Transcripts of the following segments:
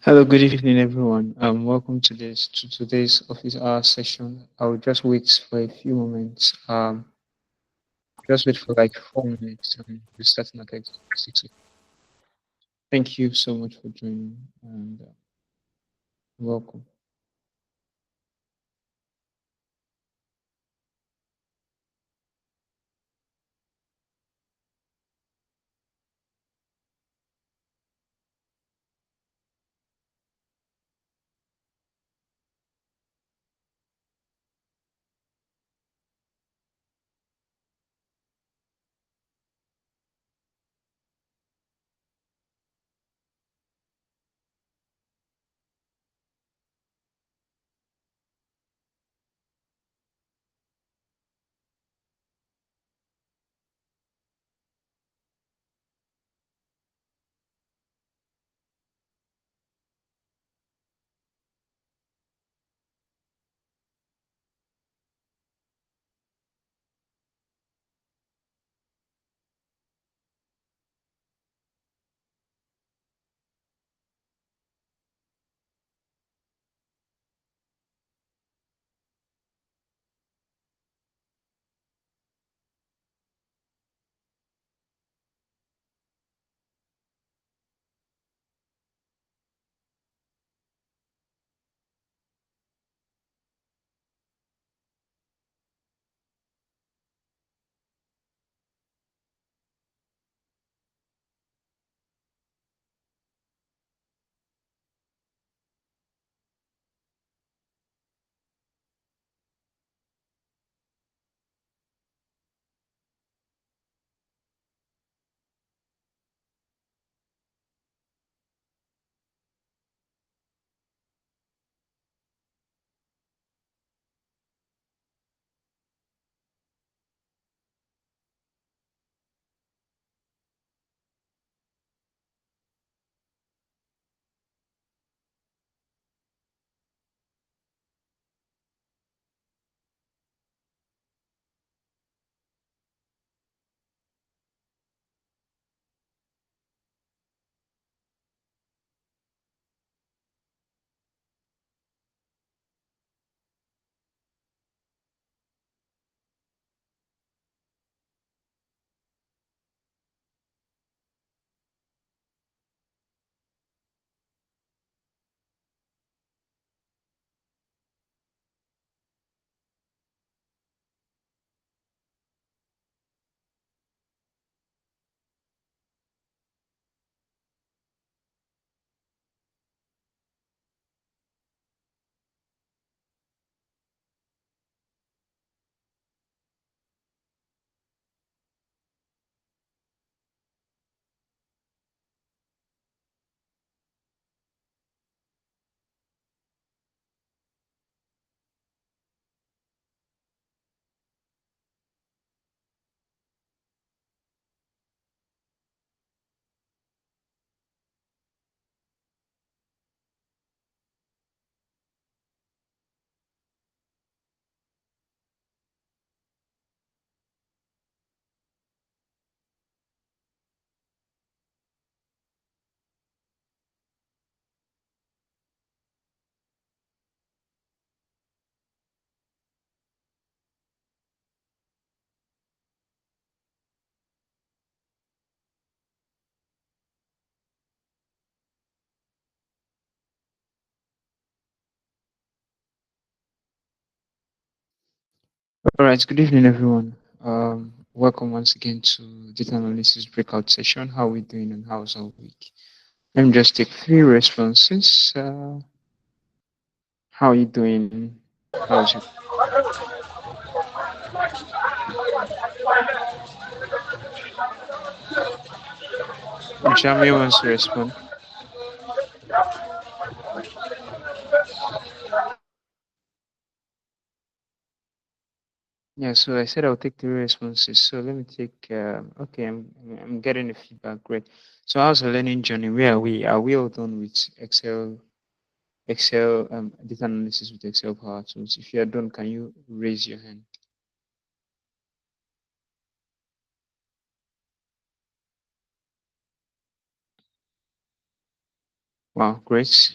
Hello, good evening, everyone. Welcome to today's office hour session. I will just wait for a few moments. Just wait for like 4 minutes, and we're starting at like 6. Thank you so much for joining, and welcome. All right, good evening, everyone. Welcome once again to data analysis breakout session. How are we doing, and how's our week? Let me just take three responses. How are you doing? How's your Shami wants to respond? Yeah, so I said I'll take three responses. So let me take. Okay, I'm getting the feedback. Great. So how's the learning journey? Where are we? Are we all done with Excel data analysis with Excel power tools? If you are done, can you raise your hand? Wow, great.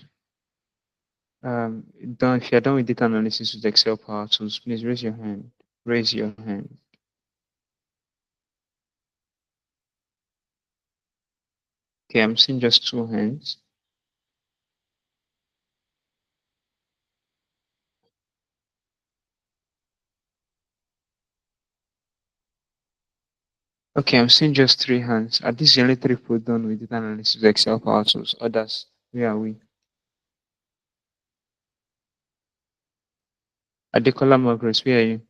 Done. If you're done with data analysis with Excel Power Tools, please raise your hand. Raise your hand. Okay, I'm seeing just two hands. Okay, I'm seeing just three hands. Are these the only three people done with data analysis with Excel Power Tools? Others, where are we? Adekola Margaret, where are you?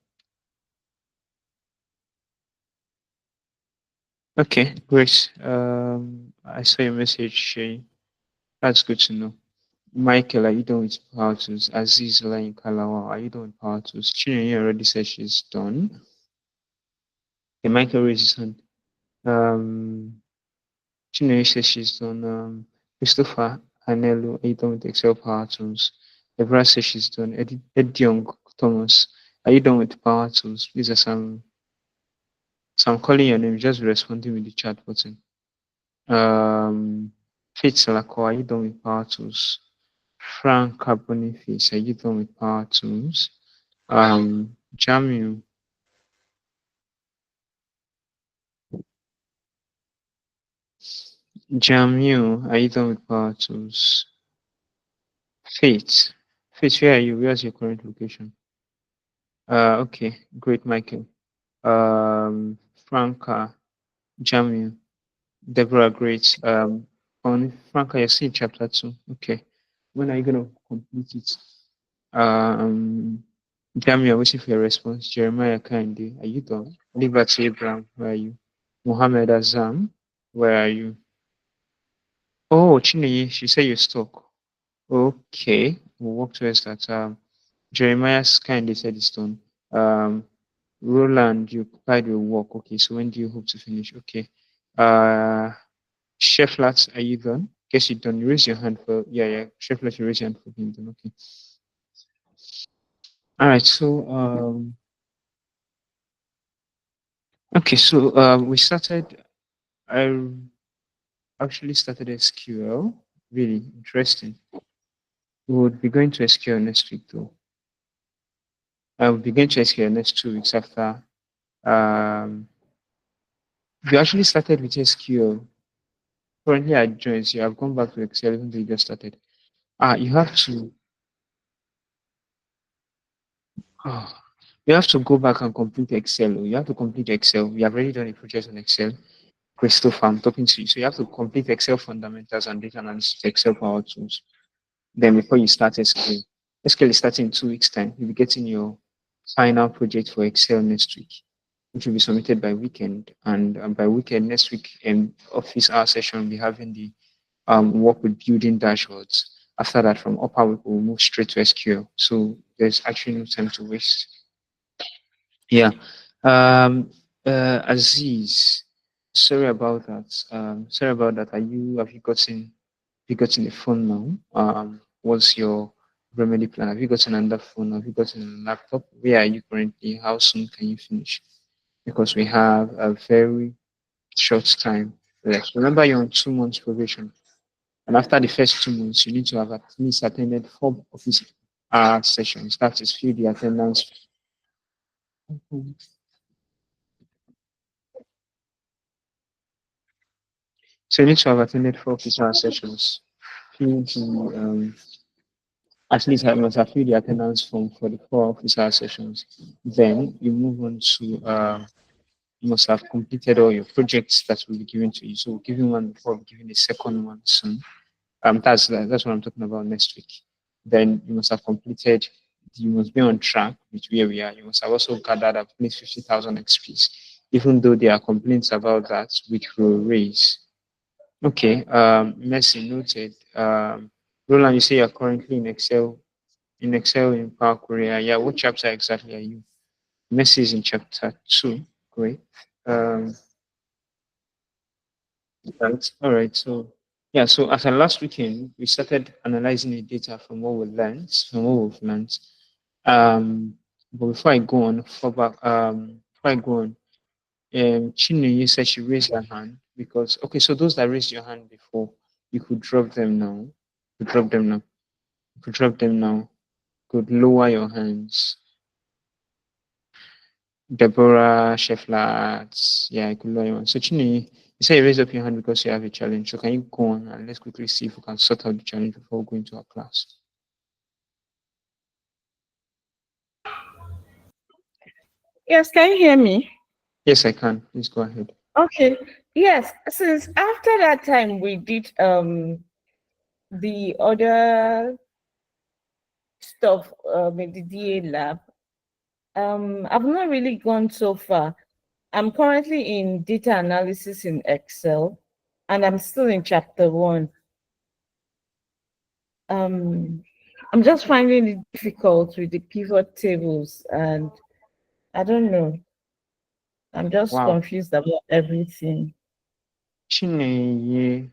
Okay, great. I saw your message, Shay. That's good to know. Michael, are you done with Power Tools? Aziz Lain Kalawa, are you done with Power Tools? Chinenyenwa already said she's done. Okay, Michael raises his hand. Chinenyenwa says she's done. Christopher Anelu, are you done with Excel Power Tools? Deborah says she's done. Young Thomas, are you done with Power Tools? Please, as I'm calling your name, just be responding with the chat button. Faith Salako, are you done with Power Tools? Frank Carboniface, are you done with Power Tools? Jamil, are you done with Power Tools? Faith, where are you? Where's your current location? Okay, great, Michael. Franca, Jamil, Deborah, great. On Franca, you're seeing chapter 2. Okay. When are you gonna complete it? Jamil, waiting for your response. Jeremiah Kandi, are you done? Liberty Abraham, where are you? Mohammed Azam, where are you? Oh, Chineye, she said you're stuck. Okay, we'll work towards that. Jeremiah's kindly said it's done. Roland, you applied your work. Okay, so when do you hope to finish? Okay. Uh, Shefiat, are you done? Guess you're done. You raise your hand for, yeah. Shefiat, you raise your hand for being done. Okay. All right, so, okay, so we started, I actually started SQL. Really interesting. We would be going to SQL next week, though. I will be going to SQL next 2 weeks after. Um, we actually started with SQL. Currently, I joined you. I've gone back to Excel even though you just started. You have to. Oh, you have to go back and complete Excel. You have to complete Excel. We have already done a project on Excel. Christopher, I'm talking to you. So you have to complete Excel fundamentals and data analysis, Excel power tools. Then before you start SQL, SQL is starting in 2 weeks' time. You'll be getting your final project for Excel next week, which will be submitted by weekend. And by weekend next week, office hour session, we'll be having the work with building dashboards. After that, from upper week, we'll move straight to SQL. So there's actually no time to waste. Yeah. Aziz, sorry about that. Sorry about that. Have you gotten a phone now? What's your remedy plan? Have you gotten another phone? Have you gotten a laptop? Where are you currently? How soon can you finish? Because we have a very short time left. Remember, you're on 2 months probation. And after the first 2 months, you need to have at least attended 4 office hour sessions. That is fill the attendance. So you need to have attended 4 office hour sessions. Fill the, at least I must have filled the attendance form for the 4 office hour sessions. Then you move on to you must have completed all your projects that will be given to you. So we'll give you one before we'll give you the second one soon. That's what I'm talking about next week. Then you must have completed. You must be on track with where we are. You must have also gathered at least 50,000 XPs, even though there are complaints about that, which will raise. Okay. Messi noted. Roland, you say you're currently in Excel. In Excel in Power Korea. Yeah. What chapter exactly are you? Messi is in chapter 2. Great. Um, Right. All right. So, yeah. So, as a last weekend, we started analyzing the data from what we learned, from what we've learned. But before I go on, Chinny, you said she raised her hand because okay. So those that raised your hand before, you could drop them now. Drop them now. Drop them now. Good. Lower your hands. Deborah, Shefiat. Yeah, I could lower your hands. So Chinenye, you say you raise up your hand because you have a challenge. So can you go on and let's quickly see if we can sort out the challenge before going to our class? Yes, can you hear me? Yes, I can. Please go ahead. Okay. Yes, since after that time we did the other stuff in the DA lab, I've not really gone so far. I'm currently in data analysis in Excel, and I'm still in chapter 1. I'm just finding it difficult with the pivot tables, and I don't know. I'm just Wow. confused about everything. Chinenye,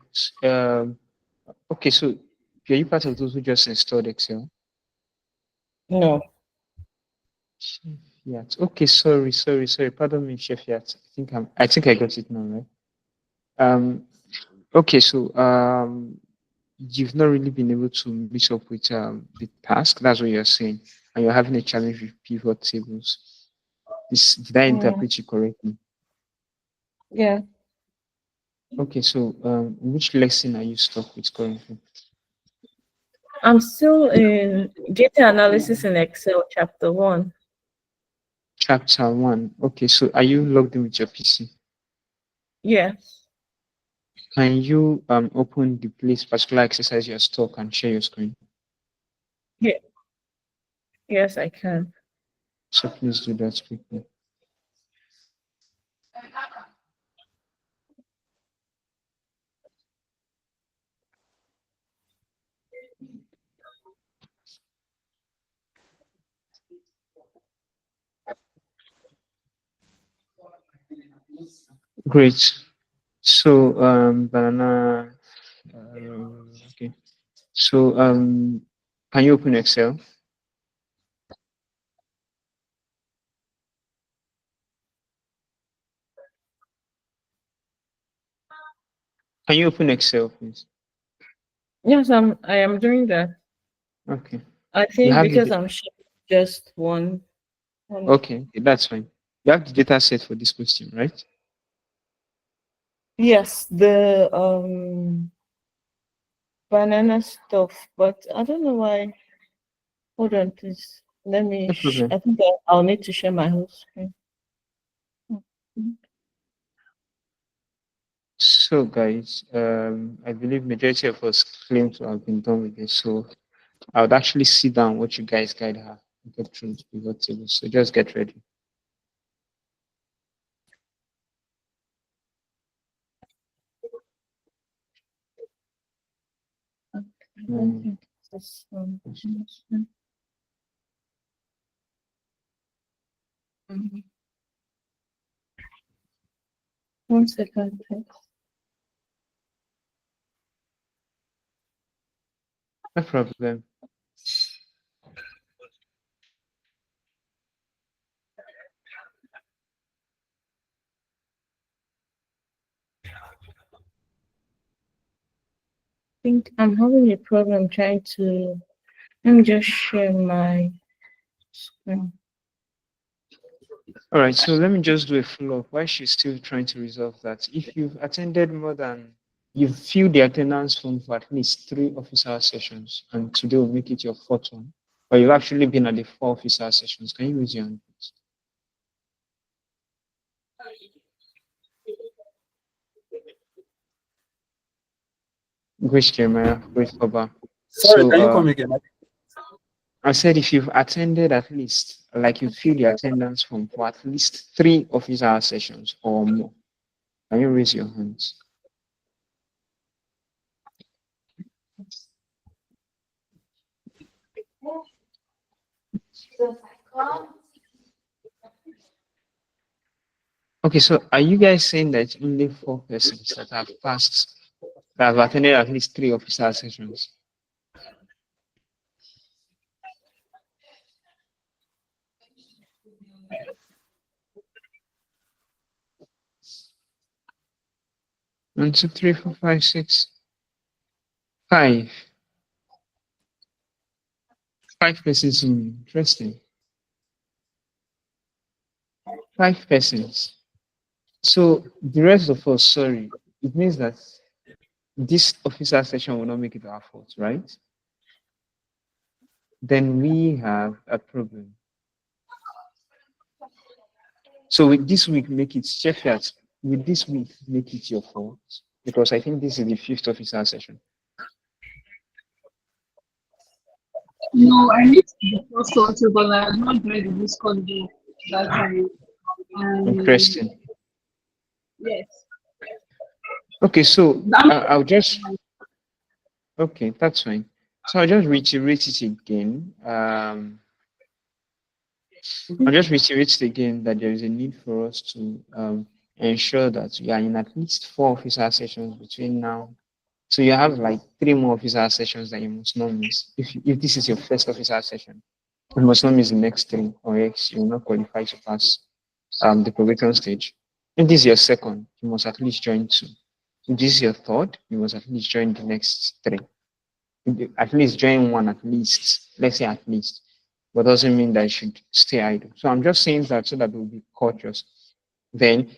okay, so are you part of those who just installed Excel? No. Shefiat. Okay, sorry. Pardon me, Shefiat. I think I got it now, right? Okay, so you've not really been able to meet up with the task. That's what you're saying, and you're having a challenge with pivot tables. Did I Mm, interpret you correctly? yeah. Okay, so which lesson are you stuck with currently? I'm still in data analysis in Excel, chapter 1. Chapter 1. Okay, so are you logged in with your PC? Yes. Can you open the place particular exercise you're stuck and share your screen? Yeah. Yes, I can. So please do that quickly. Great. So banana. Okay. So can you open Excel? Can you open Excel, please? Yes, I am doing that. Okay. I You think have because the I'm just one. okay. That's fine. You have the data set for this question, right? Yes, the banana stuff, but I don't know why. Hold on, please. Let me. No problem. I think I'll need to share my whole screen. Mhm. So, guys, I believe majority of us claim to have been done with this. So, I would actually sit down, what you guys guide her, and get through the pivot table. So, just get ready. I don't Mm, think it's this one. Mhm. 1 second, please. no problem. I think I'm having a problem trying to. Let me just share my screen. All right. So, let me just do a follow up. Why she's still trying to resolve that? If you've filled the attendance form for at least 3 office hour sessions, and today will make it your fourth one, or you've actually been at the 4 office hour sessions, can you raise your hand, please? Great, Jeremiah. Great, Foba. Sorry, So, can you come again? I said if you've attended at least, like you fill the attendance form for at least 3 office hour sessions or more, can you raise your hands? Okay, so are you guys saying that it's only 4 persons that have passed, that have attended at least 3 office hour sessions? One, two, three, four, five, six, five. 5 persons only. Interesting. 5 persons. So the rest of us, sorry, it means that this officer session will not make it our fault, right? Then we have a problem. So with this week, make it Shefiat. With this week, make it your fault, because I think this is the 5th officer session. No, I missed the first one too, but I have not joined the Discord group that time. Interesting. Yes. Okay, so That I'll just, okay, that's fine. So I'll just reiterate it again. I'll just reiterate it again that there is a need for us to ensure that we are in at least 4 officer sessions between now. So you have like 3 more officer sessions that you must not miss. If this is your first officer session, you must not miss the next 3, or else you will not qualify to pass the probation stage. If this is your second, you must at least join 2. If this is your third, you must at least join the next 3. At least join 1 at least. Let's say at least. But doesn't mean that you should stay idle. So I'm just saying that so that we'll be cautious. Then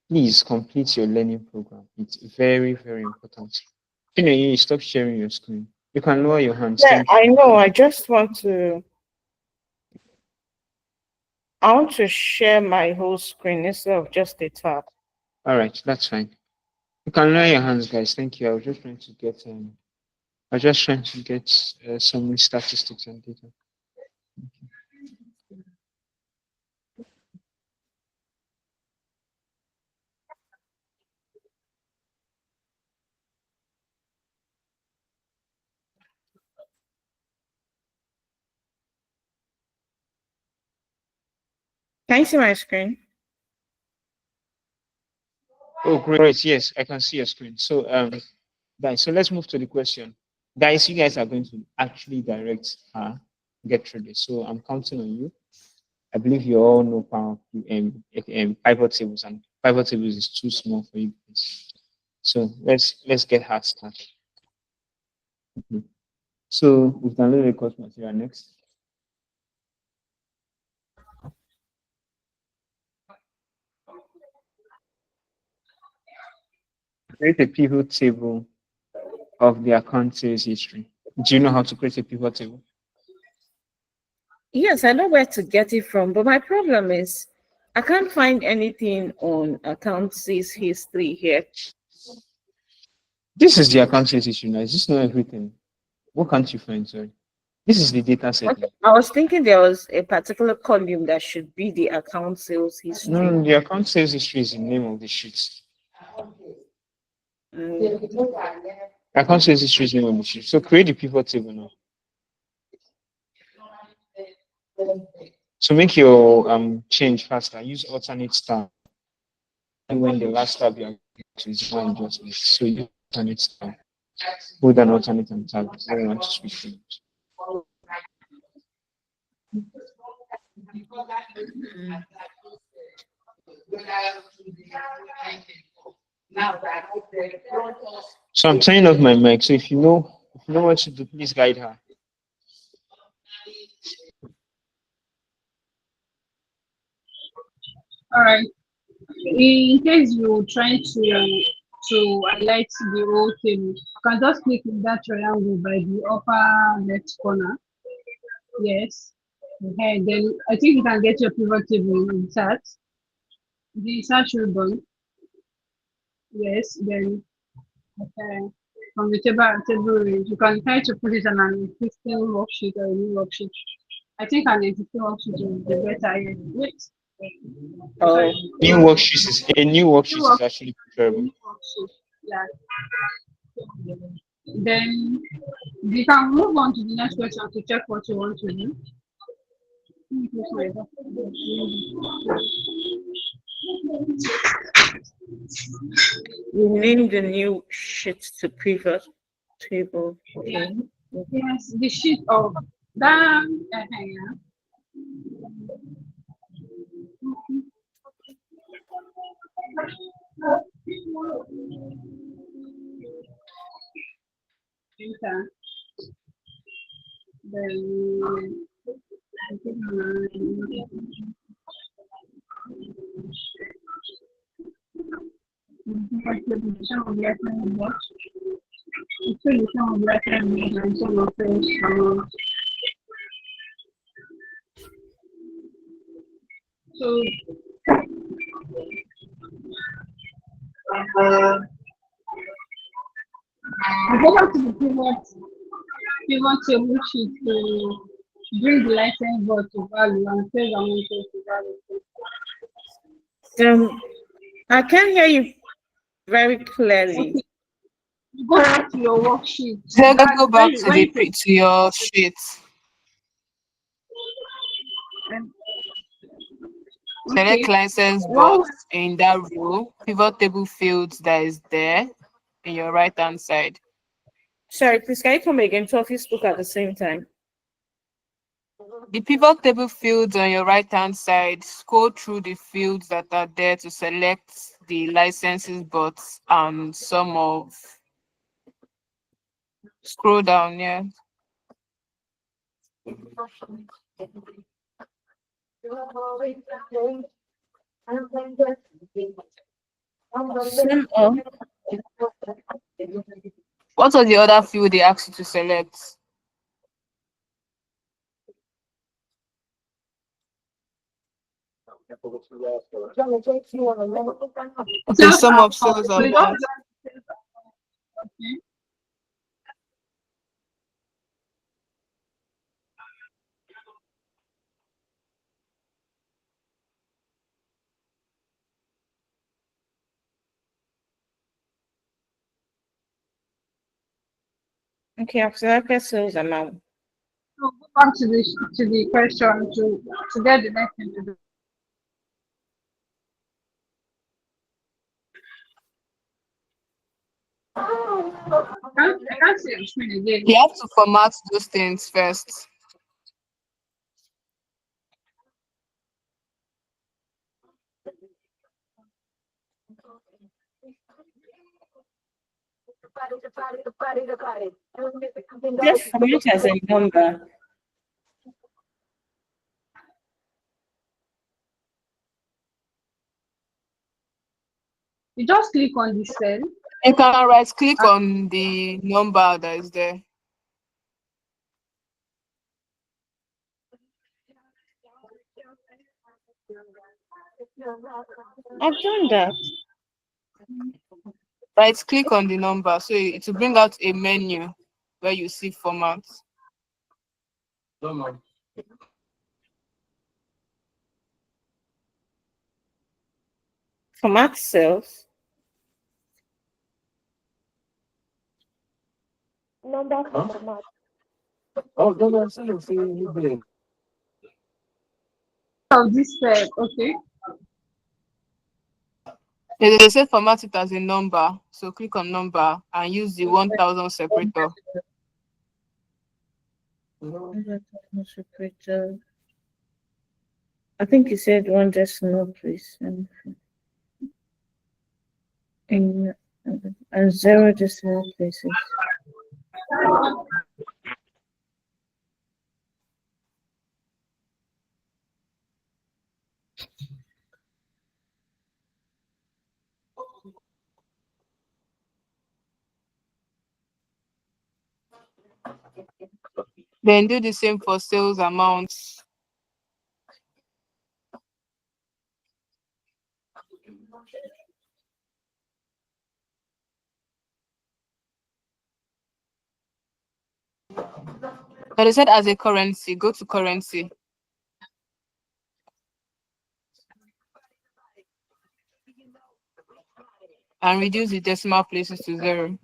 please complete your learning program. It's very, very important. You stop sharing your screen. You can lower your hands. Yeah, Thank I you. know. I want to share my whole screen instead of just a tab. All right, that's fine. You can lower your hands, guys. Thank you. I was just trying to get some statistics and data. Can you see my screen? Oh, great. Yes, I can see your screen. So, guys, so let's move to the question. Guys, you guys are going to actually direct her get through this. So I'm counting on you. I believe you all know power pivot tables, and pivot tables is too small for you guys. So let's get her started. So we've downloaded the course material next. Create a pivot table of the account sales history. Do you know how to create a pivot table? Yes, I know where to get it from, but my problem is I can't find anything on account sales history here. This is the account sales history now. Is this not everything? What can't you find? Sorry. This is the data set. Okay, I was thinking there was a particular column that should be the account sales history. No, the account sales history is the name of the sheet. Mm. Account sales history is the name of the sheet. So create the pivot table now. So make your change faster. Use alternate tab. And when the last tab you are to is one adjustment. So use alternate tab. Put an alternate and tab. I don't want to switch things. So I'm turning off my mic. So if you know what to do, please guide her. all right. In case you're trying to highlight the whole table, you can just click in that triangle by the upper left corner. Yes. Okay, then I think you can get your pivot table in search. The search ribbon. Yes, then okay. From the table range, you can try to put it on an existing worksheet or a new worksheet. I think an existing worksheet will be better. Yes. Wait. Oh, A new New worksheet is worksheet. actually preferable. Yeah. Then we can move on to the next question to check what you want to do. we named the new sheet to pivot table. Okay. Yes, the sheet of that. Yeah. Enter. Then So I go back to the pivot table sheet to bring the license board to value and save amount to value. I can't hear you very clearly. Okay, you go back to your worksheet. So go back to When you to your sheet. Select okay, license one box in that row, pivot table fields that is there in your right hand side. Sorry, please can you come again? So if you spoke at the same time. The pivot table fields on your right hand side, scroll through the fields that are there to select the licenses box and some of scroll down, yeah. Some of What was the other field they asked you to select? Okay, sales sum of amount. sales So you don't amount. okay. okay, I've selected sales amount. So go back to the question to get the next thing to do. I can't see your screen again. You have to format those things first. Just format as a number. You just click on the cell. You can right click on the number that is there. I've done that. Right click on the number, so it will bring out a menu where you see format. Format cells. Number format. Of this cell, okay. They say format it as a number, so click on number and use the 1000 separator. I think you said one decimal place and zero decimal places. Then do the same for sales amounts. But they said as a currency, go to currency. And reduce the decimal places to 0.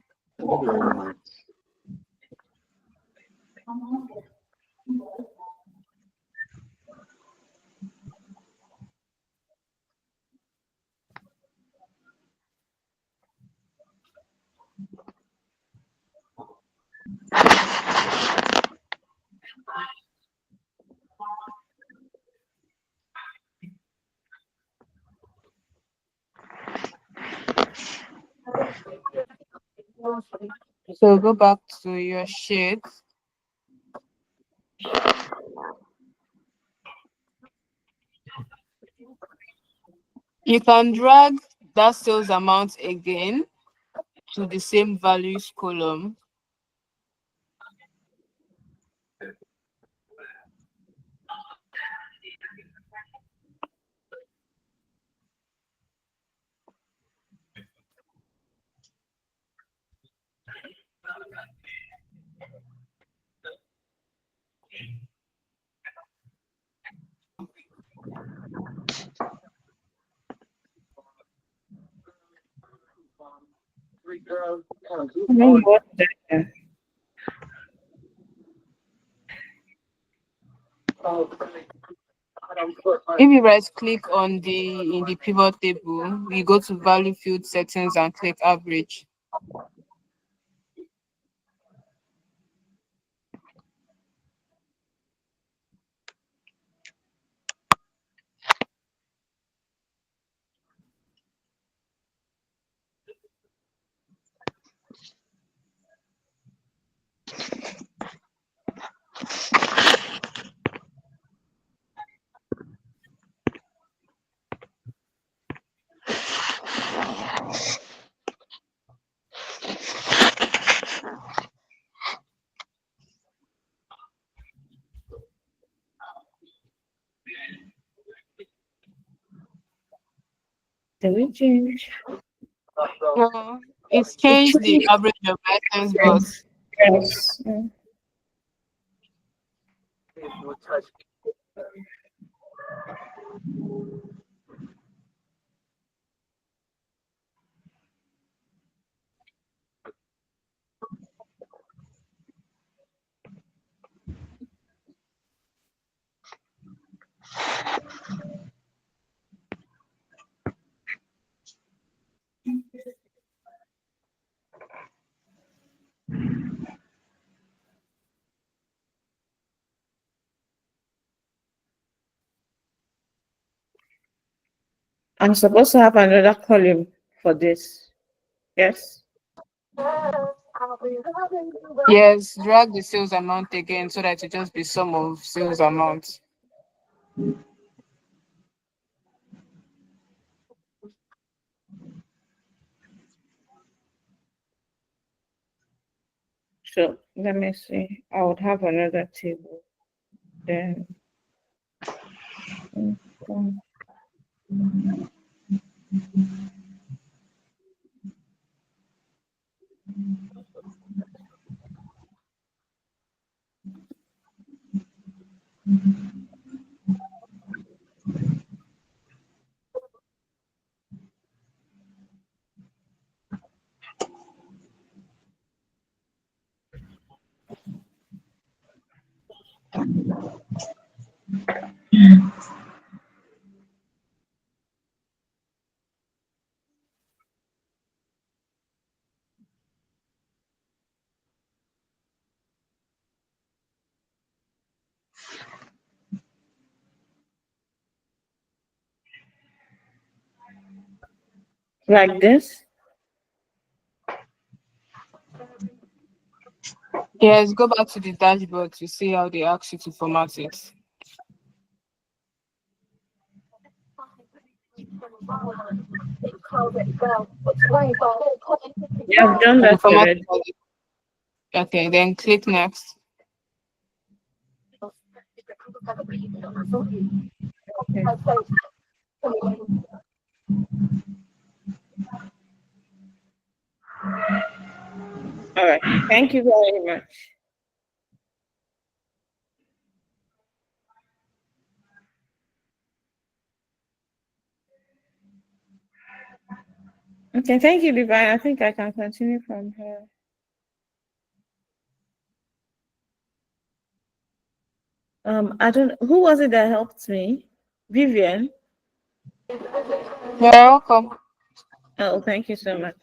So go back to your sheet. You can drag that sales amount again to the same values column. If you right click on in the pivot table, you go to value field settings and click average. Did we change? No, it's changed the average of license, but Yes. I'm supposed to have another column for this. Yes. yes, drag the sales amount again so that it just be sum of sales amount. So let me see. I would have another table. Then. Like this. Yes, go back to the dashboard to see how they ask you to format it. Yeah, I've done You that format already. it. Okay, then click next. Okay. All right. Thank you very much. Okay, thank you, Divine. I think I can continue from here. I don't. Who was it that helped me? Vivian. You're welcome. Oh, thank you so much.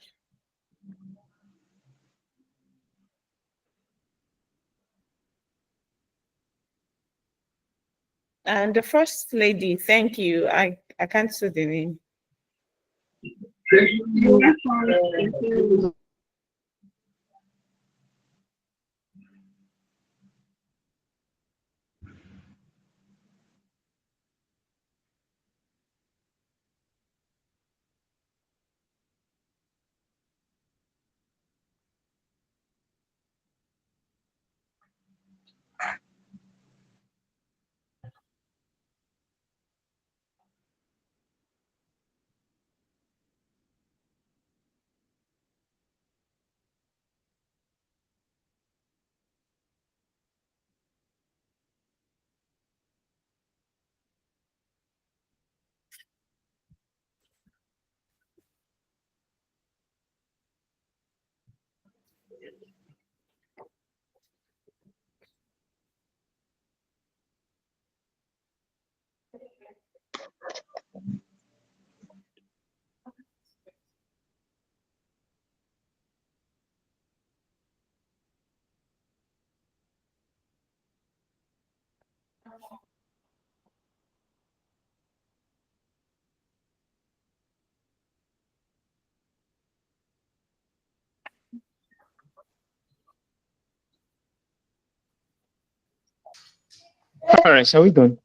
And the first lady, thank you. I can't see the name. All right, so are we done?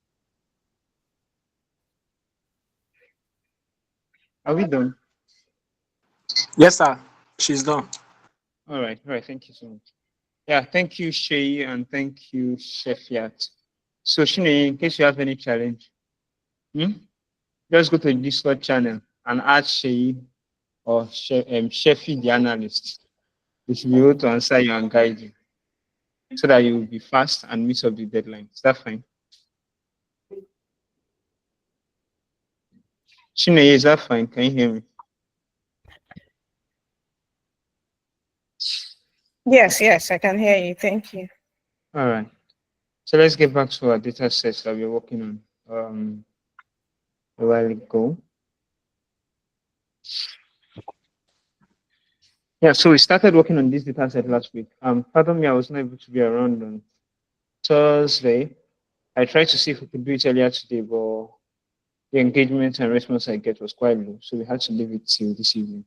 Are we done? Yes, sir. She's done. All right, thank you so much. Yeah, thank you, Sheyi, and thank you, Shefiat. So, Shine, in case you have any challenge, just go to the Discord channel and add Sheyi or Shefi, the analyst. We should be able to answer you and guide you so that you will be fast and meet up the deadline. Is that fine? Shine, is that fine? Can you hear me? Yes, I can hear you. Thank you. All right. So let's get back to our data sets that we're working on a while ago. Yeah, so we started working on this data set last week. Pardon me, I was not able to be around on Thursday. I tried to see if we could do it earlier today, but the engagement and response I get was quite low, so we had to leave it till this evening.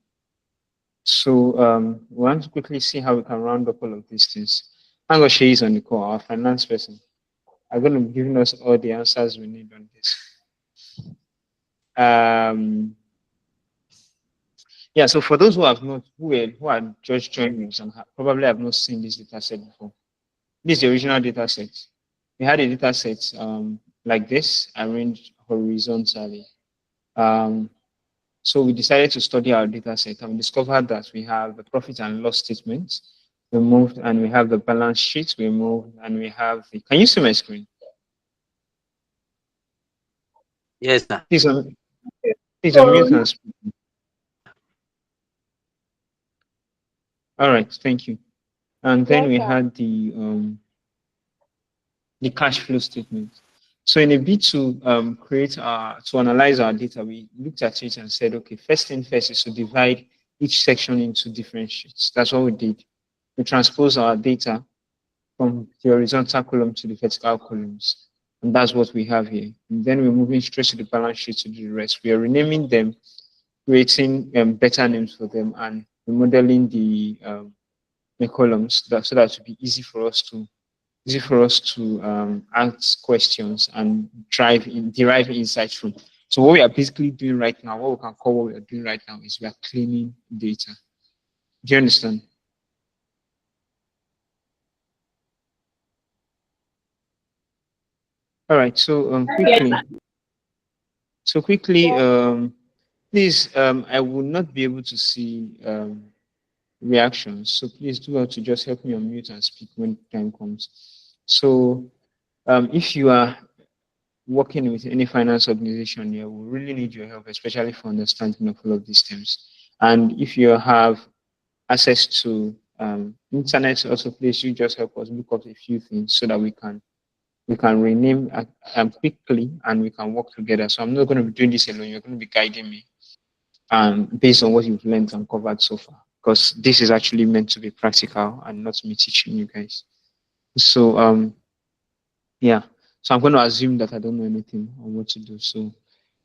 So we want to quickly see how we can round up all of these things. Thank God she is on the call, our finance person. I'm going to be giving us all the answers we need on this. Yeah, so for those who have not, who are just joining us and probably have not seen this data set before, this is the original data set. We had a data set like this, arranged horizontally. So we decided to study our data set and we discovered that we have the profit and loss statement removed, and we have the balance sheet removed, and we have the. Can you see my screen? Yes, sir. Please unmute and speak. All right, thank you. And then we had the cash flow statement. So in a bit to create to analyze our data, we looked at it and said, okay, first thing first is to divide each section into different sheets. That's what we did. We transposed our data from the horizontal column to the vertical columns. And that's what we have here. And then we're moving straight to the balance sheet to do the rest. We are renaming them, creating better names for them, and remodeling the columns so that it will be easy for us to ask questions and derive insights from. So what we are basically doing right now, what we can call what we are doing right now, is we are cleaning data. Do you understand? All right. So quickly, please, I will not be able to see reactions. So please do have to just help me unmute and speak when time comes. So if you are working with any finance organization here, we really need your help, especially for understanding of all of these terms. And if you have access to internet, also please you just help us look up a few things so that we can rename quickly and we can work together. So I'm not going to be doing this alone. You're going to be guiding me based on what you've learned and covered so far, because this is actually meant to be practical and not me teaching you guys. So yeah. So I'm going to assume that I don't know anything on what to do. So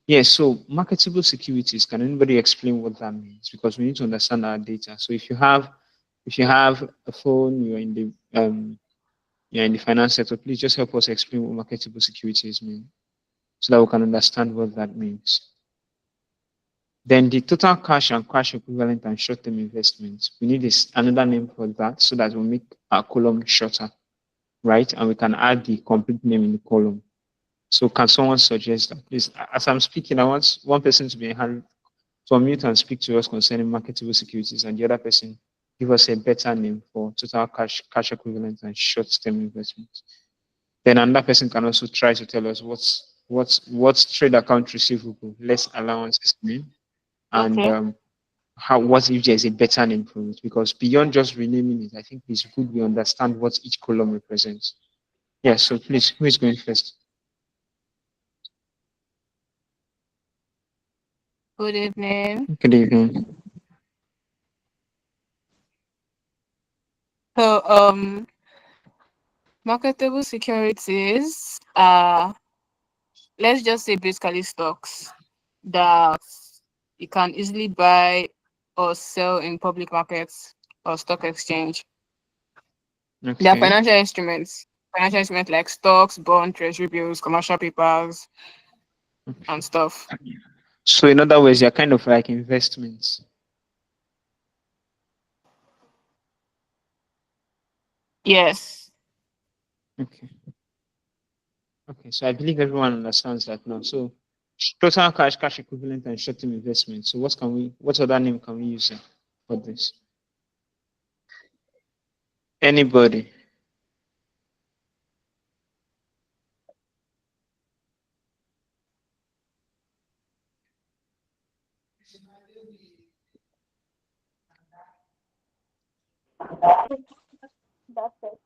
yeah, so marketable securities, can anybody explain what that means? Because we need to understand our data. So if you have a phone, you're in the finance sector, please just help us explain what marketable securities mean so that we can understand what that means. Then the total cash and cash equivalent and short-term investments. We need another name for that so that we'll make our column shorter, right? And we can add the complete name in the column. So can someone suggest that? Please, as I'm speaking, I want one person to unmute and speak to us concerning marketable securities, and the other person give us a better name for total cash equivalent and short-term investments. Then another person can also try to tell us what's trade account receivable, less allowances mean, and what if there's a better name for it? Because beyond just renaming it, I think it's good we understand what each column represents. Yeah, so please, who is going first? Good evening. Good evening. So marketable securities are, let's just say, basically stocks that you can easily buy or sell in public markets or stock exchange. Okay. They are financial instruments financial instruments like stocks, bonds, treasury bills, commercial papers, and stuff. So in other words, they're kind of like investments. Yes. Okay. Okay. So I believe everyone understands that now. So total cash, cash equivalent, and short-term investment. So what other name can we use for this? Anybody? That's it.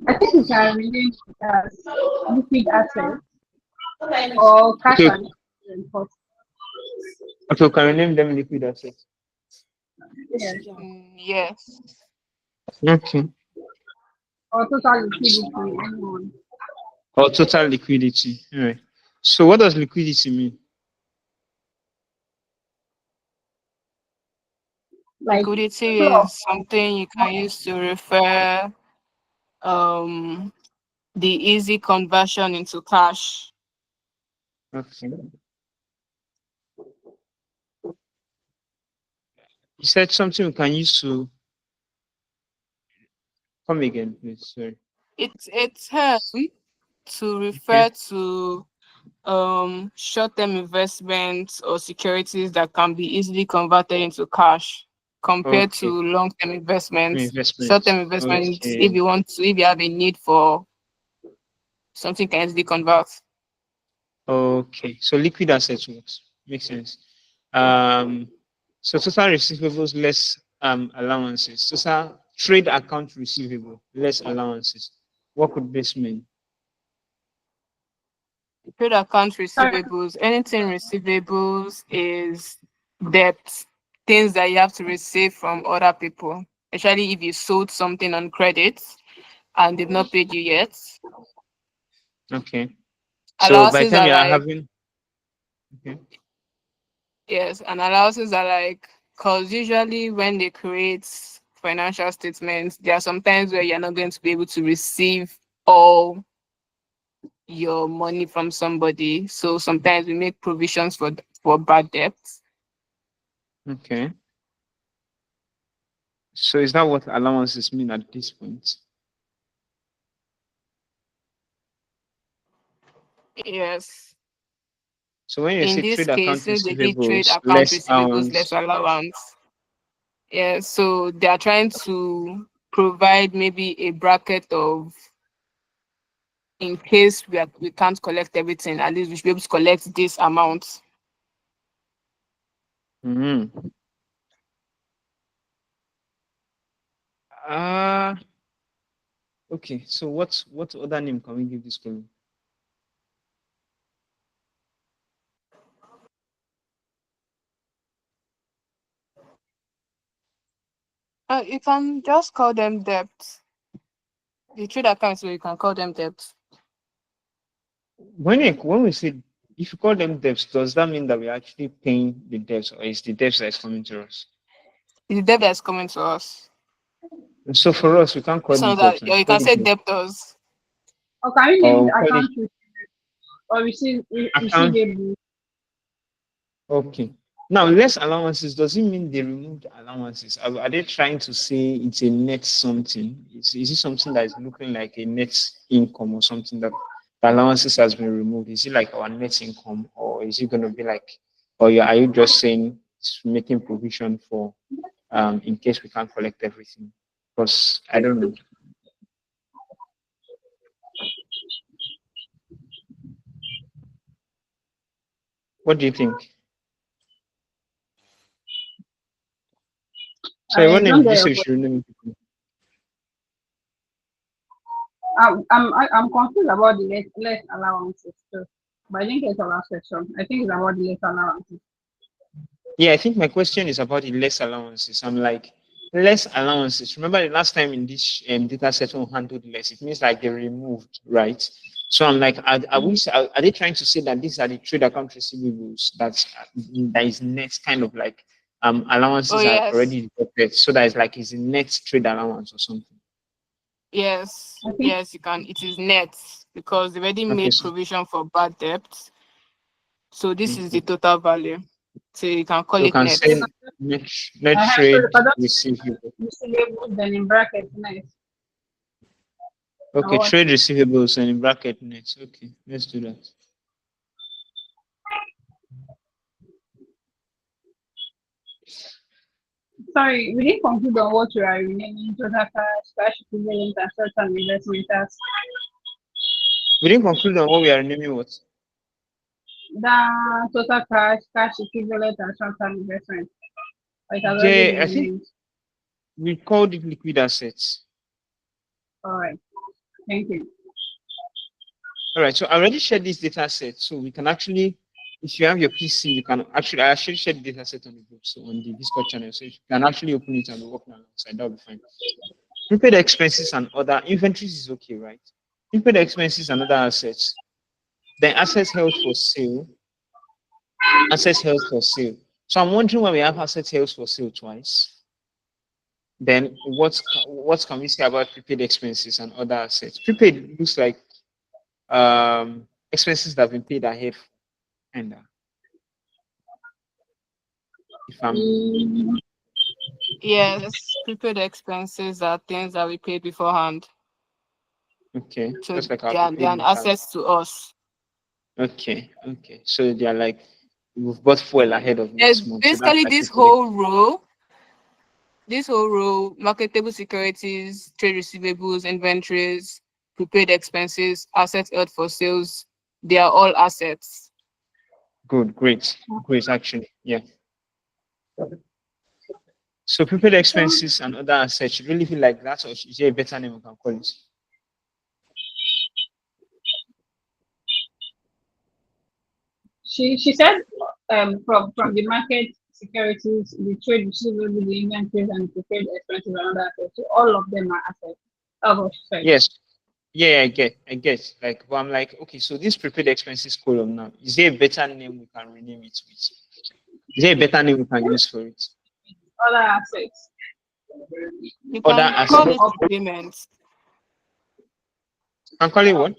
I think we can relate as liquid assets or cash Okay. and investment. Okay. Can we name them liquid assets? Yes. Yes. Okay. Or total liquidity, anyone. Or total liquidity. All right. So what does liquidity mean? Like Liquidity flow of is something you can use to refer um the easy conversion into cash. Okay. You said something we can use to come again, please. Sorry. It's a term to Okay. refer to short-term investments or securities that can be easily converted into cash compared to Okay. long-term investments. Investment. Short-term investments, Okay. if you have a need for something, can easily convert. Okay. So liquid assets works. Makes sense. Um. So total receivables less allowances. Total trade account receivable less allowances. What could this mean? Trade account sorry, receivables, anything receivables is debt, things that you have to receive from other people, especially if you sold something on credit and they've not paid you yet. Okay. So by the Allowances time are you are like, having okay. yes, and allowances are like, because usually when they create financial statements, there are sometimes where you're not going to be able to receive all your money from somebody. So sometimes we make provisions for bad debts. Okay. So is that what allowances mean at this point? Yes. So when you In say these trade account cases, they did trade receivables, account less receivables less allowance. allowance. Yeah, so they are trying to provide maybe a bracket of, in case we can't collect everything, at least we should be able to collect this amount. Mm-hmm. Ah, okay. So what other name can we give this column? You can just call them debt. The trade accounts, so you can call them debt. When we say if you call them debts, does that mean that we're actually paying the debts, or is the debts that is coming to us? It's the debt that's coming to us. And so for us, we can't call So it that, debts. We or you call can it say debt. debtors. or can we name Or the we call it account or account. receivable? Okay. Now, less allowances, does it mean they removed allowances? Are they trying to say it's a net something? Is it something that is looking like a net income or something that the allowances has been removed? Is it like our net income, or is it going to be like, are you just saying it's making provision for in case we can't collect everything? Because I don't know. What do you think? Sorry, I what name don't did you get say your we question. should rename? I'm confused about the less allowances too. But I didn't get the last section. I think it's about the less allowances. Yeah, I think my question is about the less allowances. I'm like, less allowances. Remember the last time in this data set we handled less, it means like they removed, right? So I'm like, are they trying to say that these are the trade account receivables that is net kind of like allowances Oh, are yes. already deducted, so that it's a net trade allowance or something. Yes. Yes, you can. It is net because they already Okay, made so, provision for bad debts. So this is the okay. total value. So you can call So we it can net. say net I have trade to for those receivable. receivables then in brackets nice. Okay, Or trade receivables and in bracket net. Okay, let's do that. sorry, we didn't conclude on what you are renaming total cash equivalent and short-term investment as. We didn't conclude on what we are naming what. The total cash equivalent and short-term investment. It has already Yeah, been I think renamed. we called it liquid assets. All right. Thank you. All right, so I already shared this data set, so we can actually, if you have your PC, you can actually, I actually shared the data set on the group, so on the Discord channel, so you can actually open it and work alongside, that'll be fine. Prepaid expenses and other inventories is okay, right? Prepaid expenses and other assets. Then assets held for sale. Assets held for sale. So I'm wondering why we have assets held for sale twice. Then what can we say about prepaid expenses and other assets? Prepaid looks like expenses that have been paid ahead, and if I'm Yes, prepaid expenses are things that we pay beforehand. okay, So just like our they are prepaid an meter. assets to us. Okay, so they are like we've bought fuel ahead of There's next month, so that's basically like prepaid. this whole row, marketable securities, trade receivables, inventories, prepaid expenses, assets held for sales, they are all assets. Good, great, actually, yeah. So prepaid expenses and other assets should really feel like that's, or is there a better name we can call it? She said from the market securities, the trade receivables, the inventories, and the prepaid expenses and other assets. So all of them are assets. That's what she said. Yes. Yeah, I get. Like, but I'm like, okay, so this prepaid expenses column now, is there a better name we can rename it with? Is there a better name we can use for it? Other assets. You Other can call assets. it repayments. Can call it what?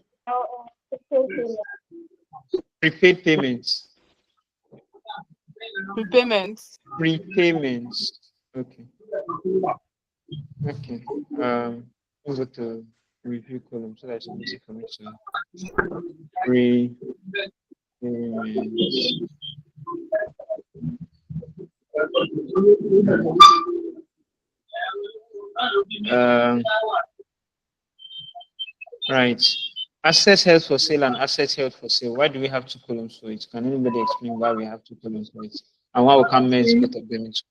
Prepaid payments. Repayments. Prepayments. Okay. Okay. Let's go to review column so that's easy for me to prepayments. Right. Assets held for sale and assets held for sale. Why do we have two columns for it? Can anybody explain why we have two columns for it? And why we can merge both of them into?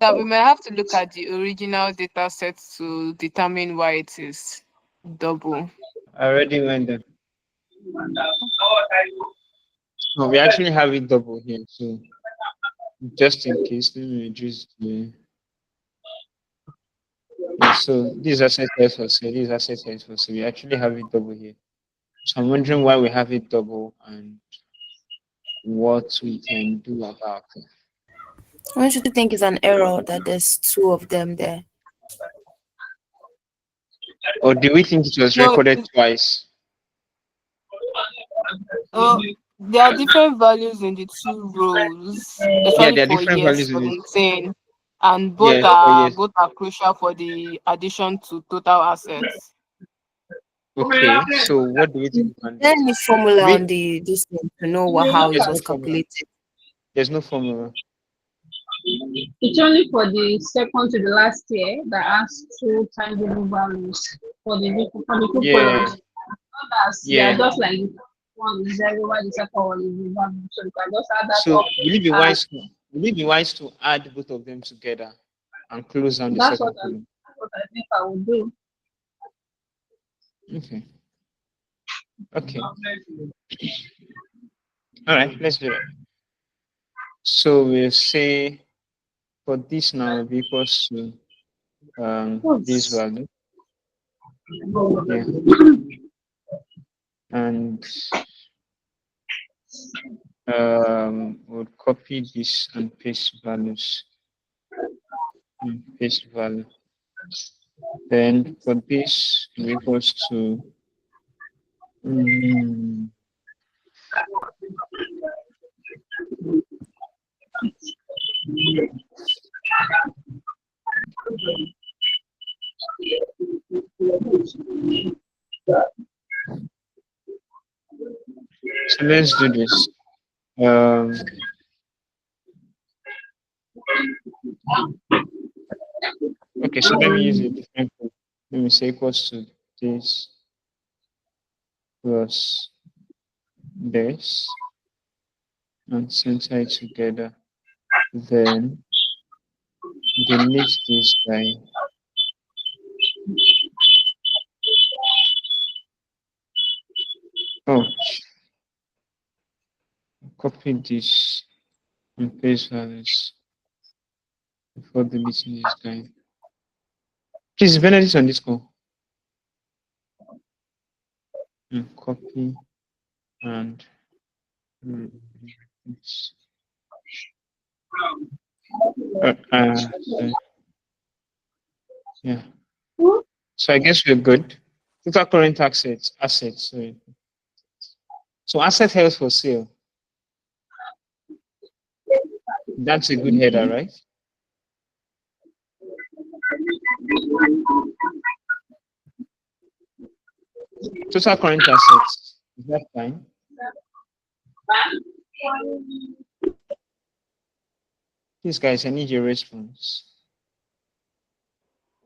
That we may have to look at the original data set to determine why it is double. I already went there. No, we actually have it double here. So just in case, let me reduce the. Yeah, so these assets held for sale, these assets held for sale. We actually have it double here. So I'm wondering why we have it double and what we can do about it. Don't you think it's an error that there's two of them there? Or do we think it was No, recorded twice? there are different values in the two rows, Yeah, especially there are for different year values in it. 17, and Yeah, for years. both are crucial for the addition to total assets. Okay, so what do we think we can do? There any formula We, on this thing to know how it there's no was formula. calculated? There's no formula. It's only for the second to the last year that has two tangible values for the two Yeah, columns. Others, they are yeah. just like one is everywhere, the second one is the value. So you can just add that So up. will it be wise to add both of them together and close down the That's second column? what I think I would do. Okay. Okay. All right, let's do that. So we'll say for this now will be equals to this value. Yeah. and we'll copy this and paste values. Paste value. Then for this, it equals to so let's do this. Okay, so let me use a different code. Let me say equals to this plus this and center it together. Then delete this guy. Oh, copy this and paste values before deleting this guy. Please, Benedict on this call. And copy and yeah. So I guess we're good. Total current assets. So asset held for sale. That's a good header, right? Total current assets. Is that fine? Please, guys, I need your response.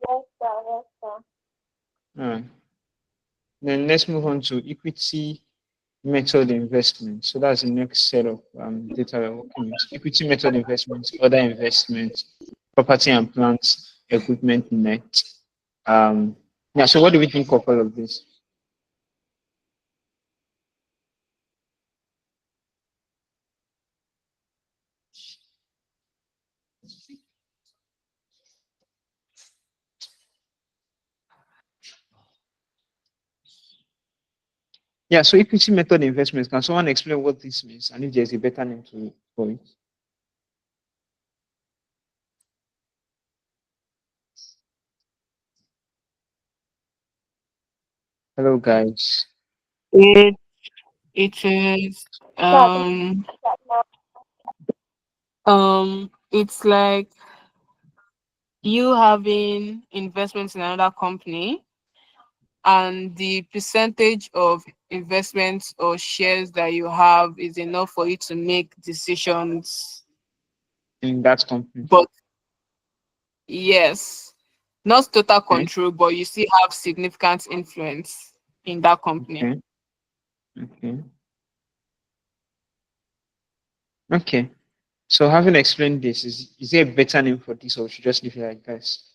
Yes, sir. Yes, sir. All right. Then let's move on to equity method investment. So that's the next set of data we're working with. Equity method investments, other investments, property and plant equipment net. Yeah, so what do we think of all of this? Yeah, so equity method investments, can someone explain what this means and if there's a better name for it? Hello, guys. It is it's like you having investments in another company and the percentage of investments or shares that you have is enough for you to make decisions In that company. but yes, not total control, but you still have significant influence in that company. Okay. So having explained this, is there a better name for this, or we should just leave it like this?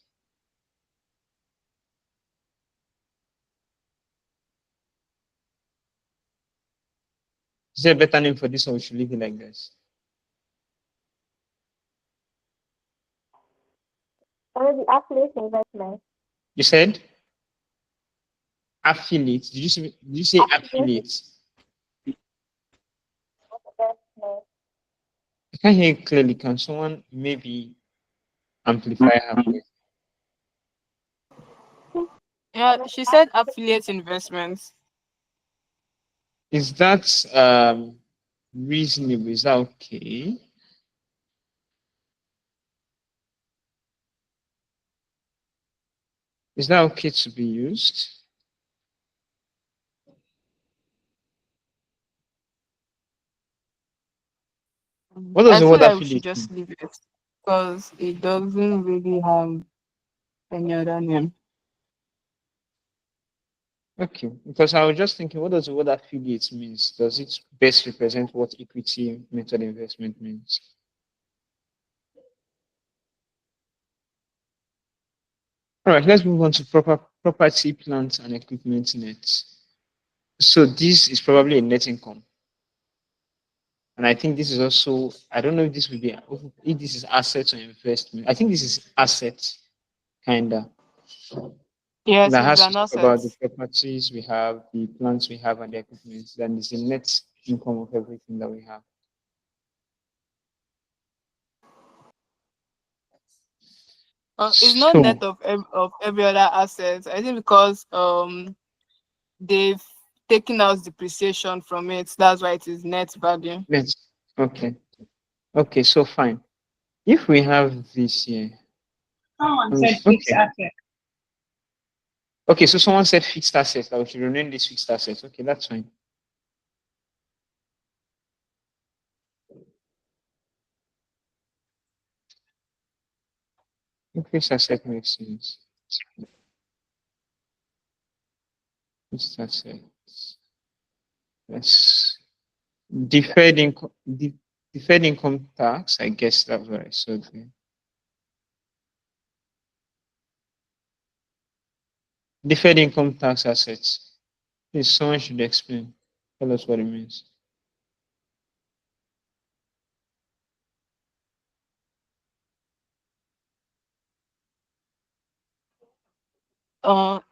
Is there a better name for this, or we should leave it like this? The affiliate investment. You said affiliates. Did you say affiliates? I can't hear you clearly. Can someone maybe amplify her voice? Yeah, she said affiliate investments. Is that reasonable? Is that okay? Is that okay to be used? What does I the feel word like we should affiliate just mean? leave it because it doesn't really have any other name. Okay, because I was just thinking, what does the word affiliate means? Does it best represent what equity method investment means? All right, let's move on to property, plant, and equipment nets. So this is probably a net income. And I think this is also, I don't know if this will be, if this is assets or investment. I think this is assets, kinda. Yes, that it's has to an talk asset. about the properties we have, the plants we have, and the equipment. Then it's the net income of everything that we have. It's not net So of every other asset. I think because they've taken out depreciation from it. That's why it is net value. let's okay. Okay, so fine. If we have this here, Someone let me said fixed okay. asset. Okay, so someone said fixed assets, that we should rename this fixed assets. Okay, that's fine. Fixed asset makes sense. Fixed assets. Yes. Deferred income, deferred income tax. I guess that's what I said here. Deferred income tax assets. Please, someone should explain. Tell us what it means.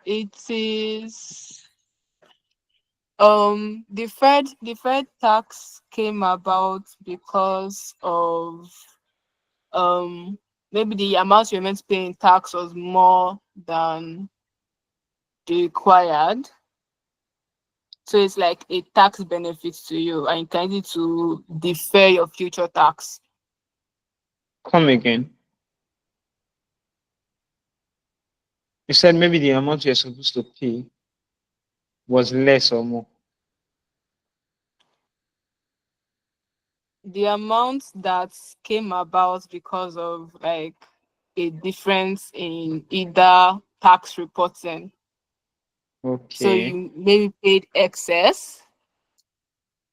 It is deferred tax came about because of maybe the amount you're meant to pay in tax was more than the required. So it's like a tax benefit to you, and you can use it to defer your future tax. Come again. You said maybe the amount you're supposed to pay was less or more. The amount that came about because of like a difference in either tax reporting. So Okay. you maybe paid excess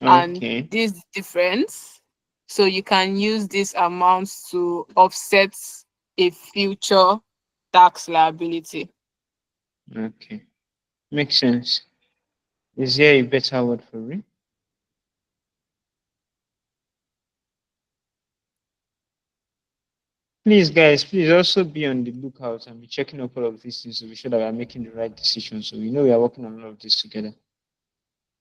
and Okay. this difference. So you can use this amount to offset a future tax liability. Okay. Makes sense. Is there a better word for it? Please, guys, please also be on the lookout and be checking up all of these things to be sure that we are making the right decisions. So we know we are working on all of this together.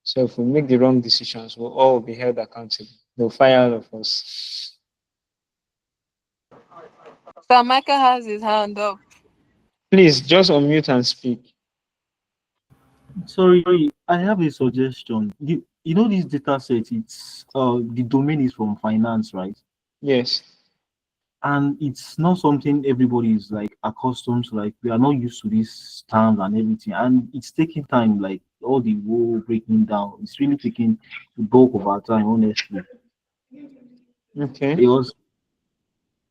So if we make the wrong decisions, we'll all be held accountable. They'll fire all of us. So Amaka has his hand up. Please just unmute and speak. Sorry, I have a suggestion. You know this data set, it's the domain is from finance, right? Yes. And it's not something everybody is like accustomed to, like we are not used to these terms and everything. And it's taking time, like all the whole breaking down, it's really taking the bulk of our time, honestly. Okay. Because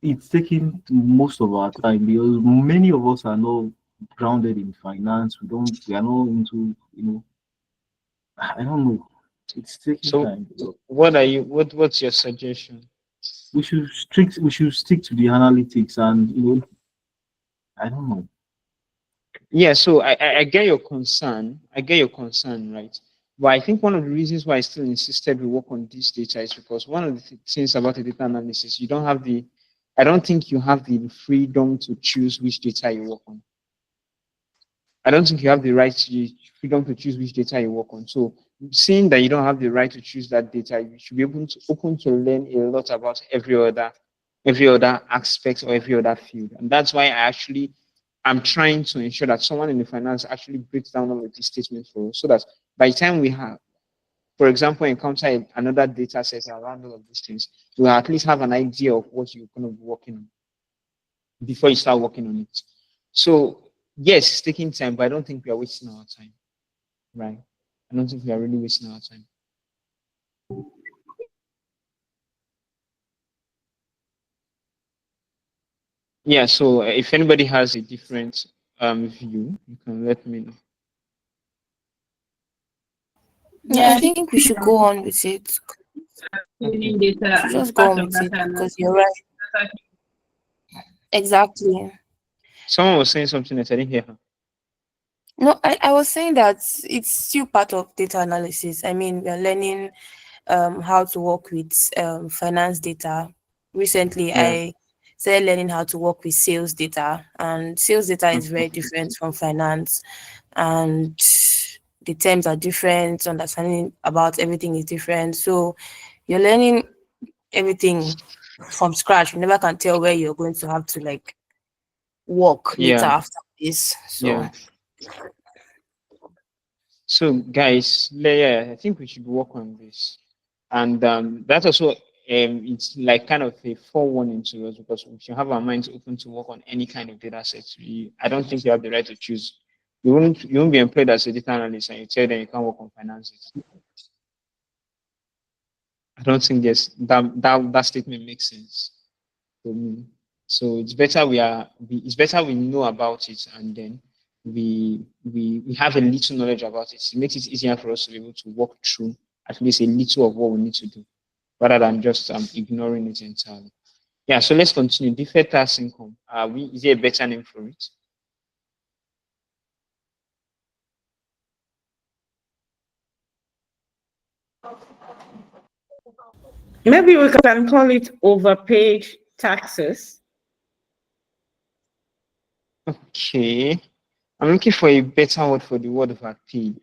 it's taking most of our time because many of us are not grounded in finance. We are not into, I don't know. It's taking So time. what's your suggestion? We should stick to the analytics and I don't know. Yeah, so I get your concern. I get your concern, right? But I think one of the reasons why I still insisted we work on this data is because one of the things about the data analysis, you don't have the, I don't think you have the freedom to choose which data you work on. I don't think you have the right to freedom to choose which data you work on. So seeing that you don't have the right to choose that data, you should be able to open to learn a lot about every other aspect or every other field. And that's why I'm trying to ensure that someone in the finance actually breaks down all of these statements for us so that by the time we have, for example, encounter another data set around all of these things, we'll at least have an idea of what you're going to be working on before you start working on it. So yes, it's taking time, but I don't think we are wasting our time. Right. I don't think we are really wasting our time. Yeah, so if anybody has a different view, you can let me know. Yeah, I think we should go on with it. Cleaning We data should is just go part on of with it data because analysis. you're right. Exactly. Someone was saying something that I didn't hear her. No, I was saying that it's still part of data analysis. I mean, we're learning how to work with finance data. Recently, Yeah. I started learning how to work with sales data, and sales data is very different from finance, and the terms are different, understanding about everything is different. So you're learning everything from scratch. You never can tell where you're going to have to like work later Yeah, after this. So yeah. So guys, yeah, I think we should work on this. And that also it's like kind of a forewarning to us because we should have our minds open to work on any kind of data sets. I don't think you have the right to choose. You won't be employed as a data analyst and you tell them you can't work on finances. I don't think that statement makes sense for me. So it's better we know about it and then we have a little knowledge about it. It makes it easier for us to be able to walk through at least a little of what we need to do rather than just ignoring it entirely. Yeah, so let's continue. Deferred tax income. Is there a better name for it? Maybe we can call it overpaid taxes. Okay. I'm looking for a better word for the word overpaid.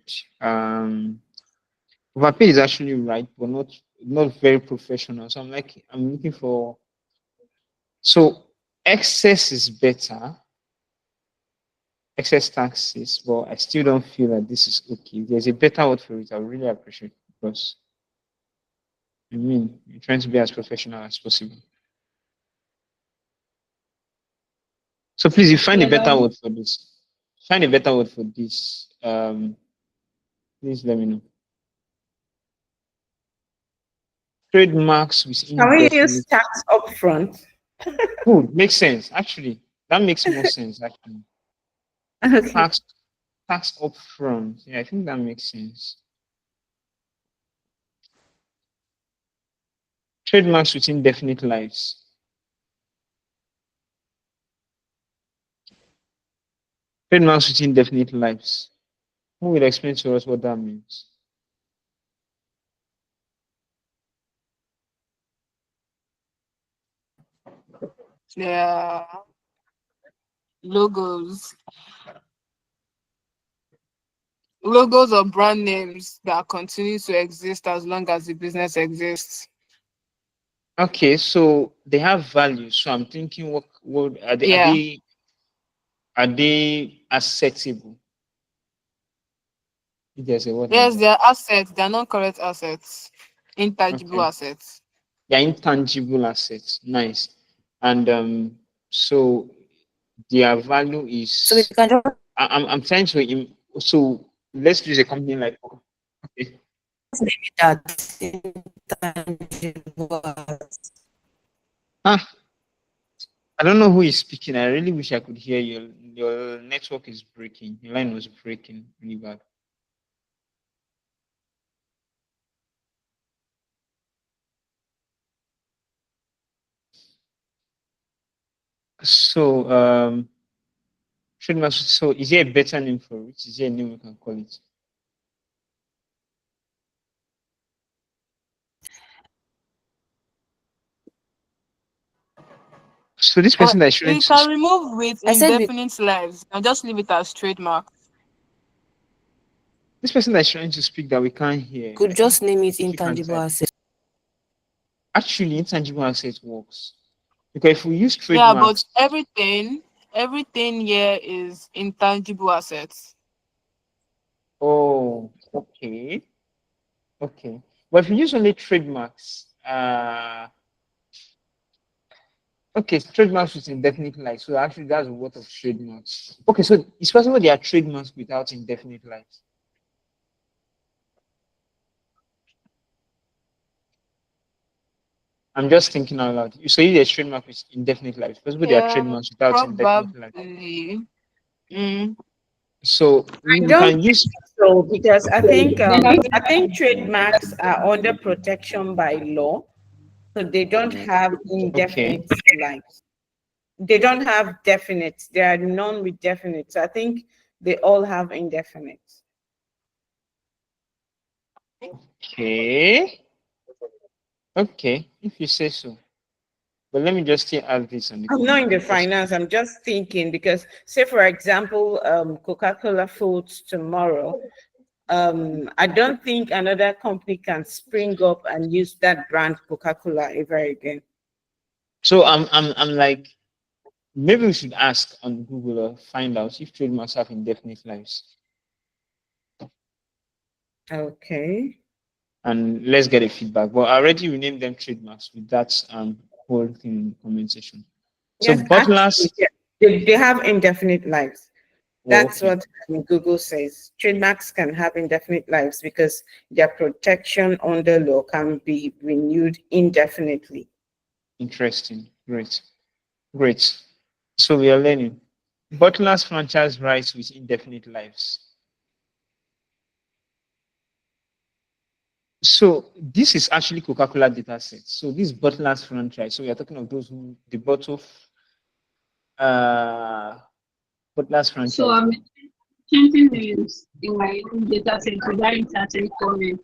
Overpaid is actually right, but not very professional. So I'm looking for so excess is better, excess taxes, but I still don't feel that this is okay. If there's a better word for it, I would really appreciate it because you're trying to be as professional as possible. So please, you find a better word for this. Find a better word for this. Please let me know. Trademarks with Can we use indefinite. tax upfront? Good, makes sense. Actually, that makes more sense. Actually, Okay. tax upfront. Yeah, I think that makes sense. Trademarks with indefinite lives. Trademarks with indefinite lives. Who will explain to us what that means? Yeah. Logos. Logos or brand names that continue to exist as long as the business exists. Okay, so they have value. So I'm thinking, what are they? Yeah. Are they acceptable? If there's a word like Yes, that. they're assets, they're non-current assets, intangible Okay, assets. they're intangible assets. Nice, and so their value so we is. can just I'm trying to. So let's use a company like. Okay. name it that intangible. Ah, I don't know who is speaking. I really wish I could hear you. Your network is breaking. Your line was breaking really bad. So, so is there a better name for it? Is there a name we can call it? So this person that is trying You to can remove with I said we indefinite lives and just leave it as trademark. this person that is trying to speak that we can't hear. could I think just name it if you can intangible type. assets. Actually, intangible asset works because if we use Yeah, but trademarks, everything here is intangible assets. oh, okay. But if you use only trademarks, okay, trademarks with indefinite life. So actually, that's a lot of trademarks. Okay, so it's possible there are trademarks without indefinite life. I'm just thinking out loud. So if there's trademark with indefinite life, it's possible there are Yeah, trademarks without indefinite life. probably. Mm. So I we don't can think use so because I think trademarks are under protection by law, so they don't have okay, indefinite lives. They don't have definite. There are none with definite. So I think they all have indefinite. okay, okay. If you say so, But let me just still add this on the I'm not in the comment. finance. I'm just thinking because, say, for example, Coca-Cola Foods tomorrow. I don't think another company can spring up and use that brand Coca-Cola ever again. So I'm like, maybe we should ask on Google or find out if trademarks have indefinite lives. Okay. And let's get a feedback. But I already renamed them trademarks with that whole thing in the comment section. So Yes, actually, butlers, yeah, they have indefinite lives. That's okay, what Google says. Trademarks can have indefinite lives because their protection under law can be renewed indefinitely. interesting. Great. Great. So we are learning. Butlers franchise rights with indefinite lives. So this is actually Coca-Cola data set. So this Butlers franchise. So we are talking of those who the bottle Butlers franchise. So I'm changing names in my own data set without inserting comment.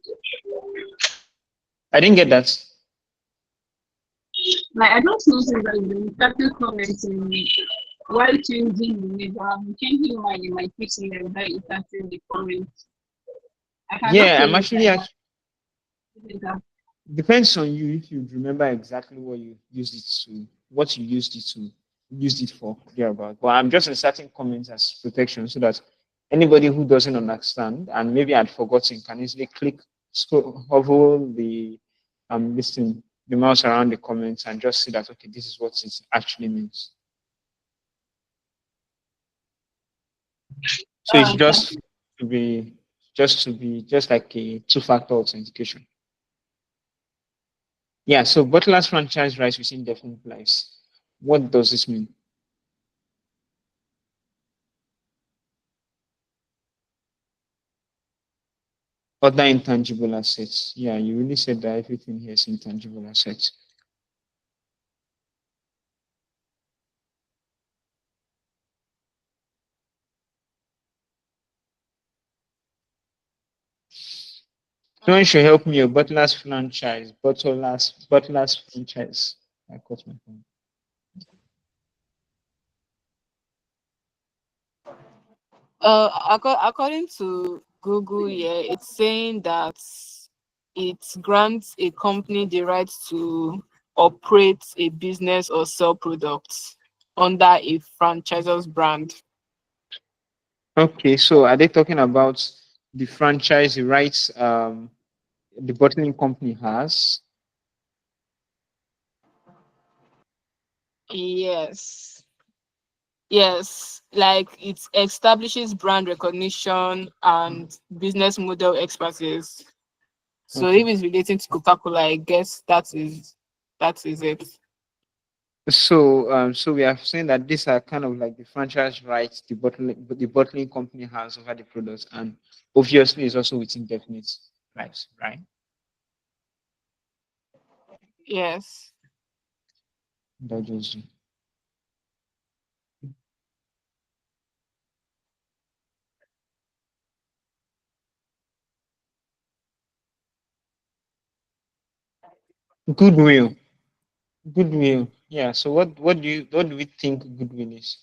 I didn't get that. Like I don't notice that the inserting comments in while changing the name, but I'm changing my in my picture without inserting the comments. I can just Yeah, say I'm it actually like that. depends on you if you remember exactly what you used it to, what you used it for, thereabout. But I'm just inserting comments as protection so that anybody who doesn't understand and maybe had forgotten can easily click, scroll, hover the mouse around the comments and just see that okay, this is what it actually means. So it's Okay. just like a two-factor authentication. Yeah, so Butler's franchise rights with indefinite lives. What does this mean? Other intangible assets. Yeah, you really said that everything here is intangible assets. Someone should help me. Butler's franchise. Butler's franchise. I caught my phone. According to Google, yeah, it's saying that it grants a company the right to operate a business or sell products under a franchisor's brand. Okay, so are they talking about the franchise rights the bottling company has? Yes. Yes, like it establishes brand recognition and business model expertise. So Okay. if it's relating to Coca-Cola, I guess that is it. So we are saying that these are kind of like the franchise rights the bottling company has over the products, and obviously it's also with indefinite lives, right? Yes. That just goodwill. Goodwill. Yeah. So what do we think goodwill is?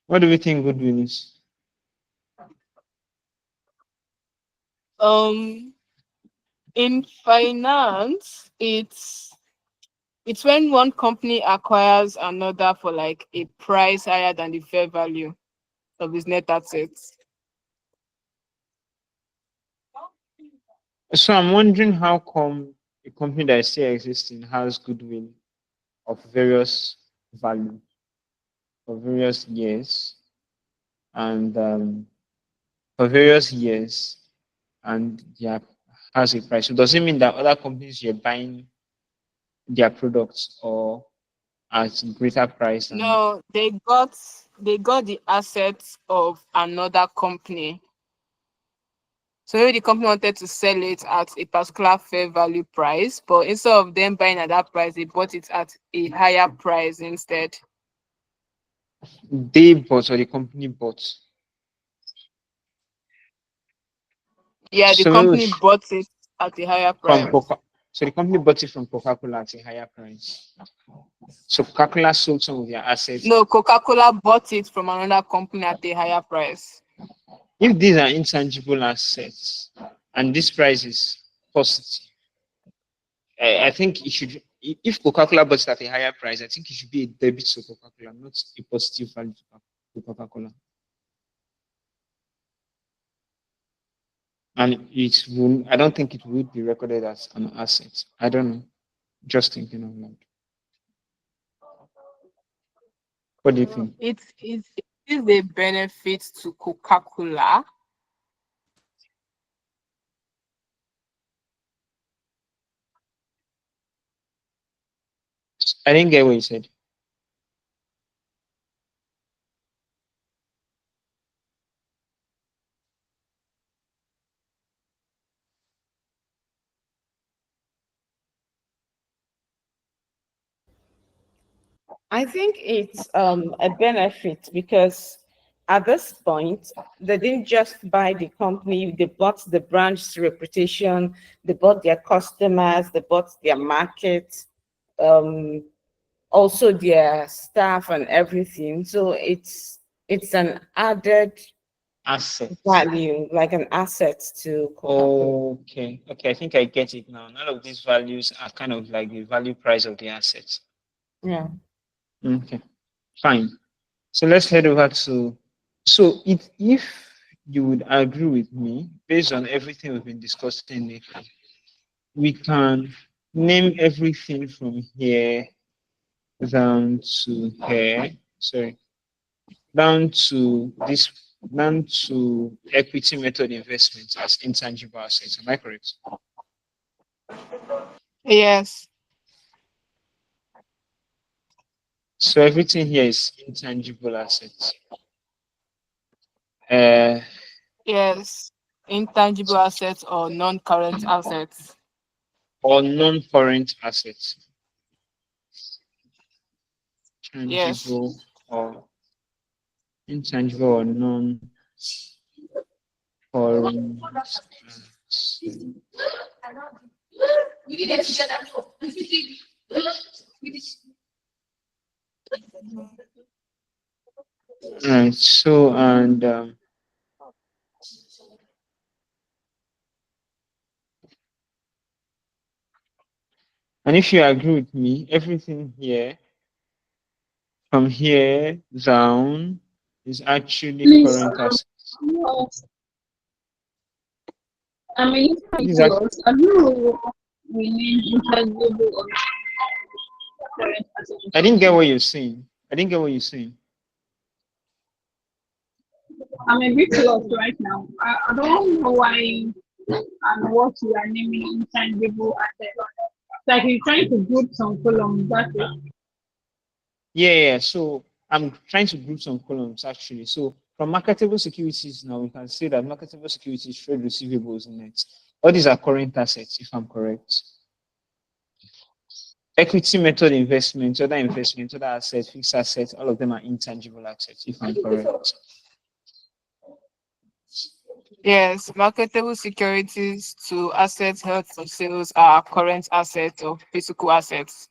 What do we think goodwill is? Um, in finance, it's when one company acquires another for like a price higher than the fair value of its net assets. So I'm wondering how come a company that is still existing has goodwill of various value for various years and for various years and yeah has a price. So does it mean that other companies you're buying their products or at greater price and No, they got the assets of another company. So maybe the company wanted to sell it at a particular fair value price, but instead of them buying at that price, they bought it at a higher price instead. they bought or the company bought? Yeah, the So company bought it at a higher price. So the company bought it from Coca-Cola at a higher price. So Coca-Cola sold some of their assets. No, Coca-Cola bought it from another company at a higher price. If these are intangible assets and this price is positive, I think it should. If Coca-Cola bought it at a higher price, I think it should be a debit to Coca-Cola, not a positive value to Coca-Cola. And it will. I don't think it would be recorded as an asset. I don't know. Just thinking of that. What do you think? It is a benefit to Coca-Cola. I didn't get what you said. I think it's a benefit because at this point, they didn't just buy the company, they bought the brand's reputation, they bought their customers, they bought their market, also their staff and everything. So it's an added Asset. value, like an asset to Coca-Cola. Okay. Okay. I think I get it now. None of these values are kind of like the value price of the assets. Yeah. Okay. Fine. So let's head over to. So if you would agree with me, based on everything we've been discussing lately, we can name everything from here down to here. Sorry, down to this, down to equity method investments as intangible assets. Am I correct? Yes. So everything here is intangible assets. Yes. Intangible assets or non-current assets. Or non-current assets. Yes. Tangible or intangible or non-current assets. Right. So and if you agree with me, everything here from here down is actually Please, current assets. I mean, These are, have you renamed intangible or current assets? I didn't get what you're saying. I didn't get what you're saying. I'm a bit lost right now. I don't know why and what you are naming intangible assets. Like you're trying to group some columns, that's it. Yeah. So I'm trying to group some columns actually. So from marketable securities now, we can say that marketable securities, trade receivables in it. All these are current assets, if I'm correct. Equity method investments, other assets, fixed assets, all of them are intangible assets, if I'm correct. Yes. Marketable securities to assets held for sales are current assets or physical assets.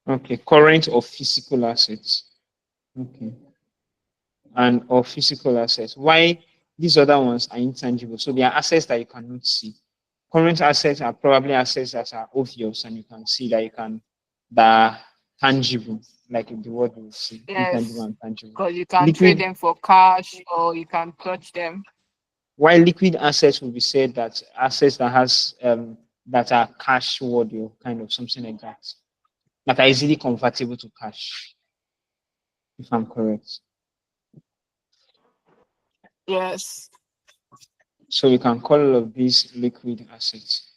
Okay, current or physical assets. Okay. And or physical assets. Why these other ones are intangible? So they are assets that you cannot see. Current assets are probably assets that are obvious and you can see that are tangible, like in the word we see, intangible Yes. and tangible. Because you can trade them for cash or you can touch them. While liquid assets will be said that assets that has that are cash worthy or kind of something like that are easily convertible to cash, if I'm correct. Yes. So we can call all of these liquid assets.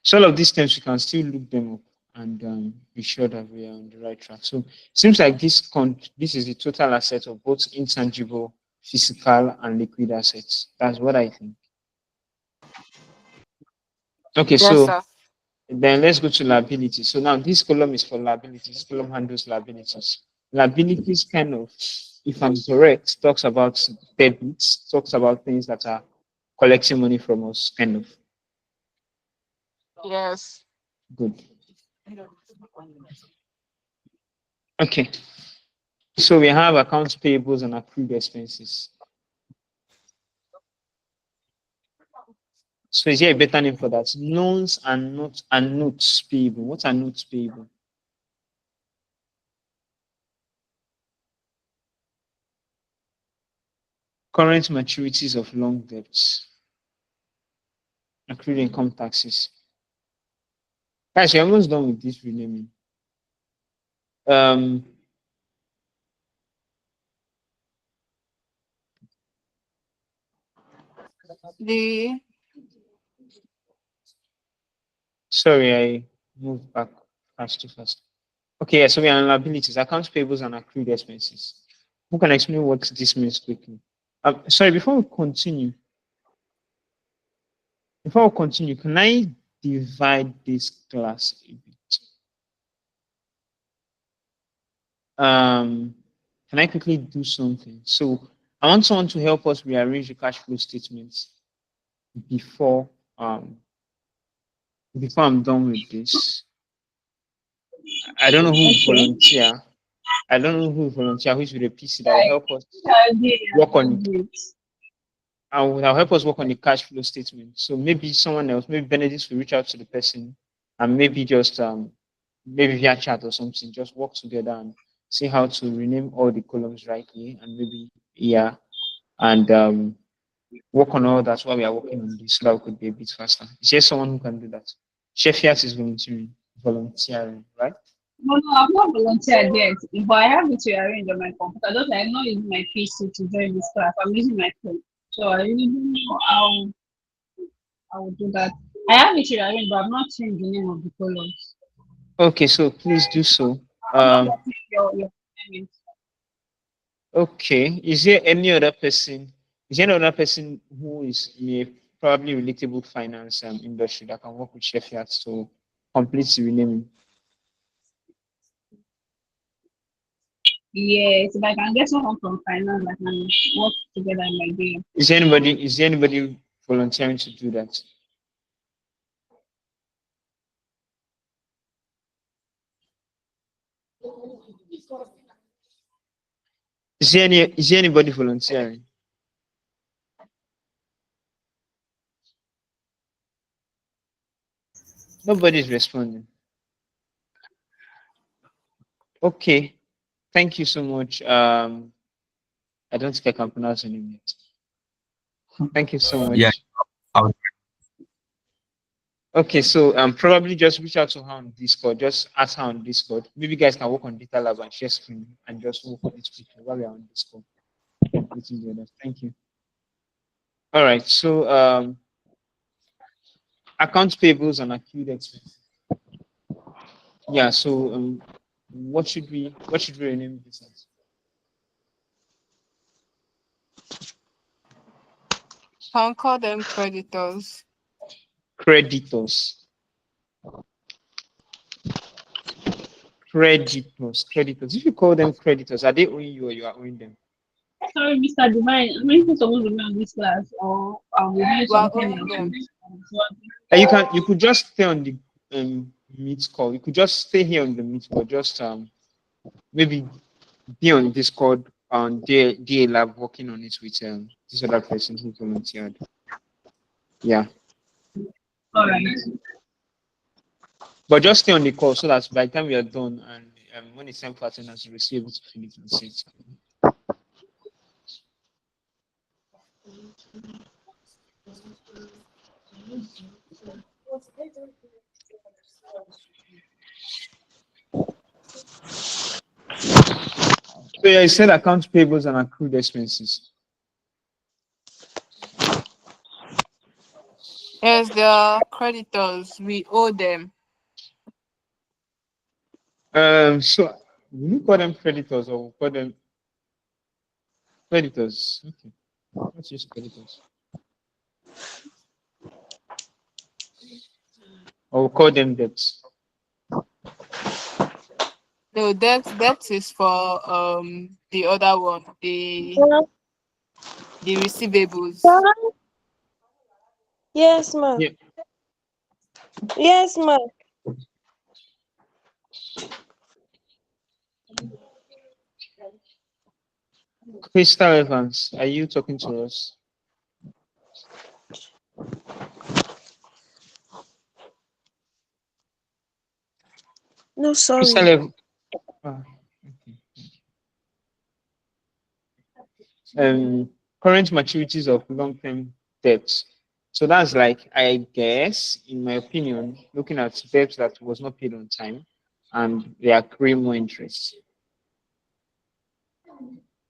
So all of these terms, we can still look them up and be sure that we are on the right track. So it seems like this is the total asset of both intangible, physical, and liquid assets. That's what I think. Okay, Yes, so sir. Then let's go to liabilities. So now this column is for liabilities. This column handles liabilities. Liabilities kind of, if I'm correct, talks about debits, talks about things that are collecting money from us, kind of. Yes. Good. Okay. So we have accounts payables and accrued expenses. So is there a better name for that? Loans and notes payable. What are notes payable? Current maturities of long debts. Accrued income taxes. Guys, you're almost done with this renaming. The Sorry, I moved back too fast. Okay, yeah, so we are on liabilities, accounts payables and accrued expenses. Who can explain what this means quickly? Sorry, before we continue, can I divide this class a bit? Can I quickly do something? So I want someone to help us rearrange the cash flow statements before I'm done with this. I don't know who will volunteer. I don't know who will volunteer, who is with a PC that will help us work on it. And will help us work on the cash flow statement. So maybe someone else, maybe Benedict will reach out to the person and maybe just maybe via chat or something, just work together and see how to rename all the columns rightly and maybe and work on all that while we are working on this so that we could be a bit faster. Is there someone who can do that? Shefiat is volunteering, right? No, I've not volunteered yet, but I have it to arrange on my computer. Just I'm not using my PC to join this class. I'm using my phone. So I really don't know how I will do that. I have it to arrange, but I've not changed the name of the columns. Okay, so please do so. I'm not your name. Okay. Is there any other person? Is there any other person who is in a probably relatable finance industry that can work with Shefiat to complete the renaming? Yes, if I can get someone from finance that can work together in my day. Is there anybody volunteering to do that? Is there anybody volunteering? Nobody is responding. Okay. Thank you so much. I don't think I can pronounce your name yet. Thank you so much. Yeah. Okay, so probably just reach out to her on Discord. Just ask her on Discord. Maybe you guys can work on data lab and share screen and just work on it quickly while we are on Discord. Completing the other. Thank you. All right. So accounts payables and accrued expenses. Yeah. So what should we rename this as? can call them creditors. Creditors. Creditors. If you call them creditors, are they owing you or you are owing them? Sorry, Mr. Divine. Am I supposed to be on this class or are we doing We are something owing them. else? You could just stay on the meet call. You could just stay here on the meet call. Just maybe be on Discord on DA lab working on it with this other person who volunteered. Yeah. All right. But just stay on the call so that by the time we are done and when it's time for attendance, you will be able to fill it and see it. So yeah, you said accounts payables and accrued expenses. Yes, they are creditors. We owe them. So will you call them creditors or call them creditors? Okay. Let's use creditors. Or call them debts? No, that is for the other one, the receivables. Yes, ma'am. Yeah. Yes, ma'am. Crystal Evans, are you talking to us? No, Crystal sorry. Evans. Current maturities of long-term debts. So that's like, I guess, in my opinion, looking at debts that was not paid on time and they accrue more interest.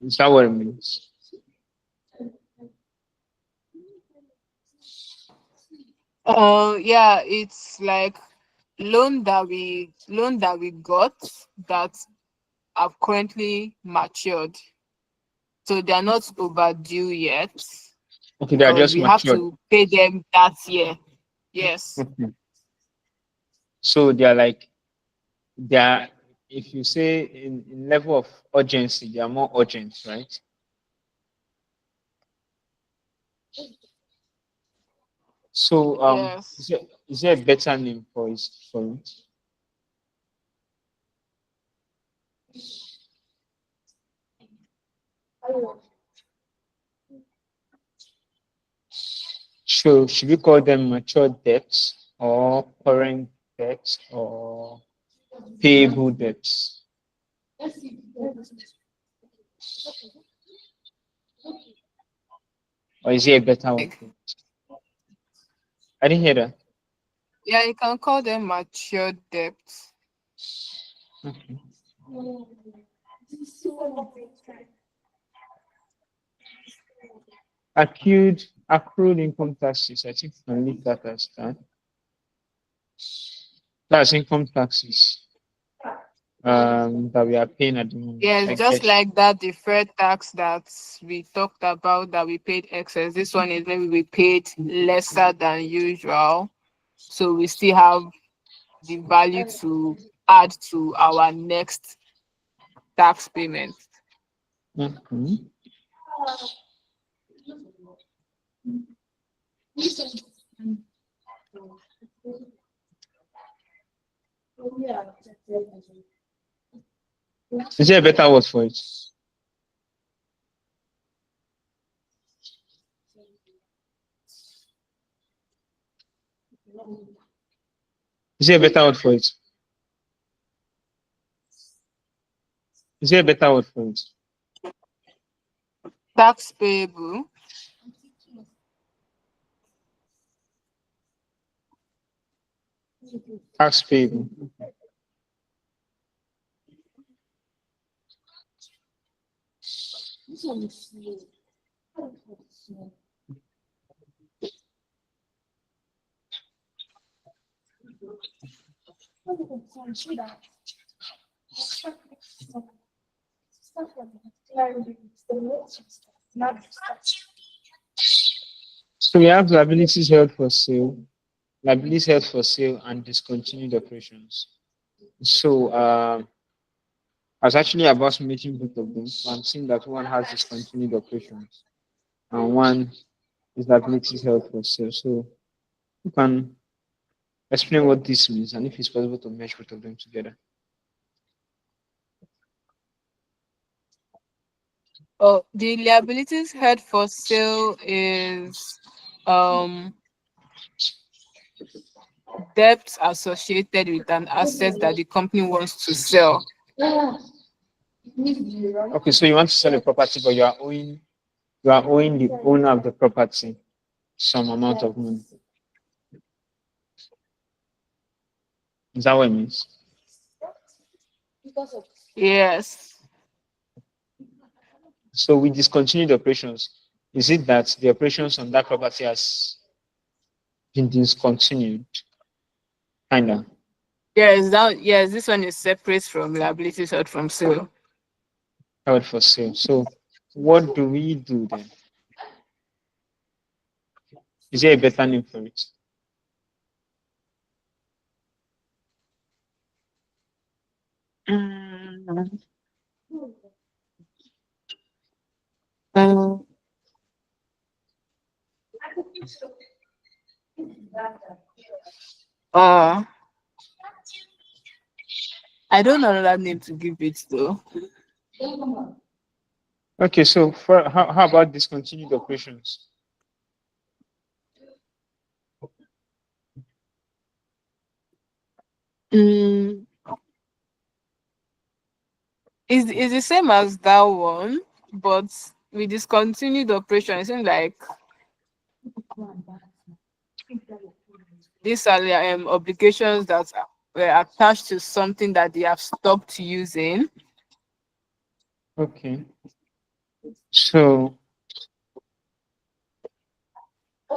Is that what it means? Yeah, it's like loan that we got that have currently matured. So they are not overdue yet. Okay, they are just We have matured. to pay them that year. Yes. Okay. So they are like, they are, if you say in level of urgency, they are more urgent, right? So Yes. is there a better name for it? So should we call them mature debts or current debts or payable debts? Or is there a better one? I didn't hear that. Yeah, you can call them matured debts. Okay. Accrued income taxes. I think we can leave that as that. That's income taxes that we are paying at the moment. Yes, just like that deferred tax that we talked about that we paid excess. This one is maybe we paid lesser than usual. So we still have the value to add to our next tax payment. Mhm. Is there a better word for it? Is there a better word for it? Is there a better word for it? Tax payable. Tax payable. So we have liabilities held for sale, and discontinued operations. So I was actually about making both of them. So I'm seeing that one has discontinued operations and one is liabilities held for sale. So you can explain what this means and if it's possible to merge both of them together. Oh, the liabilities held for sale is debts associated with an asset that the company wants to sell. Okay, so you want to sell a property, but you are owing the owner of the property some amount of money. Is that what it means? Yes. So we discontinued operations. Is it that the operations on that property has been discontinued? Kinda. Yes, this one is separate from liabilities held from sale. Held for sale. So what do we do then? Is there a better name for it? Mm, mm, uh, I don't know another name to give it though. Okay, so for how about discontinued operations? Mm, is the same as that one, but we discontinued operation. It seems like these are obligations that were attached to something that they have stopped using. Okay. So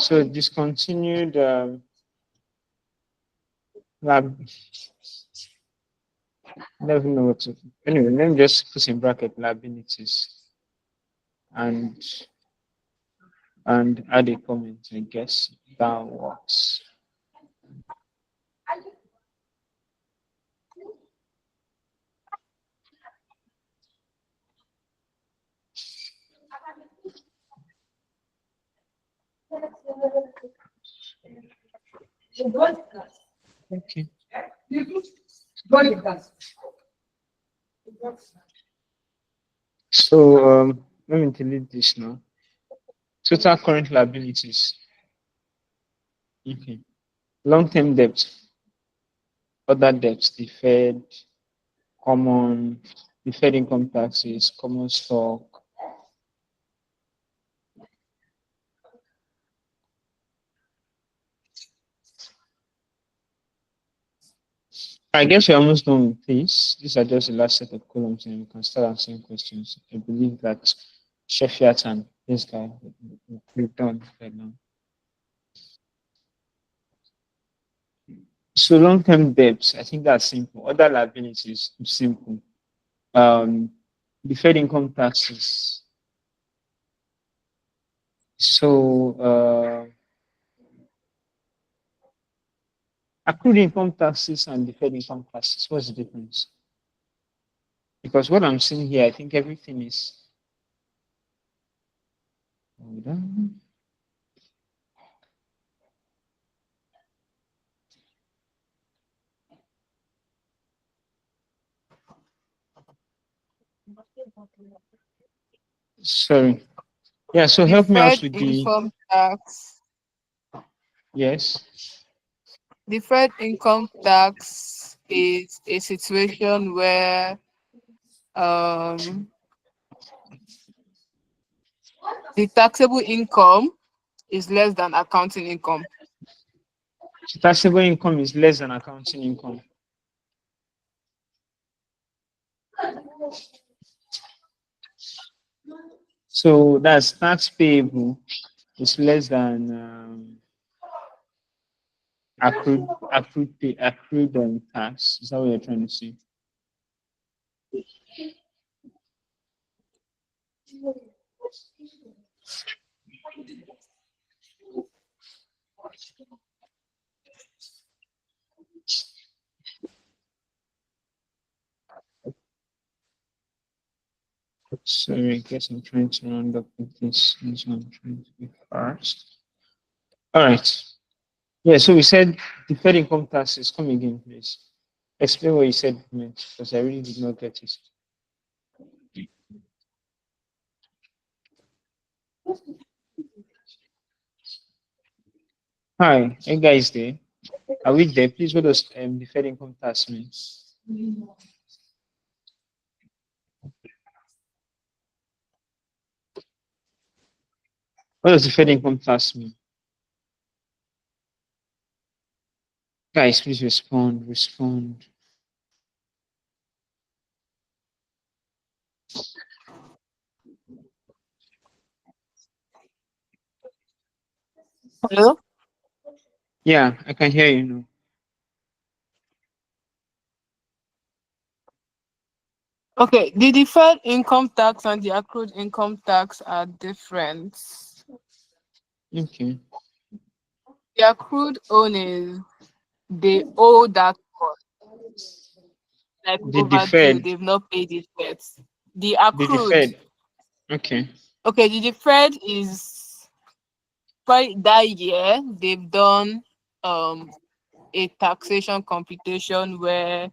discontinued lab. Never know what to. Anyway, let me just put in bracket liabilities and add a comment. I guess that works. Okay. So let me delete this now. Total current liabilities. Okay. Long-term debt, other debts, deferred, common, deferred income taxes, common stock. I guess we're almost done with this. These are just the last set of columns, and we can start answering questions. I believe that Shefiat and this guy, we've done right now. So long-term debts, I think that's simple. Other liabilities, simple. Deferred income taxes. So accrued income taxes and deferred income taxes, what's the difference? Because what I'm seeing here, I think everything is. Hold on. Sorry. Yeah, so help me out Deferred with the. income tax. Yes. Deferred income tax is a situation where um, the taxable income is less than accounting income. So taxable income is less than accounting income. So that's tax payable is less than accrued tax. Is that what you're trying to say? Sorry, I guess I'm trying to round up with this. This one I'm trying to be fast. All right. Yeah, so we said deferred income taxes. Come again, please. Explain what you said, because I really did not get it. Hi, hey guys there. Are we there? Please, what does deferred income tax mean? What does deferred income tax mean? Guys, please respond. Hello? Yeah, I can hear you now. Okay, the deferred income tax and the accrued income tax are different. Okay. The accrued own is they owe that cost. like The overdue, deferred. they've not paid it yet. The The accrued. deferred. Okay. Okay, the deferred is probably that year they've done a taxation computation where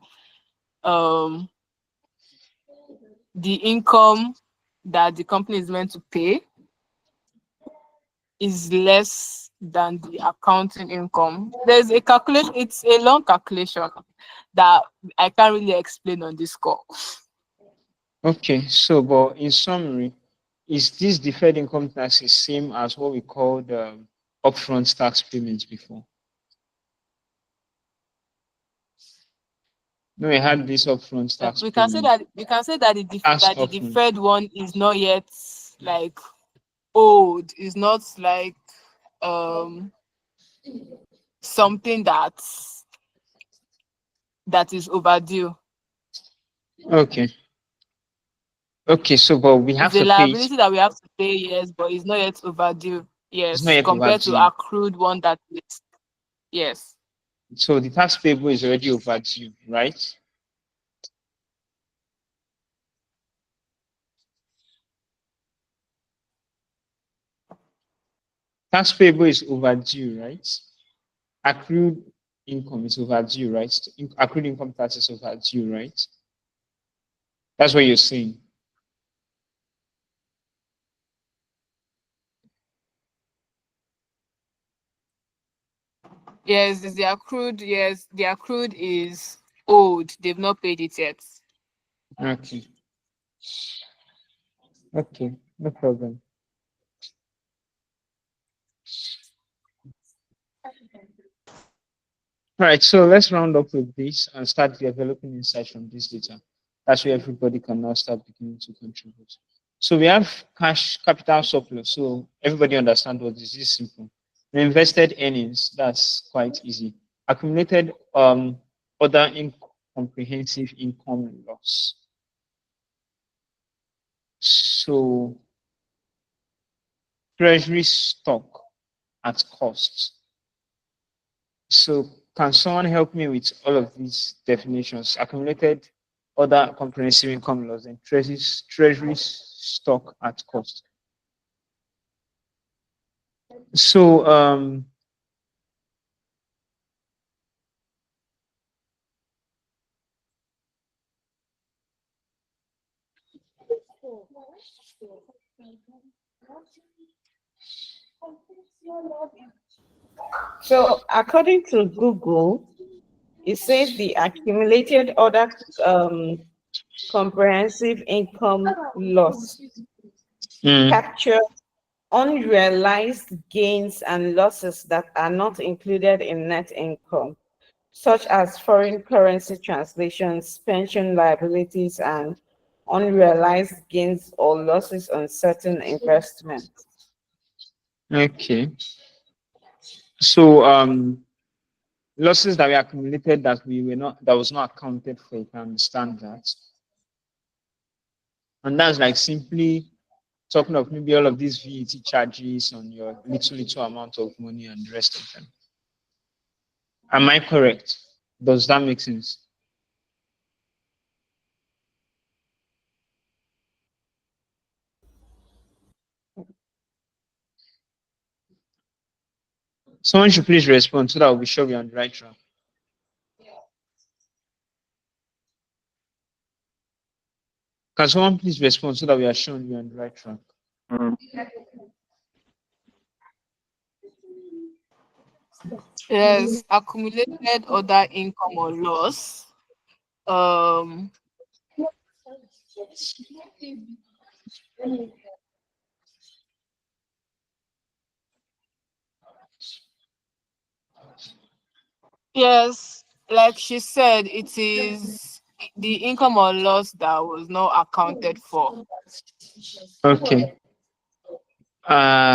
the income that the company is meant to pay is less than the accounting income. There's a calculation, it's a long calculation that I can't really explain on this call. Okay. So, but in summary, is this deferred income tax the same as what we called upfront tax payments before? No, we had this upfront tax We can say payment that as the upfront. deferred one is not yet like old. It's not like something that is overdue. Okay. Okay. So, but we have It's a to pay it. liability that we have to pay, yes, but it's not yet overdue. It's not Yes, yet compared to overdue. accrued one that is. Yes. So the tax payable is already overdue, right? Tax payable is overdue, right? Accrued income is overdue, right? Accrued income tax is overdue, right? That's what you're saying. Yes, it's the accrued. Yes, the accrued is old. They've not paid it yet. Okay. Okay, no problem. All right, so let's round up with this and start developing insights from this data. That's where everybody can now start beginning to contribute. So we have cash capital surplus. So everybody understand what this is simple. The invested earnings, that's quite easy. Accumulated other comprehensive income loss. So treasury stock at cost. So can someone help me with all of these definitions? Accumulated other comprehensive income loss and treasury stock at cost. So So according to Google, it says the accumulated other comprehensive income loss capture unrealized gains and losses that are not included in net income, such as foreign currency translations, pension liabilities, and unrealized gains or losses on certain investments. okay. So losses that we accumulated that was not accounted for, you can understand that. And that's like simply talking of maybe all of these VAT charges on your little amount of money and the rest of them. Am I correct? Does that make sense? Someone should please respond so that we'll be sure we're on the right track. Can someone please respond so that we are sure we're on the right track? Yes, accumulated other income or loss. Yes, like she said, it is the income or loss that was not accounted for. Okay.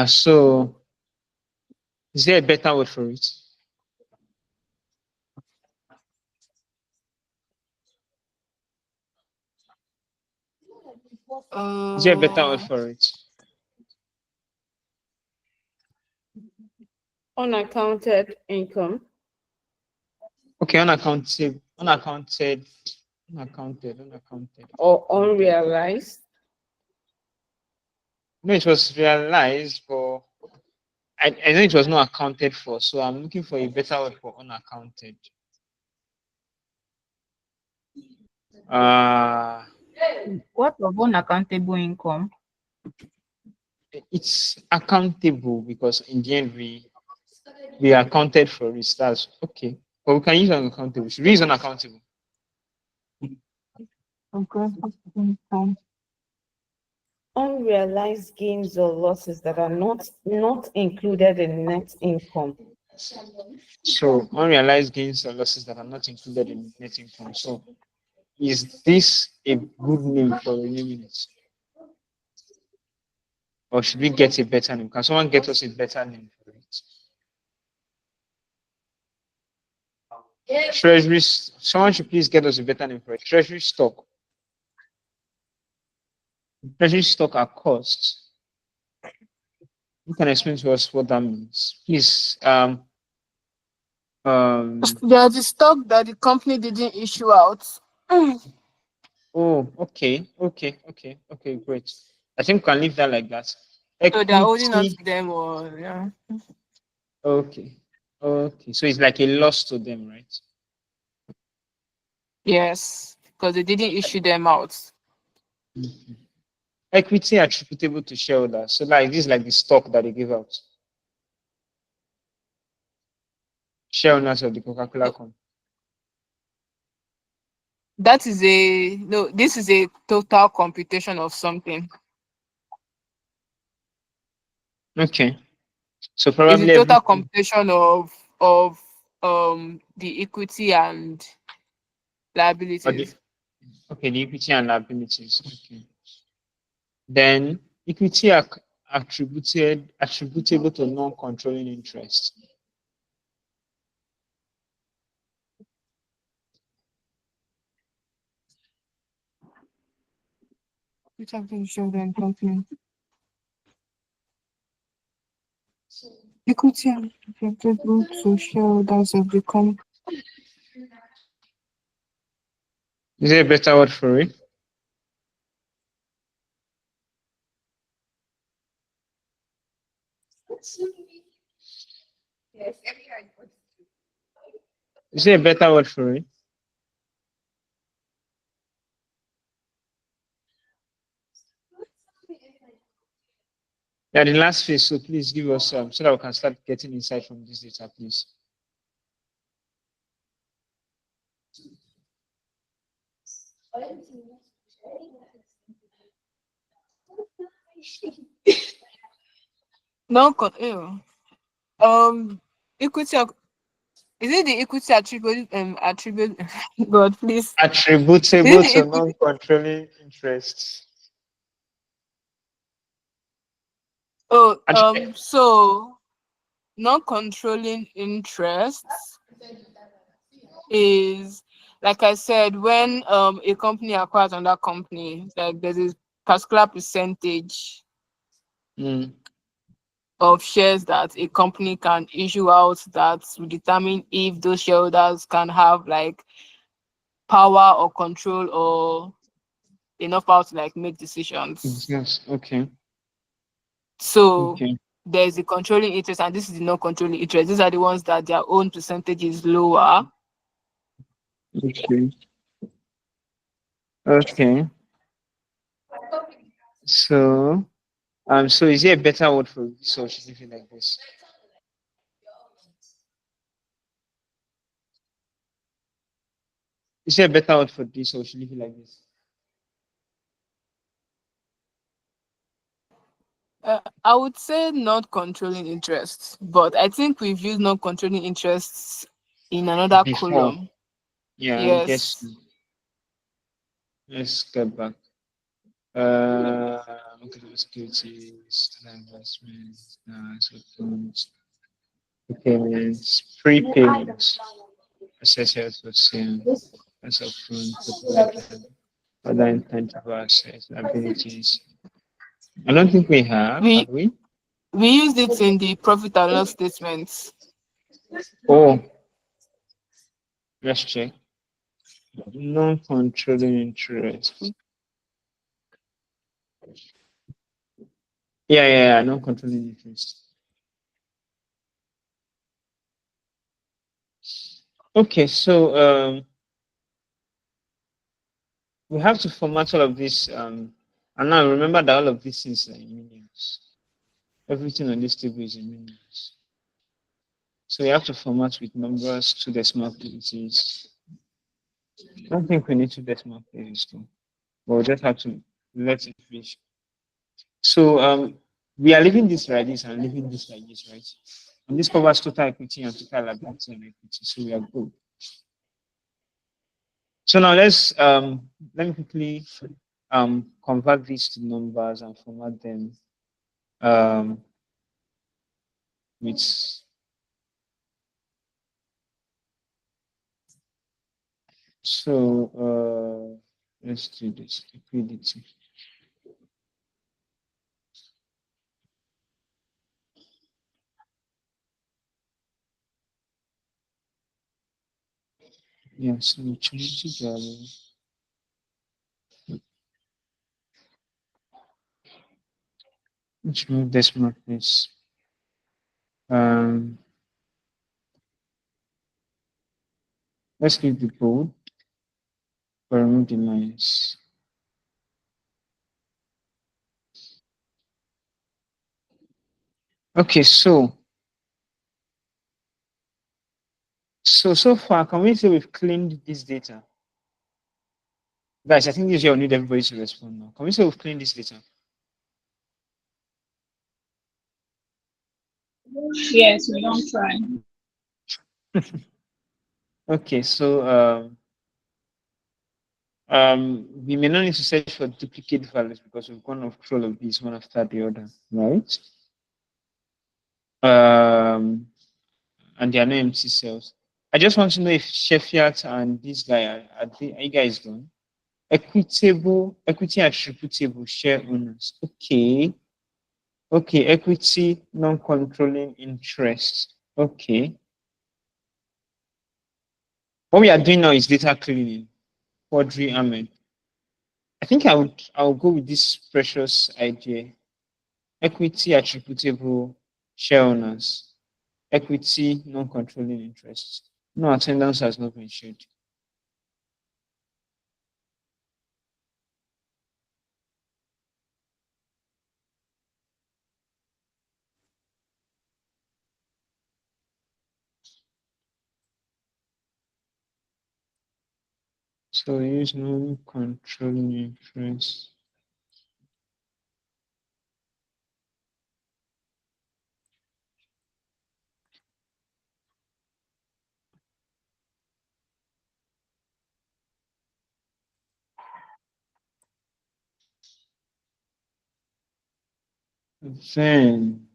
So is there a better word for it? Is there a better word for it? Unaccounted income. Okay, unaccounted Unaccounted. or unrealized? No, it was realized, but I know it was not accounted for, so I'm looking for a better word for unaccounted. What of unaccountable income? It's accountable because in the end we accounted for it. That's okay. But we can use unaccountable. Should we use unaccountable? Unrealized gains or losses that are not included in net income. So unrealized gains or losses that are not included in net income. So is this a good name for renaming it? Or should we get a better name? Can someone get us a better name for it? Treasury. Someone should please get us a better name for it. Treasury stock. Treasury stock at cost. You can explain to us what that means, please. There's the stock that the company didn't issue out. Oh, okay, great. I think we can leave that like that. So they're holding on Equity. to them, or yeah. Okay. So it's like a loss to them, right? Yes, because they didn't issue them out. Mm-hmm. Equity attributable to shareholders. So like this is like the stock that they give out. Shareholders of the Coca-Cola company. That is this is a total computation of something. Okay. So It's probably a total computation of the equity and liabilities. Okay, the equity and liabilities. Okay. Then equity attributable to non-controlling interest. Which have been shown in company. Equity attributable to shareholders of the company. Is there a better word for it? Is there a better word for it? Yeah, the last phase. So please give us so that we can start getting insight from this data, please. Equity. Is it the equity attribute? God, please. Attributable to non-controlling interest. So non-controlling interests is, like I said, when a company acquires another company, like there's a particular percentage of shares that a company can issue out that will determine if those shareholders can have like power or control or enough power to like make decisions. Yes. Okay. So there's the controlling interest, and this is the non-controlling interest. These are the ones that their own percentage is lower. Okay. So, so is there a better word for this, or should it be like this? Is there a better word for this, or should it be like this? I would say not controlling interests, but I think we've used not controlling interests in another column. Yeah, yes. I guess. Let's get back. Look at the securities, investments, payments, prepayments, assessors for sales, as upfront, other intangible assets, liabilities. I don't think we have we? We used it in the profit and loss statements. Oh, let's check. Non-controlling interest. Yeah, non-controlling interest. Okay, so we have to format all of this. And now remember that all of these things are in millions. Everything on this table is in millions. So we have to format with numbers, 2 decimal places. I don't think we need 2 decimal places too. But we'll just have to let it finish. So we are leaving this like this and leaving this like this, right? And this covers total equity and total liability and equity. So we are good. So now let me quickly convert these to numbers and format them with let's do this liquidity. Yeah, so liquidity value. Let's move decimal place. Let's leave the bold, but remove the lines. Okay, so far, can we say we've cleaned this data? Guys, I think this year we need everybody to respond now. Can we say we've cleaned this data? Yes, we don't try. Okay, so we may not need to search for duplicate values because we've gone off all of these one after the other, right? And there are no empty cells. I just want to know if Shefiat and this guy are you guys done? Equity attributable share owners. Okay, equity non-controlling interest. Okay. What we are doing now is data cleaning. Quadri Ahmed. I think I'll go with this precious idea. Equity attributable share owners. Equity non-controlling interest. No attendance has not been shared. So use non-controlling interest. Then,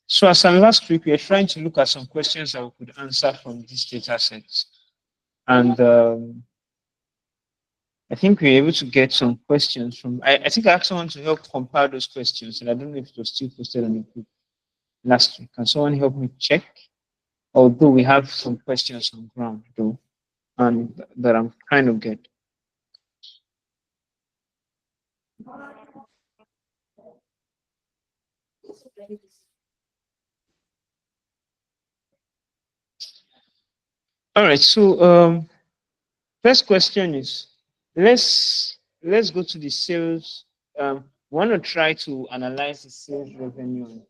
so as an last week, we are trying to look at some questions that we could answer from these data sets. And I think we were able to get some questions from, I think I asked someone to help compile those questions, and I don't know if it was still posted on the group last week. Can someone help me check? Although we have some questions on ground though, and that I'm trying to get. All right, so first question is, let's go to the sales. We want to try to analyze the sales revenue and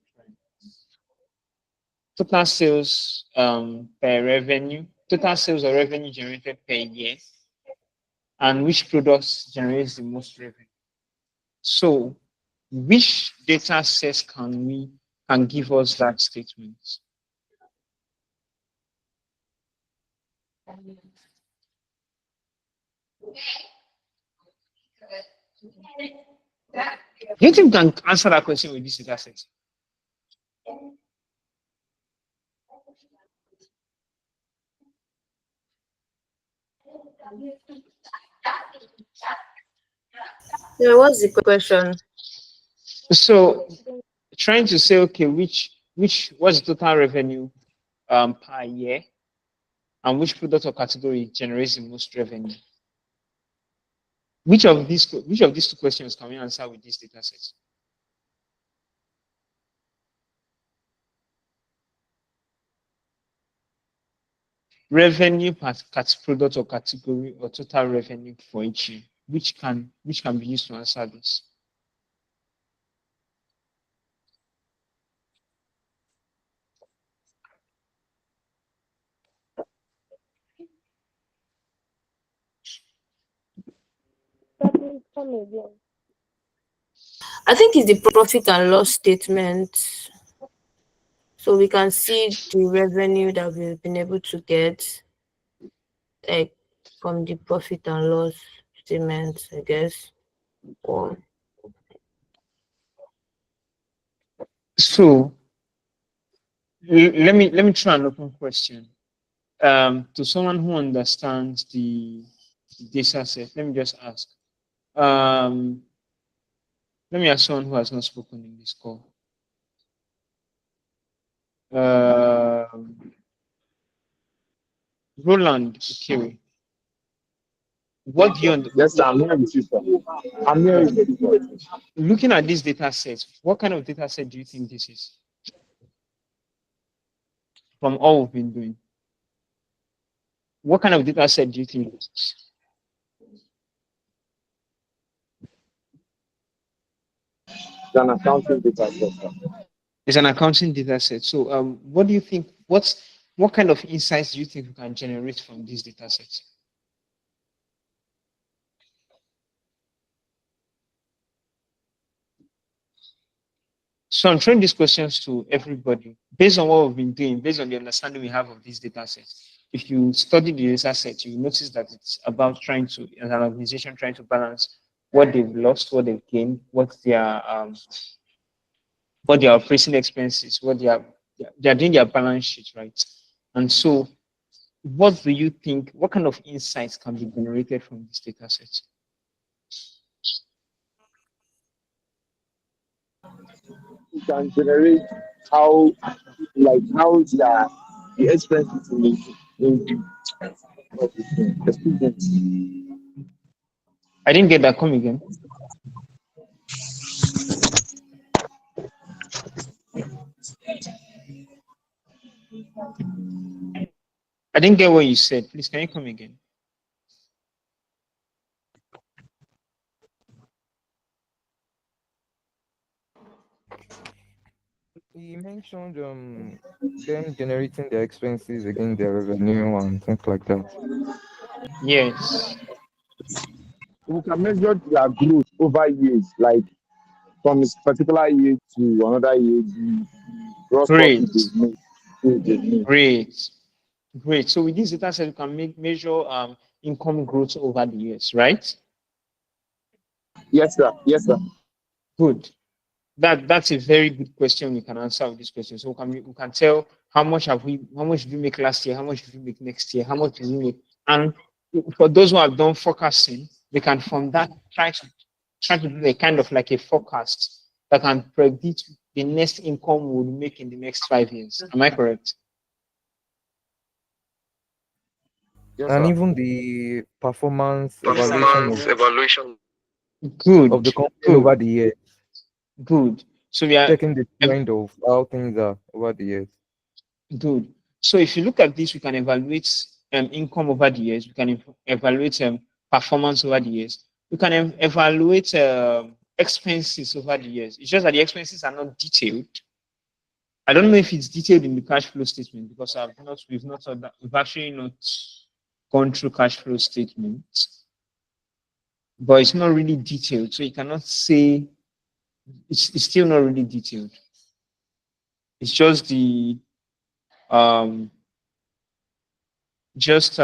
total sales per revenue, total sales or revenue generated per year, and which products generates the most revenue. So, which data sets can give us that statement? Do you think you can answer that question with this data set? Yeah, what's the question? So trying to say, okay, what's the total revenue per year, and which product or category generates the most revenue? Which of these two questions can we answer with this data set? Revenue per product or category, or total revenue for each year. Which can be used to answer this? Come again. I think it's the profit and loss statement. So we can see the revenue that we've been able to get, like from the profit and loss statement, I guess. Or So let me try an open question. To someone who understands the data set, let me just ask. Let me ask someone who has not spoken in this call. Roland, Okere. What do you Yes, sir, I'm here with you, sir. I'm here with you. looking at this data set, what kind of data set do you think this is? From all we've been doing. What kind of data set do you think this is? It's an accounting data set, sir. It's an accounting data set. So what do you think, what kind of insights do you think we can generate from this data set? So I'm throwing these questions to everybody based on what we've been doing, based on the understanding we have of this data set. If you study the data set, you notice that it's about trying to, as an organization, trying to balance what they've lost, what they've gained, what their operating expenses, what they are doing their balance sheet, right? And so, what do you think? What kind of insights can be generated from this data set? You can generate how, like, how the expenses in the students. I didn't get that. Come again. I didn't get what you said. Please, can you come again? You mentioned them generating their expenses against their revenue and things like that. Yes. We can measure their growth over years, like from a particular year to another year, the gross Great. profit is made. Great. Great. So with this data set, you can measure income growth over the years, right? Yes, sir. Yes, sir. Good. That's a very good question. We can answer with this question. So we can tell how much did we make last year, how much did we make next year, how much did we make, and for those who have done forecasting, they can from that try to do a kind of like a forecast that can predict the next income we'll make in the next 5 years. Am I correct? Yes, And sir. even the performance evaluation Good. of the company Good. over the years, Good. So we are checking the trend of how things are over the years. good. So if you look at this, we can evaluate income over the years. We can evaluate performance over the years. We can evaluate expenses over the years. It's just that the expenses are not detailed. I don't know if it's detailed in the cash flow statement because we've actually not gone through cash flow statements, but it's not really detailed. So you cannot say it's still not really detailed. It's just the just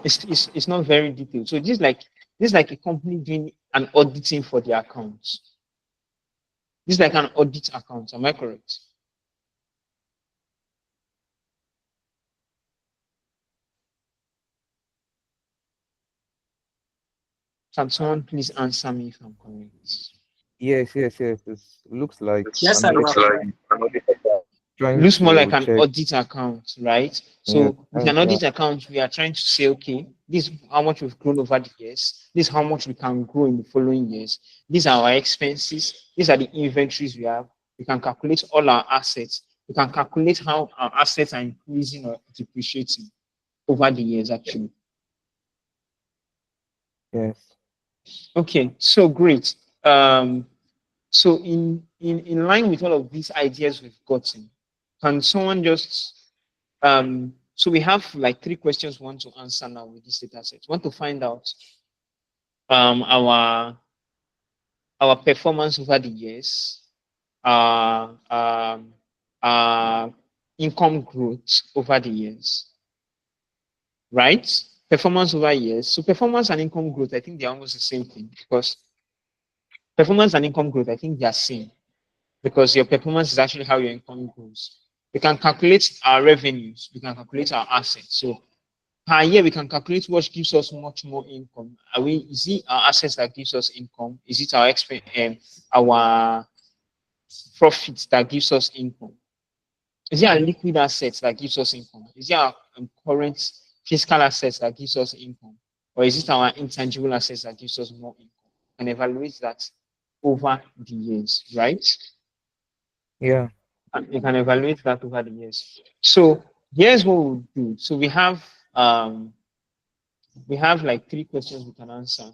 it's not very detailed. So this is like a company doing an auditing for their accounts. This is like an audit account. Am I correct? Can someone please answer me if I'm correct? Yes. It looks like Yes, an sir. You auditor are. trying Looks more like to an check. audit account, right? Yeah, So with an audit account, we are trying to say, okay, this is how much we've grown over the years. This is how much we can grow in the following years. These are our expenses. These are the inventories we have. We can calculate all our assets. We can calculate how our assets are increasing or depreciating over the years, actually. yes. Okay, so great. So in line with all of these ideas we've gotten, can someone just so we have like 3 questions we want to answer now with this data set. We want to find out our performance over the years, uh income growth over the years, right? Performance over years. So performance and income growth, I think they're almost the same thing, because performance and income growth, I think they are same, because your performance is actually how your income grows. We can calculate our revenues, we can calculate our assets. So per year, we can calculate what gives us much more income. Is it our assets that gives us income? Is it our profits that gives us income? Is it our liquid assets that gives us income? Is it our current fiscal assets that gives us income? Or is it our intangible assets that gives us more income? And evaluate that over the years, right? Yeah. And you can evaluate that over the years. So here's what we'll do. So we have like 3 questions we can answer.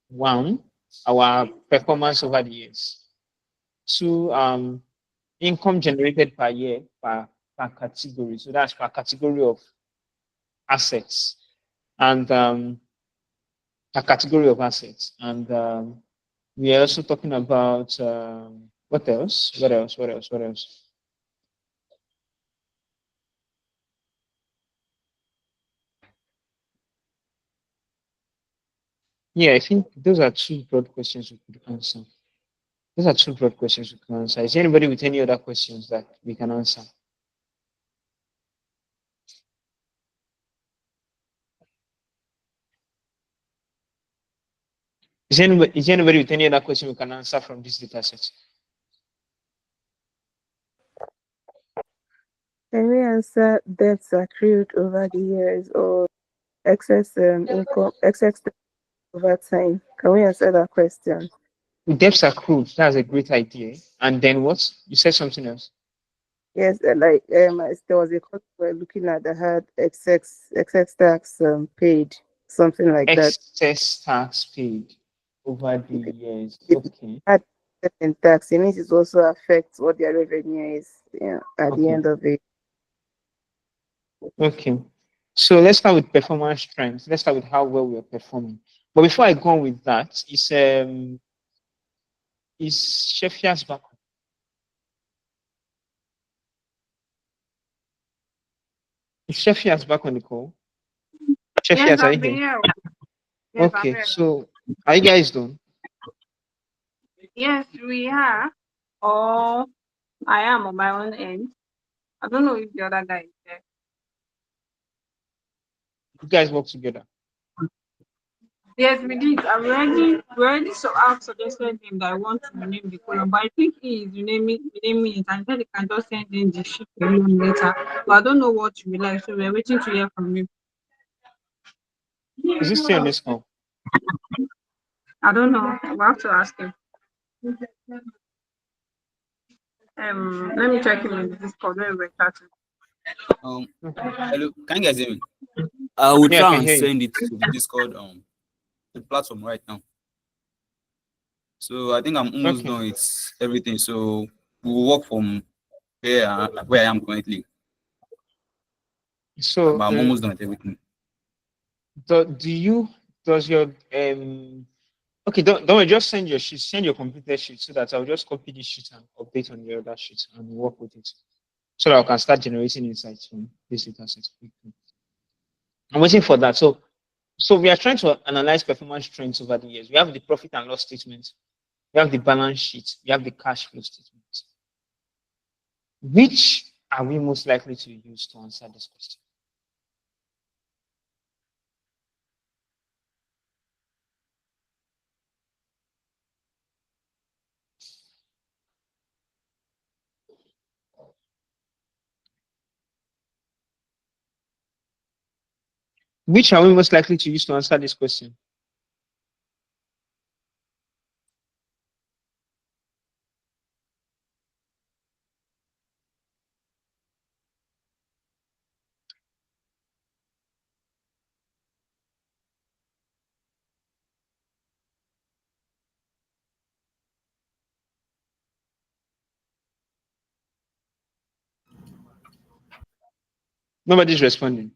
1, our performance over the years. 2, income generated per year per category. So that's per category of assets, and per category of assets. And we are also talking about what else? What else? Yeah, I think those are 2 broad questions we could answer. Those are 2 broad questions we can answer. Is there anybody with any other questions that we can answer? Is there anybody with any other question we can answer from this data set? Can we answer debts accrued over the years or excess income, excess over time? Can we answer that question? Debts accrued, that's a great idea. And then what? You said something else. Yes, like there was a cost we're looking at that had excess tax paid, something like that. Excess tax paid over the years. Okay. Had certain tax, it means it also affects what their revenue is, at the end of it. Okay. So let's start with performance trends. Let's start with how well we are performing. But before I go on with that, is Shefiat back? Is Shefiat back on the call? Shefiat, Yes, are I'm you here? here. Yes, I'm Okay, here. so are you guys done? Yes, we are. Or I am on my own end. I don't know if the other guy is there. You guys work together. Yes, we did. We already I've suggested him that I want to rename the column, but I think he is renaming it and then he can just send in the ship alone later. But I don't know what you will like, so we're waiting to hear from you. Is he still on this call? I don't know. We'll have to ask him. Let me check him in the Discord when we're chatting. Hello, can you guys hear me? I will Yeah, I try can and hear you. send it to the Discord the platform right now. So I think I'm almost done with everything. So we will work from where I am currently. So I'm almost done with everything. Does your okay, don't worry, just send your sheet, send your completed sheet so that I'll just copy this sheet and update on the other sheet and work with it. so that I can start generating insights from this data set. I'm waiting for that. So we are trying to analyze performance trends over the years. We have the profit and loss statement, we have the balance sheet, we have the cash flow statement. Which are we most likely to use to answer this question? Which are we most likely to use to answer this question? Nobody's responding.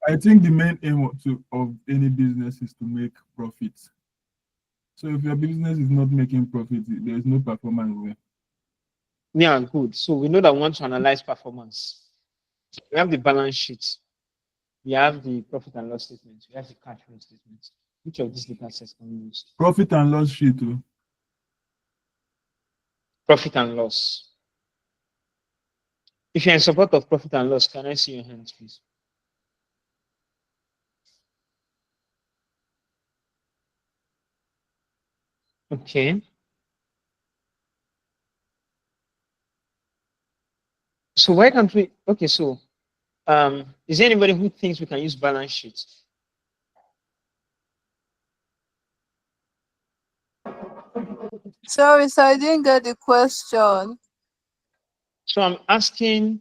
I think the main aim of any business is to make profits. So if your business is not making profit, there is no performance there. Yeah, good. So we know that we want to analyze performance. We have the balance sheet. We have the profit and loss statement. We have the cash flow statement. Which of these data sets can we use? Profit and loss sheet. Profit and loss. If you're in support of profit and loss, can I see your hands, please? Okay. So why can't we? Okay, so is there anybody who thinks we can use balance sheets? Sorry, sir, I didn't get the question. So I'm asking,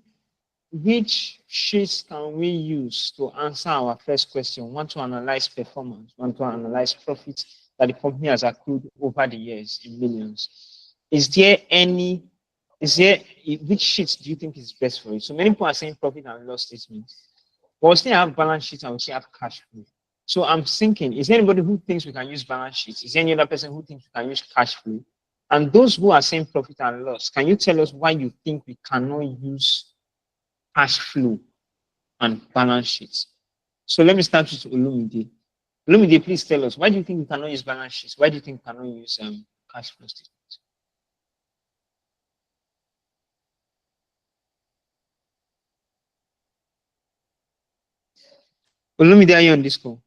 which sheets can we use to answer our first question? We want to analyze performance, we want to analyze profits that the company has accrued over the years in millions. Is there which sheets do you think is best for it? So many people are saying profit and loss statements. But we still have balance sheets and we still have cash flow. So I'm thinking, is there anybody who thinks we can use balance sheets? Is there any other person who thinks we can use cash flow? And those who are saying profit and loss, can you tell us why you think we cannot use cash flow and balance sheets? So let me start with Olumide. Olumide, please tell us, why do you think we cannot use balance sheets? Why do you think we cannot use cash flow statements? Olumide, are you on this call?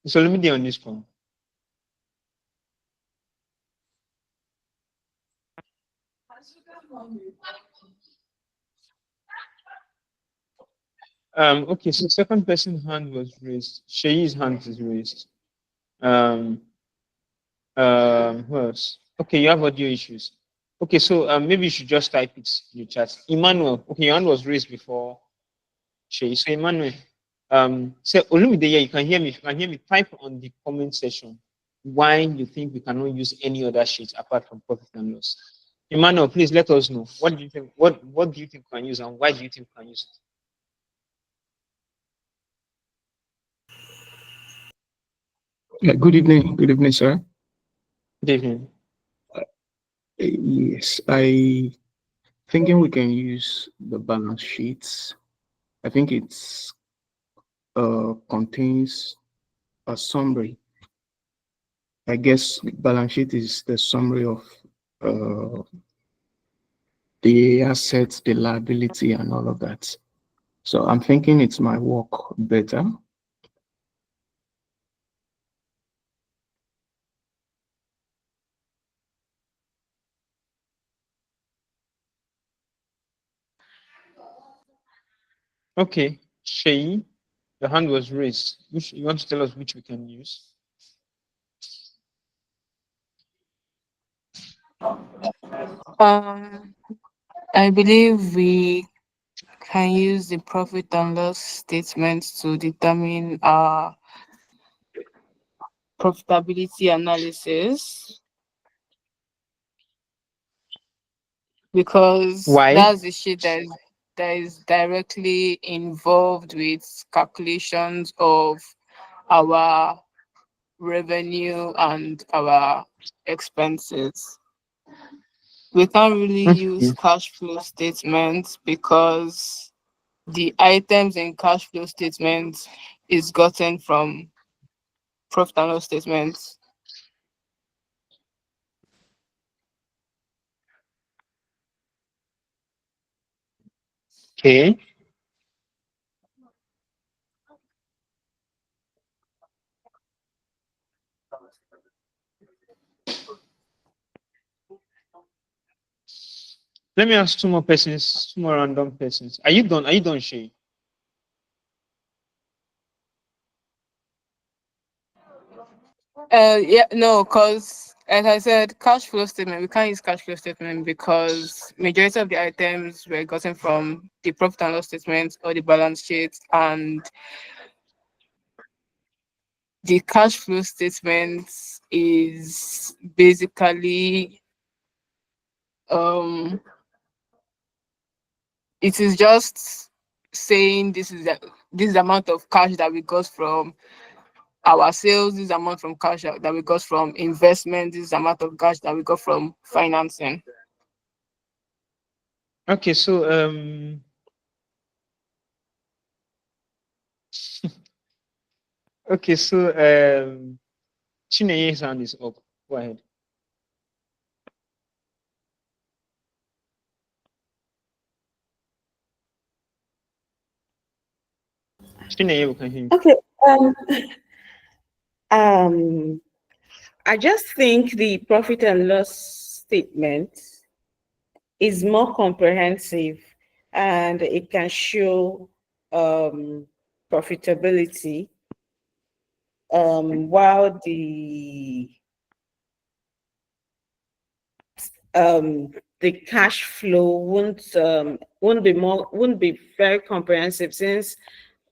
Is Olumide on this call? Okay, so second person hand was raised. Sheyi's hand is raised. Who else? Okay, you have audio issues. Okay, so maybe you should just type it in the chat. Emmanuel, okay, your hand was raised before Sheyi. So Emmanuel, say Olumide, yeah, you can hear me. If you can hear me, type on the comment section why you think we cannot use any other sheet apart from profit and loss. Emmanuel, please let us know. What do you think? What do you think we can use and why do you think we can use it? Yeah, good evening. Good evening, sir. Good evening. Yes, I thinking we can use the balance sheets. I think it's contains a summary. I guess balance sheet is the summary of the assets, the liability, and all of that. So I'm thinking it might work better. Okay, Sheyi, your hand was raised. Which you want to tell us which we can use? I believe we can use the profit and loss statements to determine our profitability analysis. because Why? that's the shit that is directly involved with calculations of our revenue and our expenses. We can't really use cash flow statements because the items in cash flow statements is gotten from profit and loss statements. Okay. Let me ask two more persons, two more random persons. Are you done? Are you done, Shay? Yeah, no, because as I said, cash flow statement, we can't use cash flow statement because majority of the items were gotten from the profit and loss statement or the balance sheet, and the cash flow statement is basically it is just saying this is the amount of cash that we got from our sales, this amount from cash that we got from investment, this amount of cash that we got from financing. Okay, so okay, so Chinenyenwa's hand is up. Go ahead. Chinenyenwa, can hear you. Okay. I just think the profit and loss statement is more comprehensive and it can show profitability, while the cash flow wouldn't be very comprehensive, since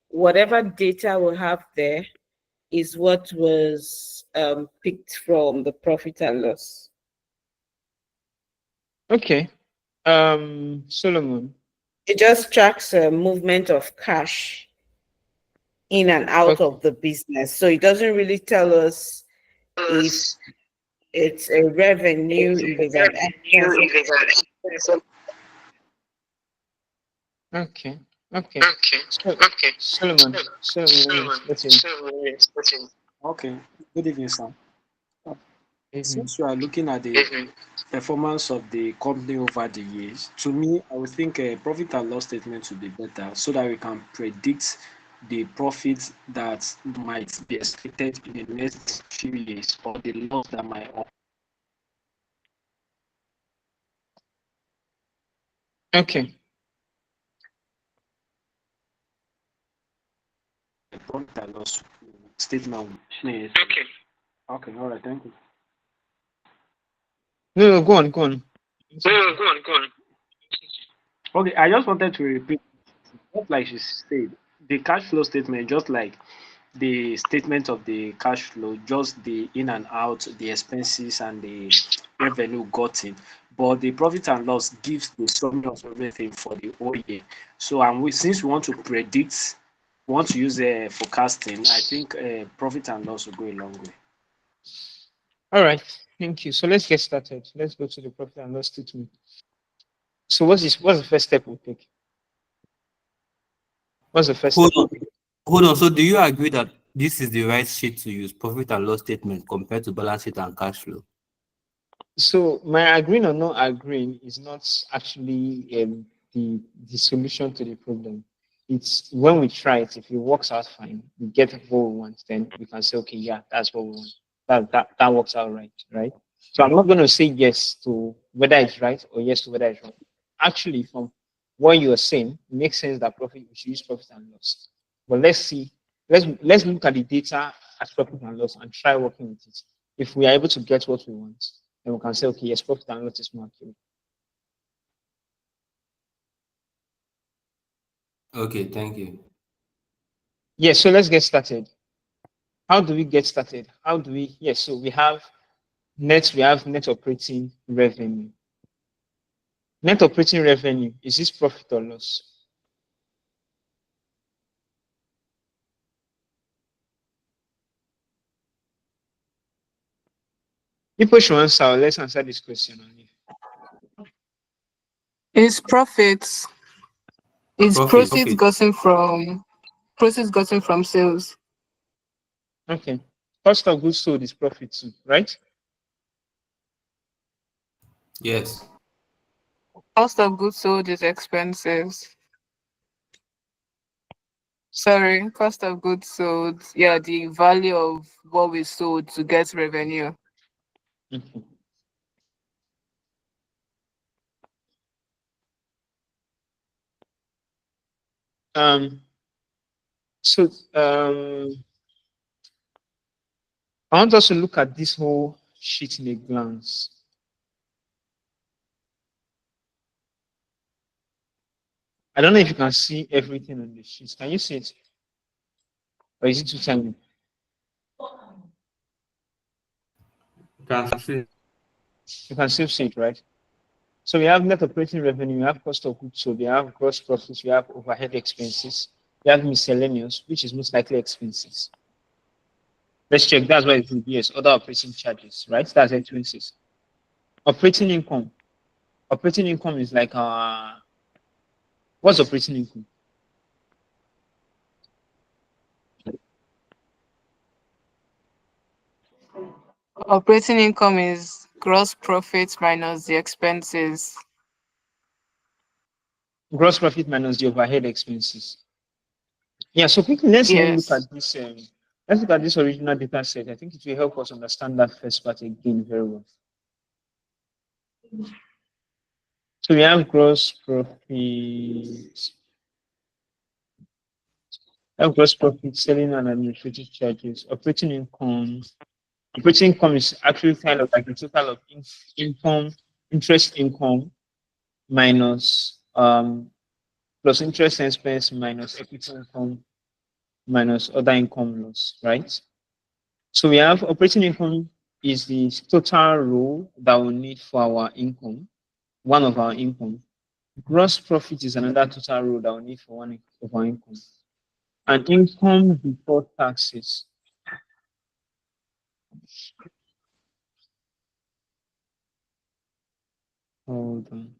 whatever data we have there is what was picked from the profit and loss. Okay. Solomon. It just tracks a movement of cash in and out of the business. So it doesn't really tell us if it's a revenue, if it's an expense. Okay. Okay. Solomon. Let's see. Okay. Good evening, sir. Since you are looking at the performance of the company over the years, to me, I would think a profit and loss statement would be better so that we can predict the profits that might be expected in the next few years or the loss that might occur. Okay. The profit and loss statement. Okay. Okay. All right. Thank you. No, go on. Go on. Okay, I just wanted to repeat, just like she said, the cash flow statement, just like the statement of the cash flow, just the in and out, the expenses and the revenue gotten. But the profit and loss gives the summary of everything for the whole year. So, since we want to predict, want to use forecasting, I think profit and loss will go a long way. All right. Thank you. So let's get started. Let's go to the profit and loss statement. So what's the first step we take? What's the first step? Hold on. So do you agree that this is the right sheet to use, profit and loss statement, compared to balance sheet and cash flow? So my agreeing or not agreeing is not actually the solution to the problem. It's when we try it, if it works out fine, we get what we want, then we can say, okay, yeah, that's what we want. That works out right? So I'm not going to say yes to whether it's right or yes to whether it's wrong. Actually, from what you're saying, it makes sense that we should use profit and loss. But let's see, let's look at the data as profit and loss and try working with it. If we are able to get what we want, then we can say, okay, yes, profit and loss is more accurate. Okay, thank you. Yes, so let's get started. How do we get started? How do we, yes, so we have net operating revenue. Net operating revenue, is this profit or loss? People should answer. Let's answer this question only. It's profits. It's Profit. proceeds gotten from sales. Okay. Cost of goods sold is profit too, right? Yes. Cost of goods sold is expenses. Sorry, cost of goods sold. Yeah, the value of what we sold to get revenue. Okay. So I want us to look at this whole sheet in a glance. I don't know if you can see everything on the sheet. Can you see it? Or is it too tiny? You can still see it, right? So we have net operating revenue, we have cost of goods sold, we have gross profits, we have overhead expenses, we have miscellaneous, which is most likely expenses. Let's check. That's why it will be yes. Other operating charges, right? That's expenses. Operating income. Operating income is like what's operating income? Operating income is gross profit minus the expenses. Gross profit minus the overhead expenses. Yeah, so quickly let's look at this. Let's look at this original data set. I think it will help us understand that first part again very well. So we have gross profit. We have gross profit, selling and administrative charges, operating income. Operating income is actually kind of like the total of income, interest income minus plus interest expense minus equity income minus other income loss, right? So we have operating income is the total row that we need for our income, one of our income. Gross profit is another total row that we need for one of our income. And income before taxes. Hold on.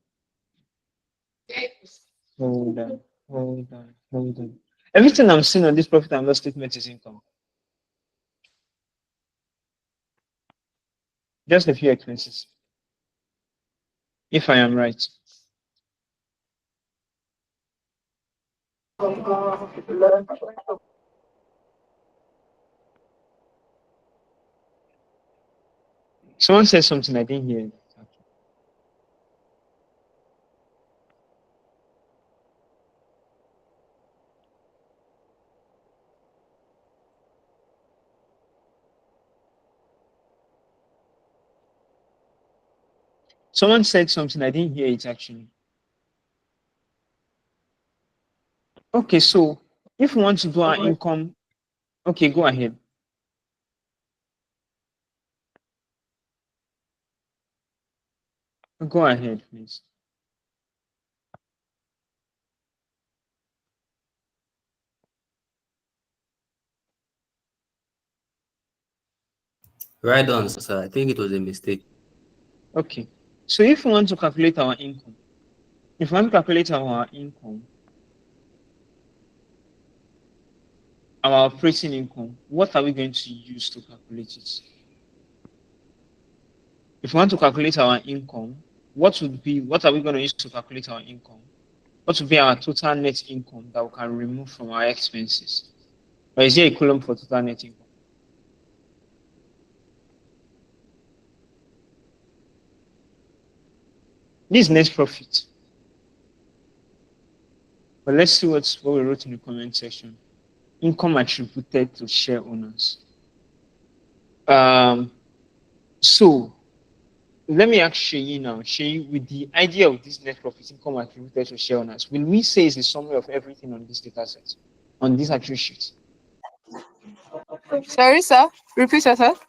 Hold on. Everything I'm seeing on this profit and loss statement is income. Just a few expenses. If I am right. Someone said something I didn't hear. Someone said something, I didn't hear it actually. Okay, so if we want to do our income, okay, go ahead. Go ahead, please. Right on, sir. I think it was a mistake. Okay, so if we want to calculate our income, our operating income, what are we going to use to calculate it? If we want to calculate our income, what are we going to use to calculate our income? What would be our total net income that we can remove from our expenses? Or is there a column for total net income? This is net profit. But let's see what we wrote in the comment section. Income attributed to share owners. So let me ask Sheyi now. Sheyi, with the idea of this net profit income attributed to share owners, will we say it's a summary of everything on this data set, on this actual sheet? Sorry, sir. Repeat yourself.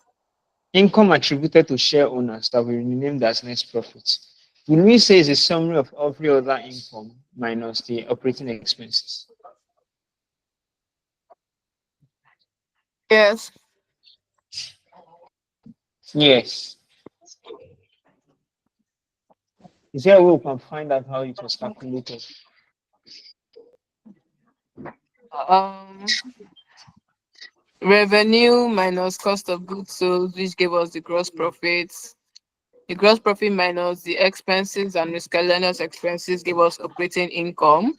Income attributed to share owners that we renamed as net profit. Will we say it's a summary of every other income minus the operating expenses? Yes. Yes. Is there a way we can find out how it was calculated? Revenue minus cost of goods sold, which gave us the gross profits. The gross profit minus the expenses and miscellaneous expenses gave us operating income.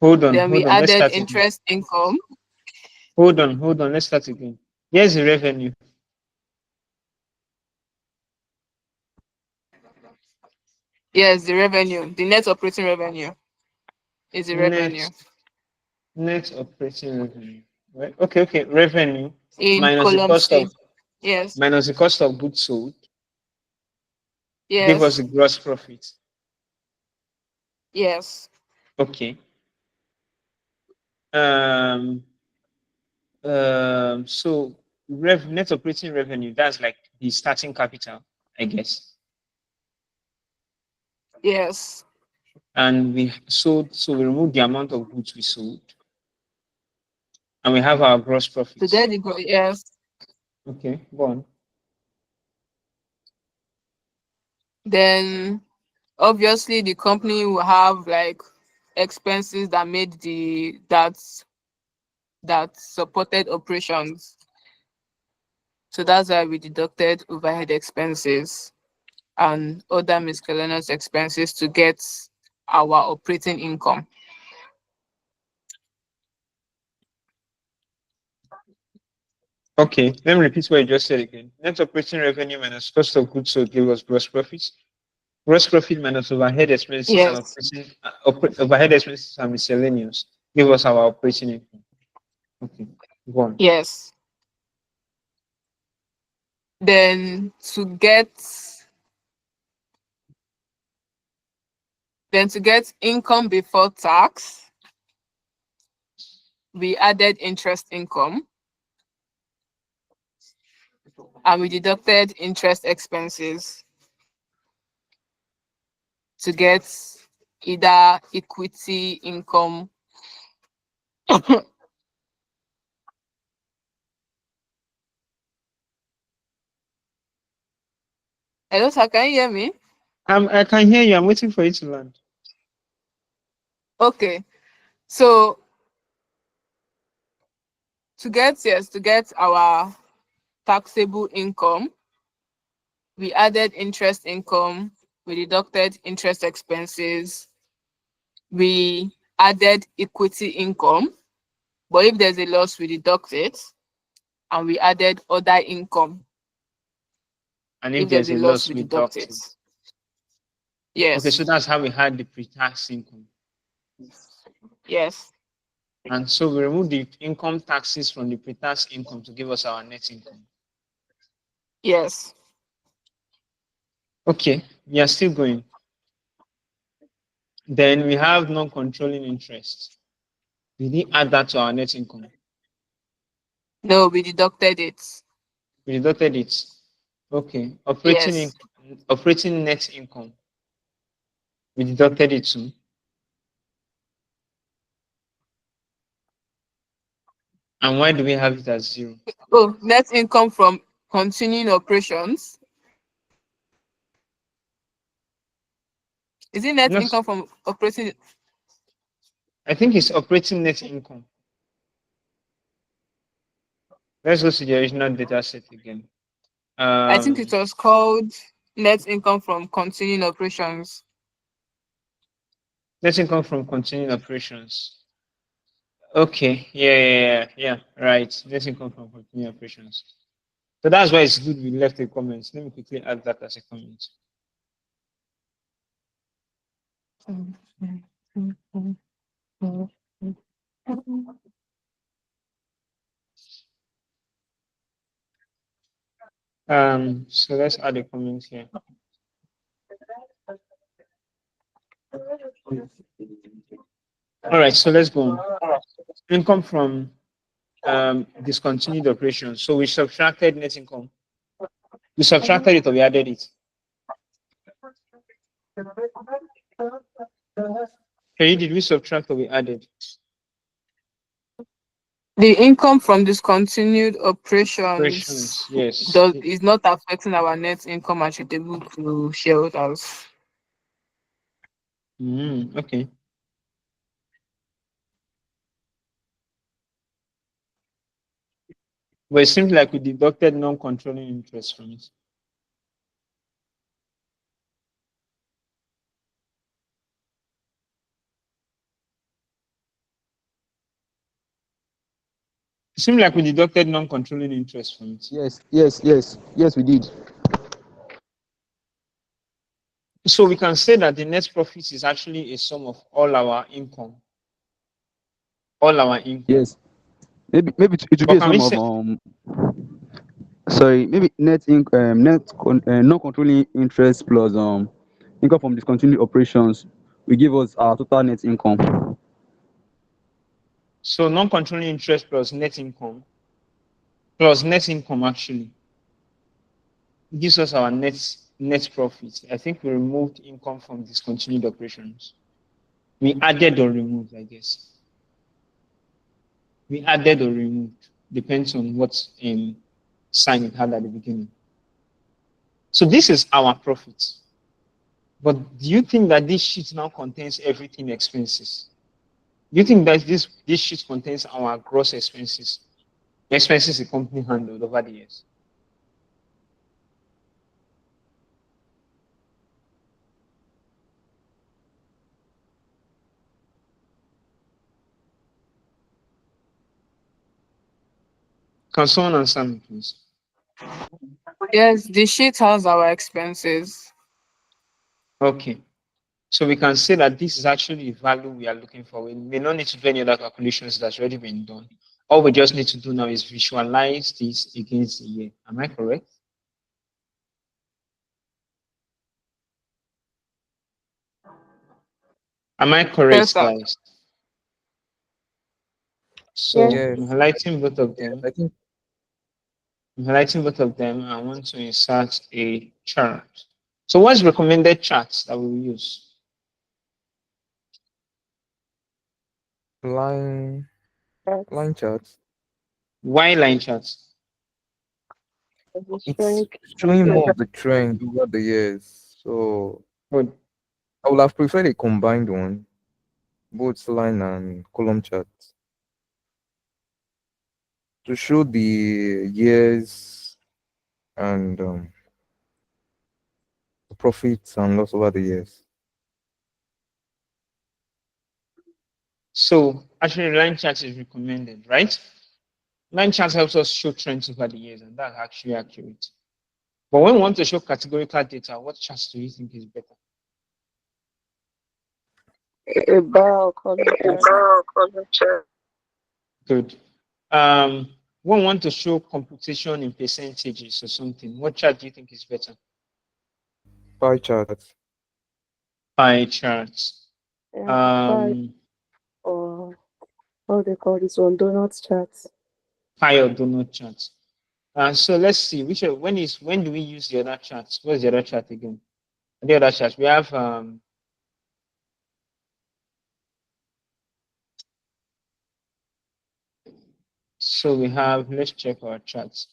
Hold on, Then we hold on. Let's added start again. interest income. Hold on. Let's start again. Here's the revenue. Yes, the revenue. The net operating revenue is the revenue. Net operating revenue. Right? Okay. Revenue In minus the column cost C. of Yes. minus the cost of goods sold. Yes. Give us the gross profit. Yes. Okay. So net operating revenue, that's like the starting capital, I guess. Yes. And we sold, so we remove the amount of goods we sold. And we have our gross profit. So there you go. Yes. Okay, go on. Then obviously the company will have like expenses that made that supported operations. So that's why we deducted overhead expenses and other miscellaneous expenses to get our operating income. Okay, let me repeat what you just said again. Net operating revenue minus cost of goods sold give us gross profits. Gross profit minus overhead expenses and overhead expenses and miscellaneous give us our operating income. Okay, go on. Yes. Then to get income before tax, we added interest income and we deducted interest expenses to get either equity income Hello, sir, can you hear me? I can hear you. I'm waiting for you to land. Okay. So to get our taxable income, we added interest income, we deducted interest expenses, we added equity income, but if there's a loss, we deduct it, and we added other income. And if there's a loss, we we deduct deduct it. it. Yes. Okay, so that's how we had the pre-tax income. Yes. And so we remove the income taxes from the pre-tax income to give us our net income. Yes. Okay, we are still going. Then we have non-controlling interest. Did we add that to our net income? No, we deducted it. We deducted it. Okay. Yes. Operating net income. We deducted it too. And why do we have it as 0? Oh, net income from continuing operations. Is it net income from operating? I think it's operating net income. Let's go to the original data set again. I think it was called net income from continuing operations. Net income from continuing operations. Okay. Yeah. Right. Net income from continuing operations. So that's why it's good we left a comment. Let me quickly add that as a comment. So let's add a comment here. All right, so let's go on. Income from discontinued operations. So we subtracted net income. We subtracted it or we added it? Hey, did we subtract or we added? The income from discontinued operations Operations, yes. is not affecting our net income attributable to shareholders. Okay. But it seems like we deducted non-controlling interest from it. It seems like we deducted non-controlling interest from it. Yes, we did. So we can say that the net profit is actually a sum of all our income. All our income. Yes. Maybe it should be a sum of sorry, maybe non-controlling interest plus income from discontinued operations will give us our total net income. So non-controlling interest plus net income actually gives us our net profit. I think we removed income from discontinued operations. We added or removed, I guess. We added or removed, depends on what sign it had at the beginning. So this is our profit. But do you think that this sheet now contains everything expenses? Do you think that this sheet contains our gross expenses? The expenses the company handled over the years? Can someone answer me, please? Yes, the sheet has our expenses. Okay. So we can say that this is actually the value we are looking for. We may not need to do any other calculations that's already been done. All we just need to do now is visualize this against the year. Am I correct? Am I correct, Yes, sir. guys? So Yes. I'm highlighting both of them. I think I'm highlighting both of them. I want to insert a chart. So what's recommended charts that we will use? line charts. Why line charts? It's showing more of the trend over the years. So Good. I would have preferred a combined one, both line and column charts, to show the years and the profits and loss over the years. So actually line charts is recommended, right? Line charts helps us show trends over the years, and that's actually accurate. But when we want to show categorical data, what charts do you think is better? A bar or column chart. Good. When we want to show computation in percentages or something, what chart do you think is better? Pie charts. Pie charts. Pie or how they call this one? Donut charts. Pie or donut charts. So let's see when do we use the other charts? What's the other chart again? The other charts we have so we have, let's check our charts.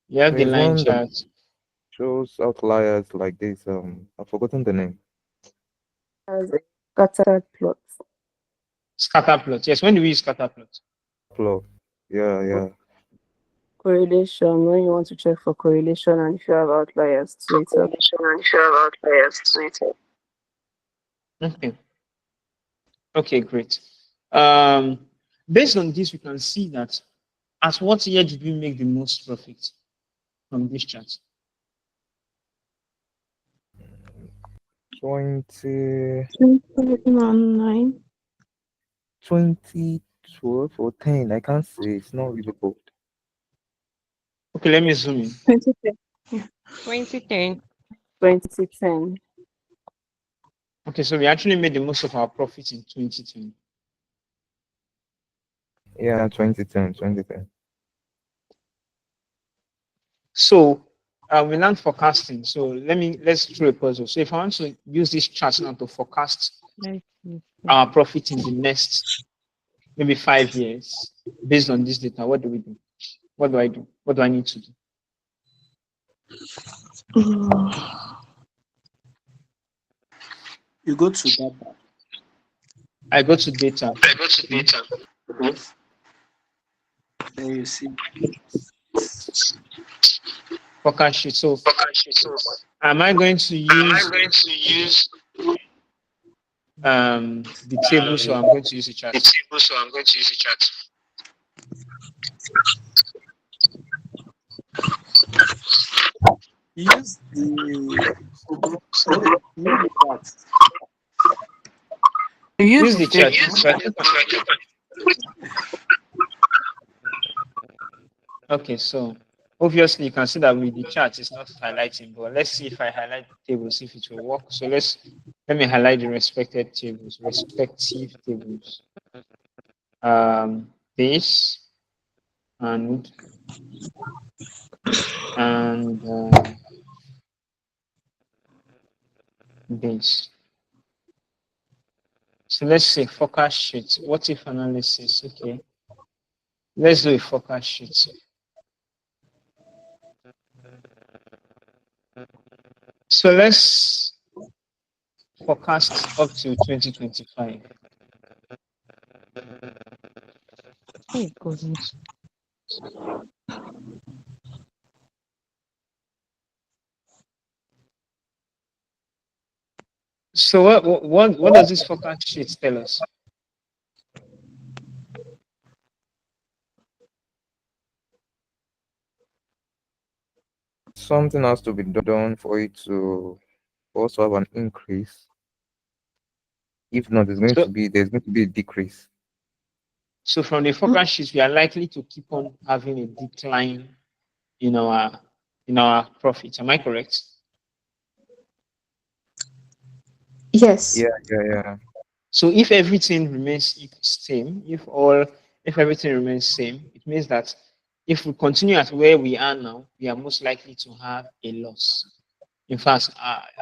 You have the There's line one that charts. shows outliers like this. I've forgotten the name. As a scattered plot. Scatter plot. Yes, when do we use scatter plot? Plot. Yeah. Correlation, when you want to check for correlation and if you have outliers to it. Okay, great. Based on this, we can see that at what year did we make the most profit from this chart? 2009. 2012 or 10. I can't say. It's not really bold. Okay, let me zoom in. 2010. 2010. 2010. Okay, so we actually made the most of our profits in 2010. Yeah, 2010. So we learned forecasting. So let's do a puzzle. So if I want to use this chart now to forecast our profit in the next maybe 5 years based on this data, what do we do? What do I do? What do I need to do? You go to data. I go to data. Then you see Forecast sheet. So am I going to use the table? So I'm going to use the chart. use the chart. Use the chart. Okay, so obviously you can see that with the chart it's not highlighting, but let's see if I highlight the table, see if it will work. So let me highlight the respective tables. Base and base. So let's say forecast sheet. What if analysis? Okay. Let's do a forecast sheet. So let's forecast up to 2025. Oh, goodness. So what does this forecast sheet tell us? Something has to be done for it to also have an increase. If not, there's going to be a decrease. So from the forecast sheet, we are likely to keep on having a decline in our profit. Am I correct? Yes. Yeah. So if everything remains same, if everything remains same, it means that if we continue at where we are now, we are most likely to have a loss. In fact,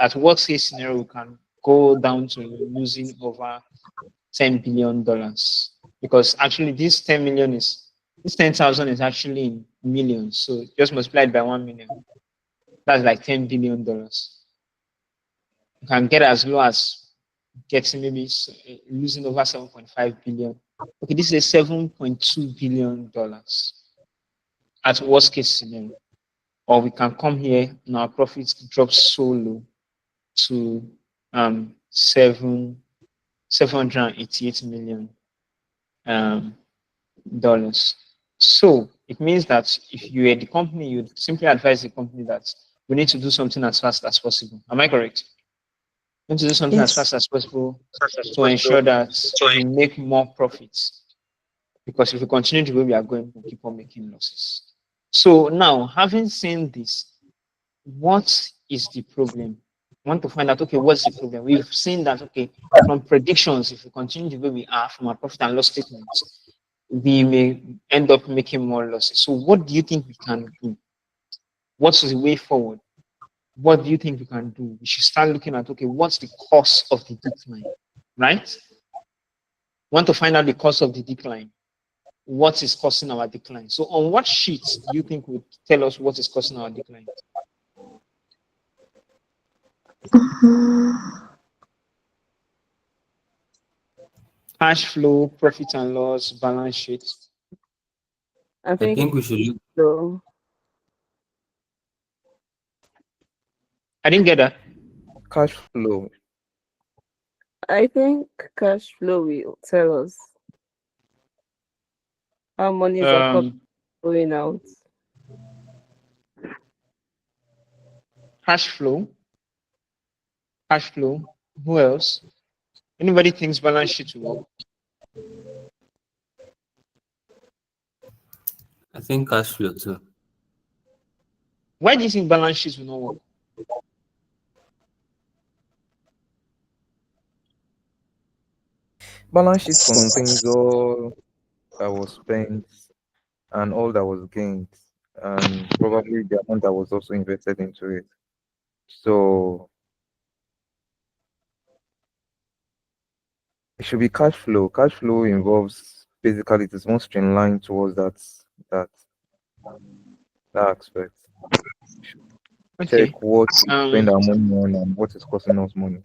at worst case scenario, we can go down to losing over $10 billion, because actually this 10,000 is actually in millions. So just multiplied by 1 million. That's like $10 billion. You can get as low as getting maybe losing over 7.5 billion. Okay, this is $7.2 billion at worst case scenario. Or we can come here and our profits drop so low to $788 million dollars. So it means that if you are the company, you'd simply advise the company that we need to do something as fast as possible. Am I correct? We need to do something as fast as possible to ensure that we make more profits. Because if we continue the way we are going, we'll keep on making losses. So now, having seen this, what is the problem? I want to find out, okay, what's the problem? We've seen that, okay, from predictions, if we continue the way we are from our profit and loss statements, we may end up making more losses. So what do you think we can do? What's the way forward? What do you think we can do? We should start looking at, okay, what's the cause of the decline, right? Want to find out the cause of the decline. What is causing our decline? So on what sheets do you think would tell us what is causing our decline? Cash flow, profit and loss, balance sheet. I think we should look. So I didn't get that. Cash flow. I think cash flow will tell us how money is going out. Cash flow. Who else? Anybody thinks balance sheet will work? I think cash flow too. Why do you think balance sheets will not work? Balance sheet contains all that was spent and all that was gained. and probably the amount that was also invested into it. So it should be cash flow. Cash flow involves basically it is more streamlined towards that that aspect. Okay. Check what we spend our money on and what is costing us money.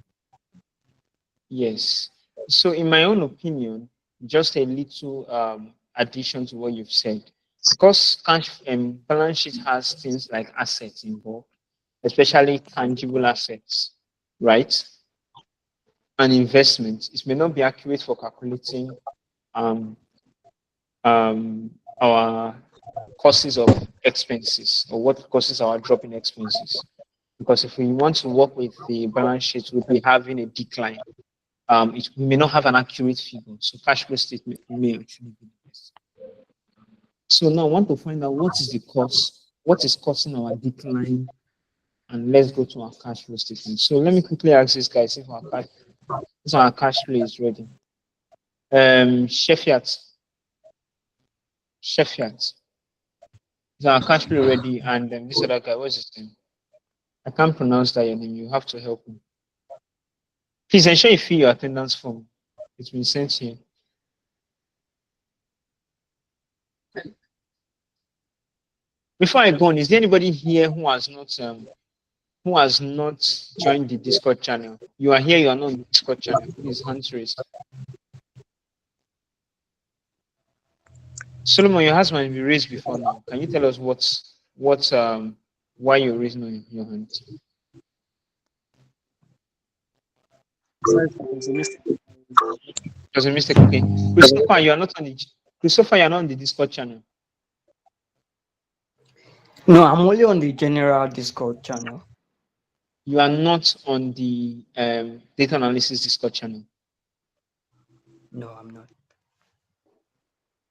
Yes. So, in my own opinion, just a little addition to what you've said, because cash balance sheet has things like assets involved, especially tangible assets, right? And investments. It may not be accurate for calculating um, our causes of expenses or what causes our drop in expenses. Because if we want to work with the balance sheet, we'll be having a decline. It may not have an accurate figure, so cash flow statement may actually be the best. So now I want to find out what is the cause, what is causing our decline, and let's go to our cash flow statement. So let me quickly ask this guys if our cash flow is ready. Shefiat, is our cash flow ready? And this other guy, what's his name? I can't pronounce that your name. You have to help me. Please ensure you fill your attendance form. It's been sent here. Before I go on, is there anybody here who has not joined the Discord channel? You are here, you are not on the Discord channel. Please, hands raised. Solomon, your hands might be raised before now. Can you tell us why you're raising your hand? There's a mistake. Okay. Christopher, you are not on the Discord channel. No, I'm only on the general Discord channel. You are not on the data analysis Discord channel. No, I'm not.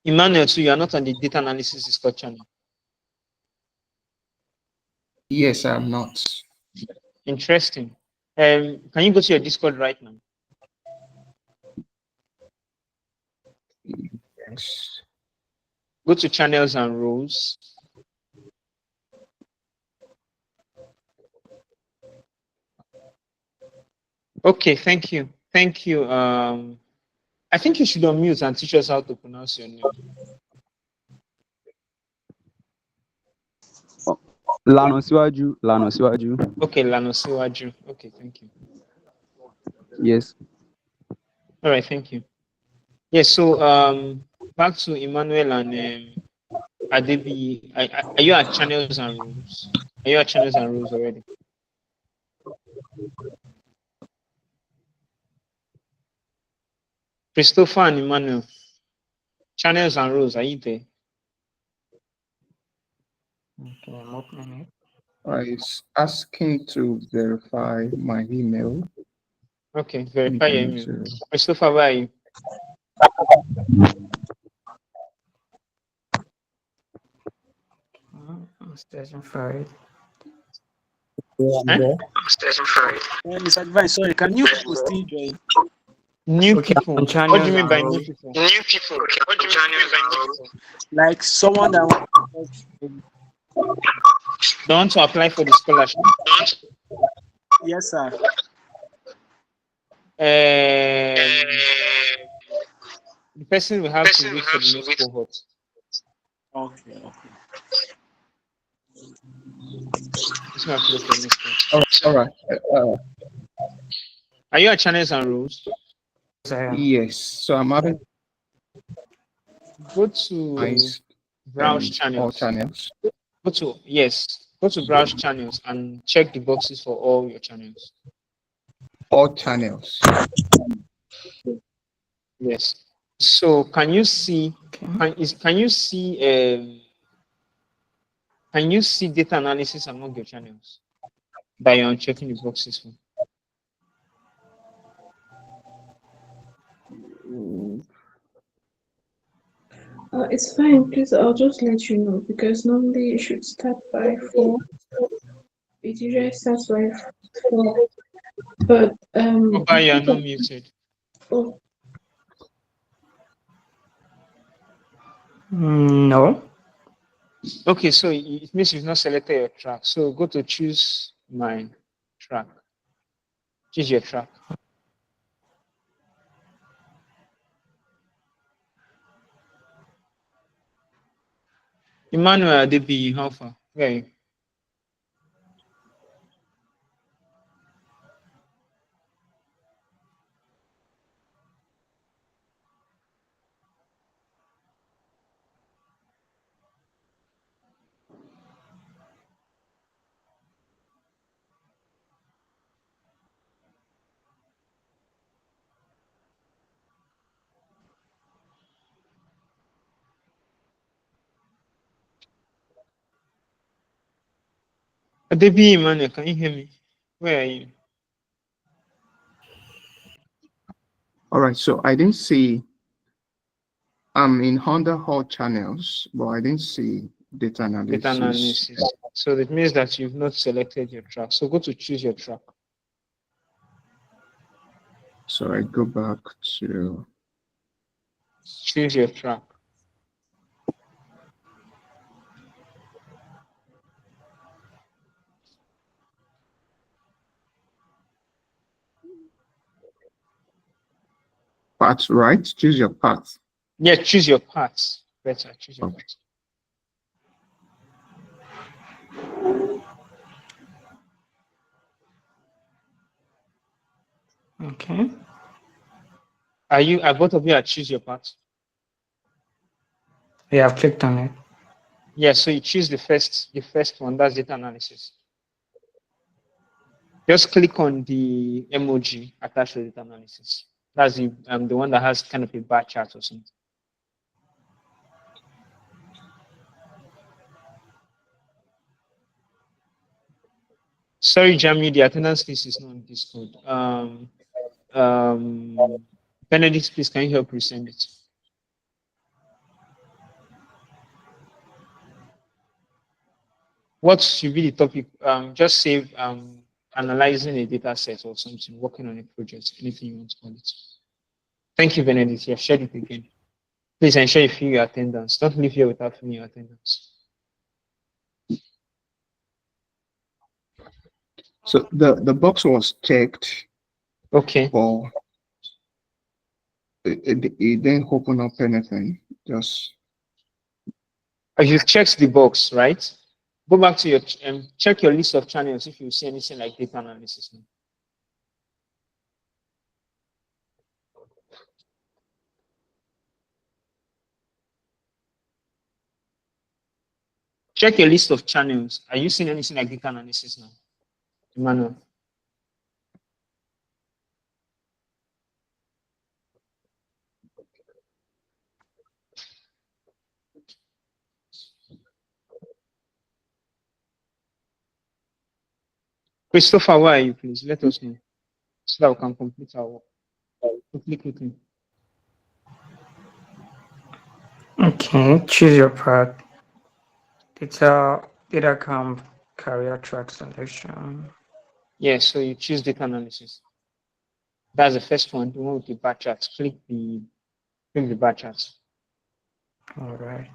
Emmanuel, too, you are not on the data analysis Discord channel. Yes, I'm not. Interesting. Can you go to your Discord right now? Yes. Go to channels and roles. Okay, thank you. Thank you. I think you should unmute and teach us how to pronounce your name. Lanasiwaju. Okay, Lanasiwaju. Okay, thank you. Yes. All right, thank you. Yes, so back to Emmanuel and Adebi. Are you at channels and rules? Are you at channels and rules already? Christopher and Emmanuel, channels and rules, are you there? Okay, I'm opening it. It's asking to verify my email. Okay, verify your email. Christopher, where are you? I'm searching for it. I'm Mr. Divine, sorry, can you people still join? New people. What do you mean by new people? New people. Okay, what do you mean by new people? Like someone that wants They want to apply for the scholarship. Yes, sir. The person will have to wait for the next cohort. Okay. All right. Are you at channels and rules? Yes. So I'm having. Go to browse channels. All channels. Go to browse channels and check the boxes for all your channels. All channels. Yes. So can you see? Can you see data analysis among your channels that you're checking the boxes for? It's fine, please. I'll just let you know because normally it should start by 4. It usually starts by 4. But Foba, you are not muted. Oh. No. Okay, so it means you've not selected your track. So go to choose my track. Choose your track. Emmanuel Adebi, how far? Where are you? Adebi Emmanuel, can you hear me? Where are you? All right, so I didn't see, I'm in Honda Hall channels, but I didn't see data analysis. Data analysis. So it means that you've not selected your track. So go to choose your track. So I go back to choose your track. path, right? Choose your path. Yeah, choose your path. Better, choose your path. Okay. Are both of you at choose your path? Yeah, I've clicked on it. Yeah, so you choose the first one, that's data analysis. Just click on the emoji attached to data analysis. That's the one that has kind of a bar chart or something. Sorry, Jamie, the attendance list is not on Discord. Benedict, please, can you help resend it? What should be the topic? Just save analyzing a data set or something, working on a project, anything you want to call it. Thank you, Benedict. You have shared it again. Please ensure you fill your attendance. Don't leave here without filling your attendance. So the box was checked. Okay. But it didn't open up anything. Just you've checked the box, right? Go back to your check your list of channels if you see anything like data analysis. Check your list of channels. Are you seeing anything like data analysis now, Emmanuel? Christopher, where are you, please? Let us know so that we can complete our work. Quickly. Okay, choose your path. Data camp career track selection. Yes, so you choose data analysis. That's the first one, the one with the bar charts. Click the bar charts. All right.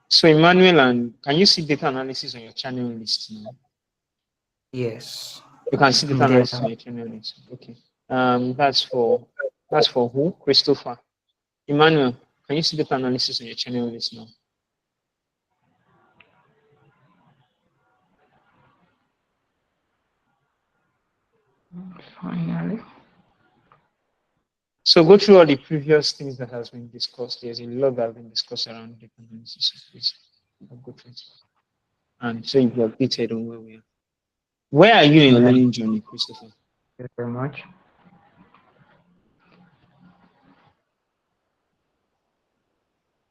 So Emmanuel, and can you see data analysis on your channel list now? Yes. You can see data analysis on your channel list. Okay. That's for who? Christopher. Emmanuel, can you see data analysis on your channel list now? Finally. So go through all the previous things that has been discussed. There's a lot that has been discussed around data analysis. Please go through it. And so you'll be updated on where we are. Where are you in your learning journey, Christopher? Thank you very much.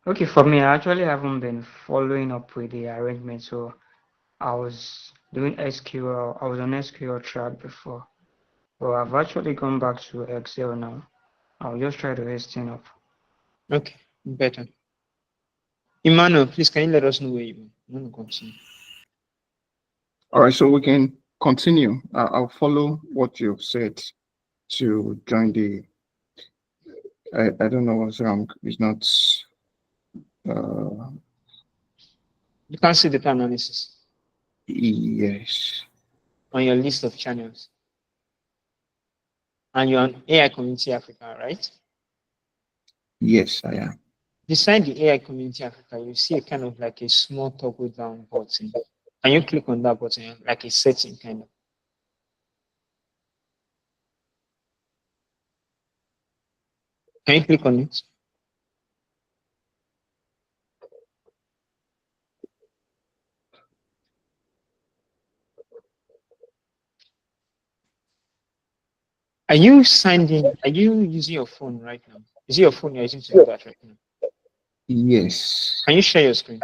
Okay, for me, I actually haven't been following up with the arrangement. So I was doing SQL. I was on SQL track before. But I've actually gone back to Excel now. I'll just try to hasten up. Okay, better. Emmanuel, please can you let us know where you want to continue? All right, so we can continue. I'll follow what you've said to join the I don't know what's wrong. It's not. You can't see data analysis. Yes. On your list of channels. And you're on AI Community Africa, right? Yes, I am. Beside the AI Community Africa, you see a kind of like a small toggle down button. Can you click on that button, like a setting kind of? Can you click on it? Are you signed in? Are you using your phone right now? Is it your phone you're using to do that right now? Yes. Can you share your screen?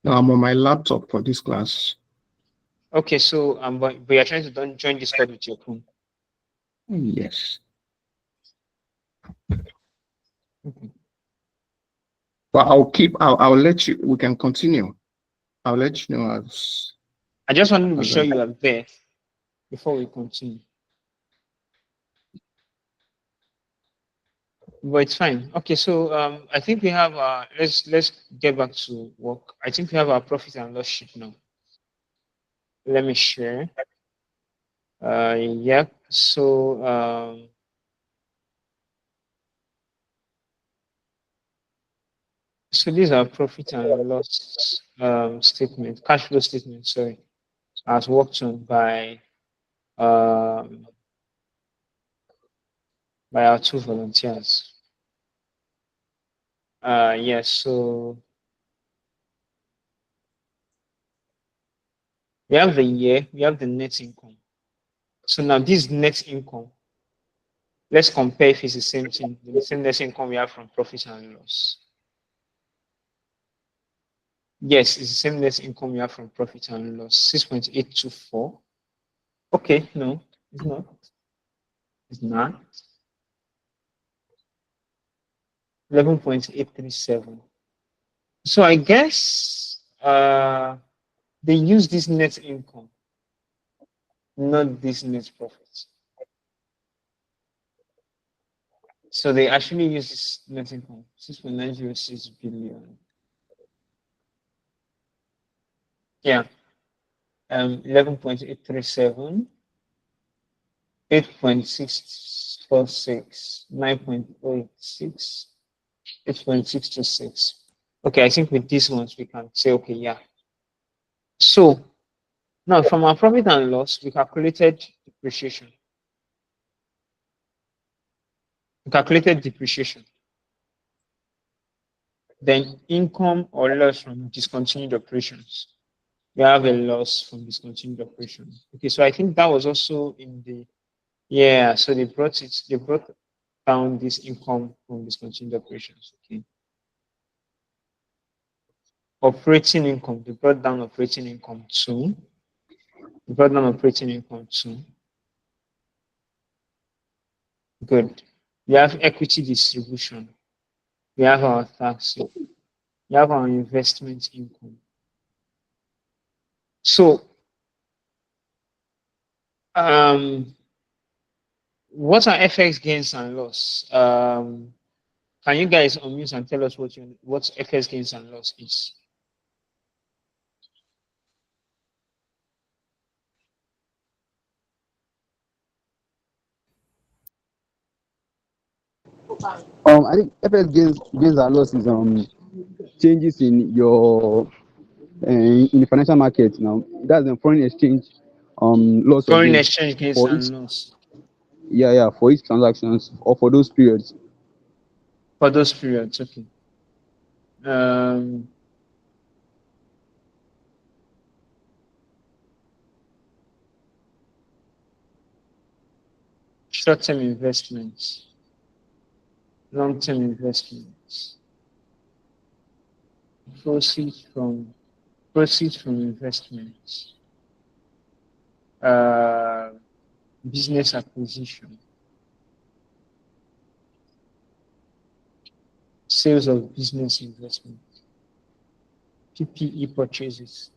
No, I'm on my laptop for this class. Okay, so but you're trying to join Discord with your phone. Yes. Okay. But I'll let you, we can continue. I'll let you know as. I just wanted to be sure you are there before we continue. But it's fine. Okay, so I think we have let's get back to work. I think we have our profit and loss sheet now. Let me share. Yeah, so so these are profit and loss statement, cash flow statement, sorry, as worked on by our two volunteers. Yes, so we have the year, we have the net income. So now this net income, let's compare if it's the same thing, the same net income we have from profit and loss. Yes, it's the same net income we have from profit and loss, 6.824. Okay, no, it's not. It's not. 11.837. So I guess they use this net income, not this net profit. So they actually use this net income, 6.906 billion. Yeah. 11.837, 8.646, 9.86, 8.626. Okay, I think with these ones we can say, okay, yeah. So now from our profit and loss, we calculated depreciation. We calculated depreciation. Then income or loss from discontinued operations. We have a loss from discontinued operations. Okay, so I think that was also in the, yeah, so they brought down this income from discontinued operations. Okay. Operating income, they brought down operating income too. They brought down operating income too. Good. We have equity distribution. We have our tax. We have our investment income. So, what are FX gains and loss? Can you guys unmute and tell us what FX gains and loss is? I think FX gains and losses changes in your in the financial market now. That's the foreign exchange loss or Foreign gain exchange gains for and each, loss. yeah, for each transactions or for those periods. For those periods, okay. Short-term investments, long-term investments, proceeds from investments, business acquisition, sales of business investment, PPE purchases,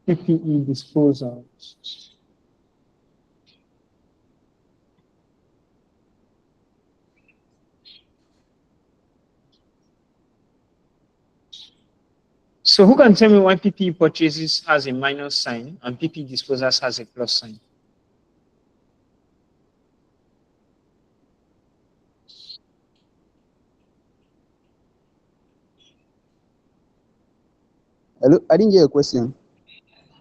PPE disposals, So who can tell me why PP purchases has a minus sign and PP disposals has a plus sign? Hello, I didn't get your question.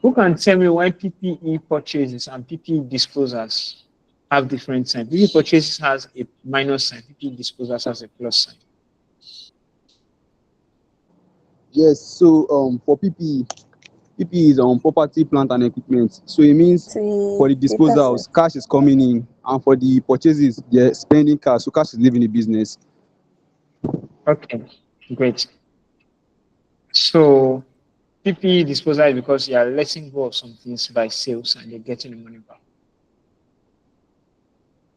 Who can tell me why PPE purchases and PPE disposals have different signs? PPE purchases has a minus sign, PPE disposals has a plus sign. Yes, so for PPE is on property, plant, and equipment. So it means for the disposals, cash is coming in, and for the purchases, they're spending cash. So cash is leaving the business. Okay, great. So PPE disposal is because you are letting go of some things by sales and you're getting the money back.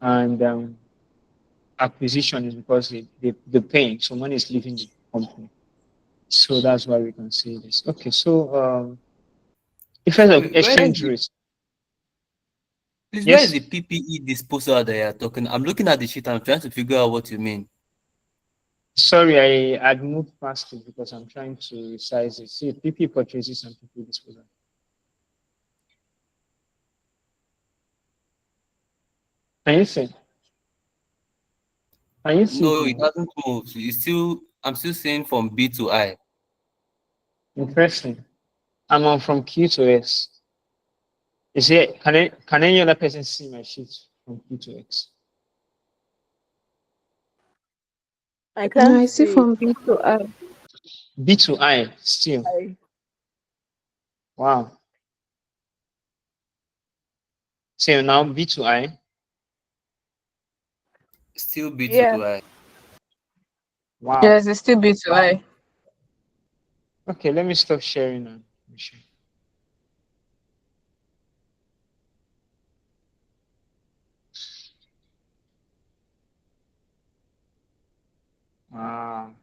And acquisition is because they're paying, so money is leaving the company. So that's why we can say this. Okay, so effect of exchange rates. Please, Yes? where is the PPE disposal that you're talking? I'm looking at the sheet. I'm trying to figure out what you mean. Sorry, I'd moved past it because I'm trying to resize it. See, PP purchases and PP disposal. Can you see? Can you see? No, it hasn't moved. It's still. I'm still saying from B to I. Interesting. I'm on from Q to S. Is it? Can any other person see my sheet from Q to X? I can't I see see from B to I. B to I still. Wow. So now B to I. Still B Yeah. to I. Wow. Yes, it's still B to I. Okay, let me stop sharing now. Wow.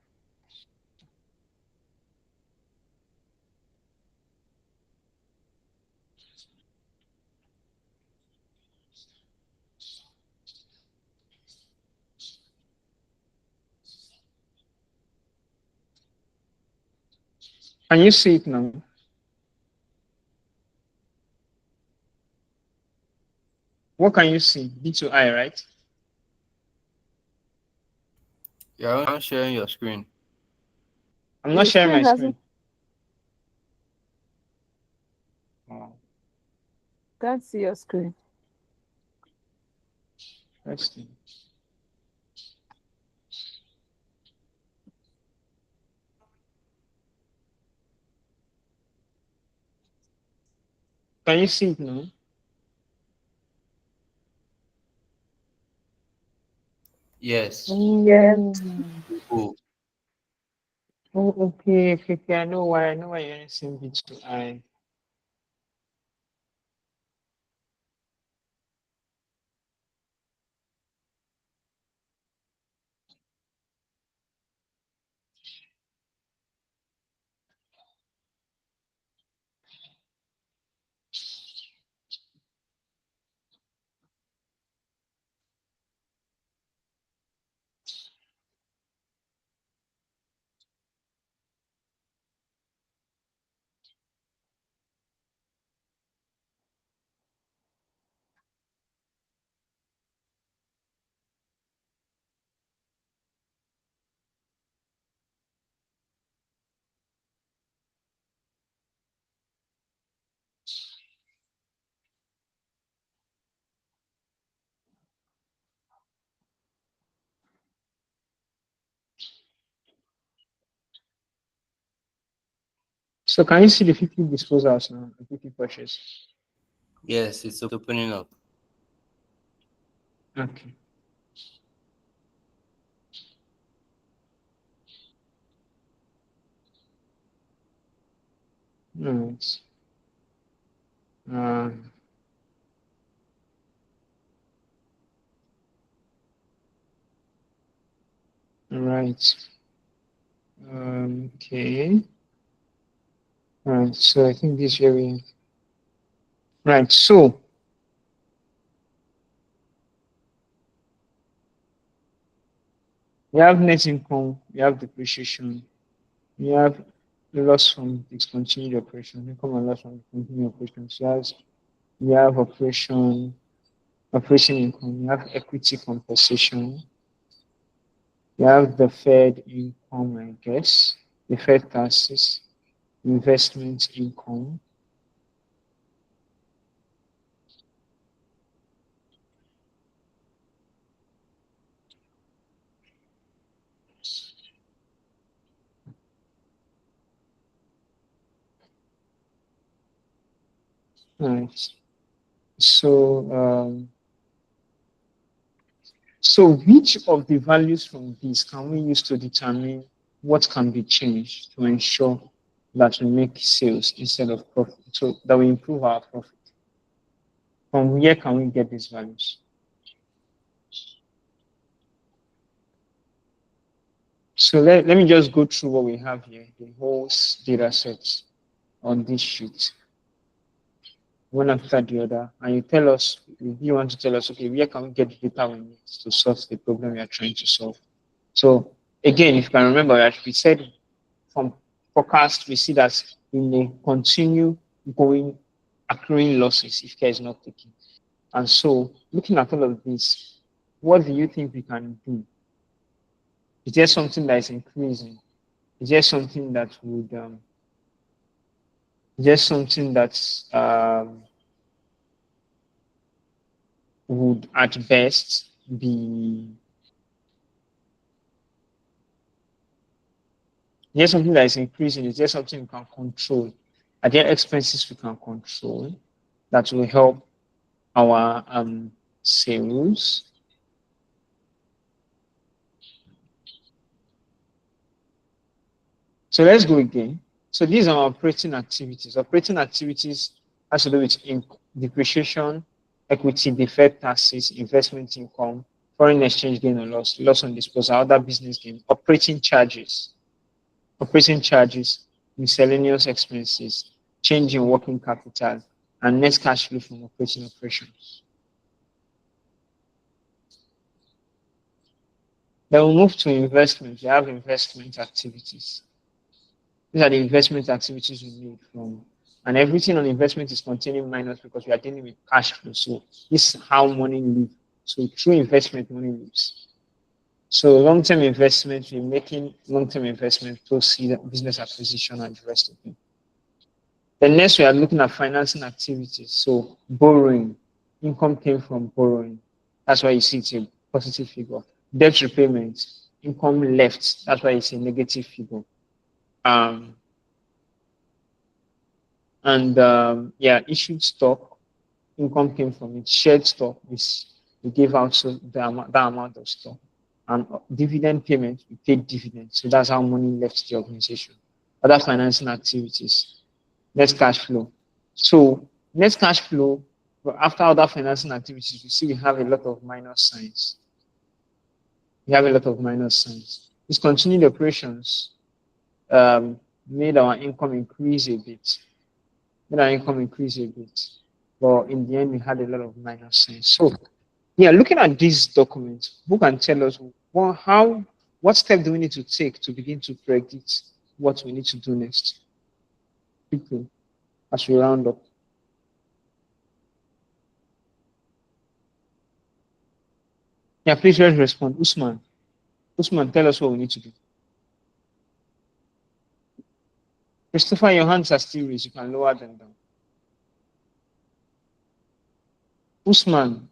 Can you see it now? What can you see? B to I, right? You're not sharing your screen. I'm not sharing my screen. Wow. Can't see your screen. Let's see. Can you see it now? Yes. Yes. Oh. Oh, okay. I know why. I know why you're saying B to I. So can you see the 50 disposals now, the 50 purchase? Yes, it's opening up. Okay. Nice. Right. Okay. Right. So I think this very right. So we have net income, we have depreciation, we have loss from discontinued operation, income and loss from discontinued operations. You have operation income, you have equity compensation, you have deferred income, I guess, deferred taxes, investment income. Right. So so which of the values from these can we use to determine what can be changed to ensure that we make sales instead of profit, so that we improve our profit? From where can we get these values? So let me just go through what we have here, the whole data set on this sheet, one after the other, and you tell us, if you want to tell us, okay, where can we get the data we need to solve the problem we are trying to solve? So again, if you can remember, as we said, from forecast, we see that we may continue going accruing losses if care is not taken. And so looking at all of this, what do you think we can do? Is there something that is increasing? Is there something that would just something that would at best be there's something that is increasing? Is there something we can control? Are there expenses we can control that will help our sales? So let's go again. So these are operating activities. Operating activities has to do with depreciation, equity, deferred taxes, investment income, foreign exchange gain or loss, loss on disposal, other business gain, operating charges, miscellaneous expenses, change in working capital, and net cash flow from operating operations. Then we'll move to investment. We have investment activities. These are the investment activities we need from, and everything on investment is containing minus because we are dealing with cash flow. So this is how money lives. So through investment, money lives. So long-term investment, we're making long-term investment to see the business acquisition and the rest of it. Then next, we are looking at financing activities. So borrowing, income came from borrowing. That's why you see it's a positive figure. Debt repayment, income left. That's why it's a negative figure. Issued stock, income came from it. Shared stock, we gave out that amount of stock. And dividend payment, we paid dividends. So that's how money left the organization. Other financing activities, net cash flow. So net cash flow, after other financing activities, we see we have a lot of minus signs. Discontinued operations made our income increase a bit. But in the end, we had a lot of minus signs. So, yeah, looking at this document, who can tell us what step do we need to take to begin to predict what we need to do next? Quickly, as we round up. Yeah, please just respond. Usman, tell us what we need to do. Christopher, your hands are still raised. You can lower them down. Usman,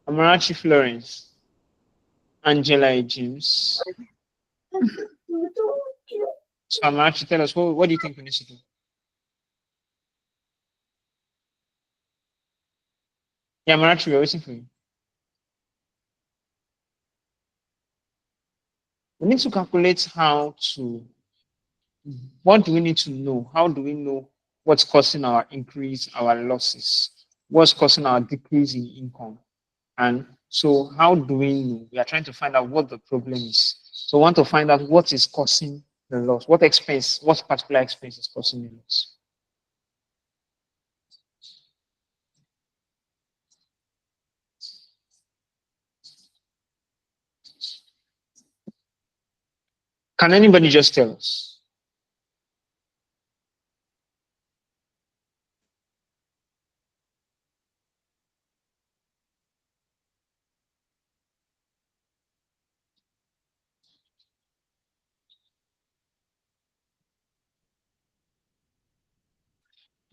Amarachi Florence, Angela James. So Amarachi, tell us what do you think we need to do? Yeah, Amarachi, we're waiting for you. We need to calculate what do we need to know? How do we know what's causing our increase, our losses? What's causing our decrease in income? And so how do we know? We are trying to find out what the problem is. So we want to find out what is causing the loss. What particular expense is causing the loss? Can anybody just tell us?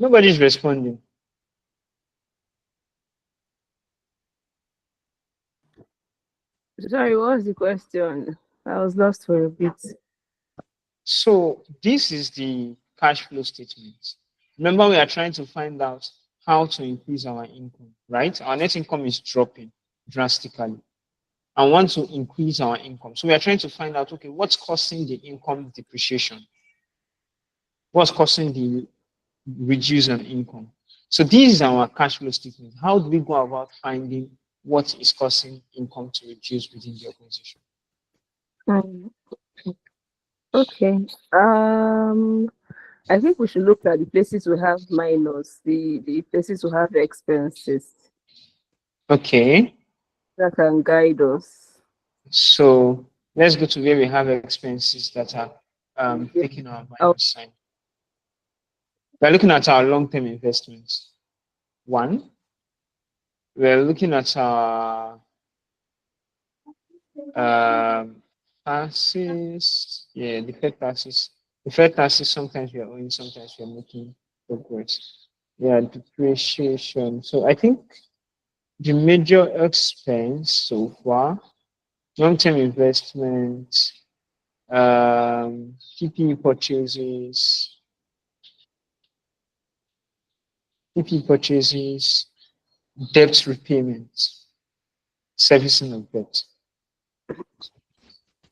Nobody's responding. Sorry, what was the question? I was lost for a bit. So this is the cash flow statement. Remember, we are trying to find out how to increase our income, right? Our net income is dropping drastically. I want to increase our income. So we are trying to find out, okay, what's causing the income depreciation? What's causing the reduce on income? So this is our cash flow statement. How do we go about finding what is causing income to reduce within the organization? Okay. I think we should look at the places we have minus, the places we have expenses. Okay. That can guide us. So let's go to where we have expenses that are taking our minus sign. We're looking at our long-term investments. One, we're looking at our taxes. Yeah, deferred taxes. Deferred taxes, sometimes we are owing, sometimes we are making progress. Yeah, depreciation. So I think the major expense so far, long-term investment, PPE purchases, debt repayment, servicing of debt.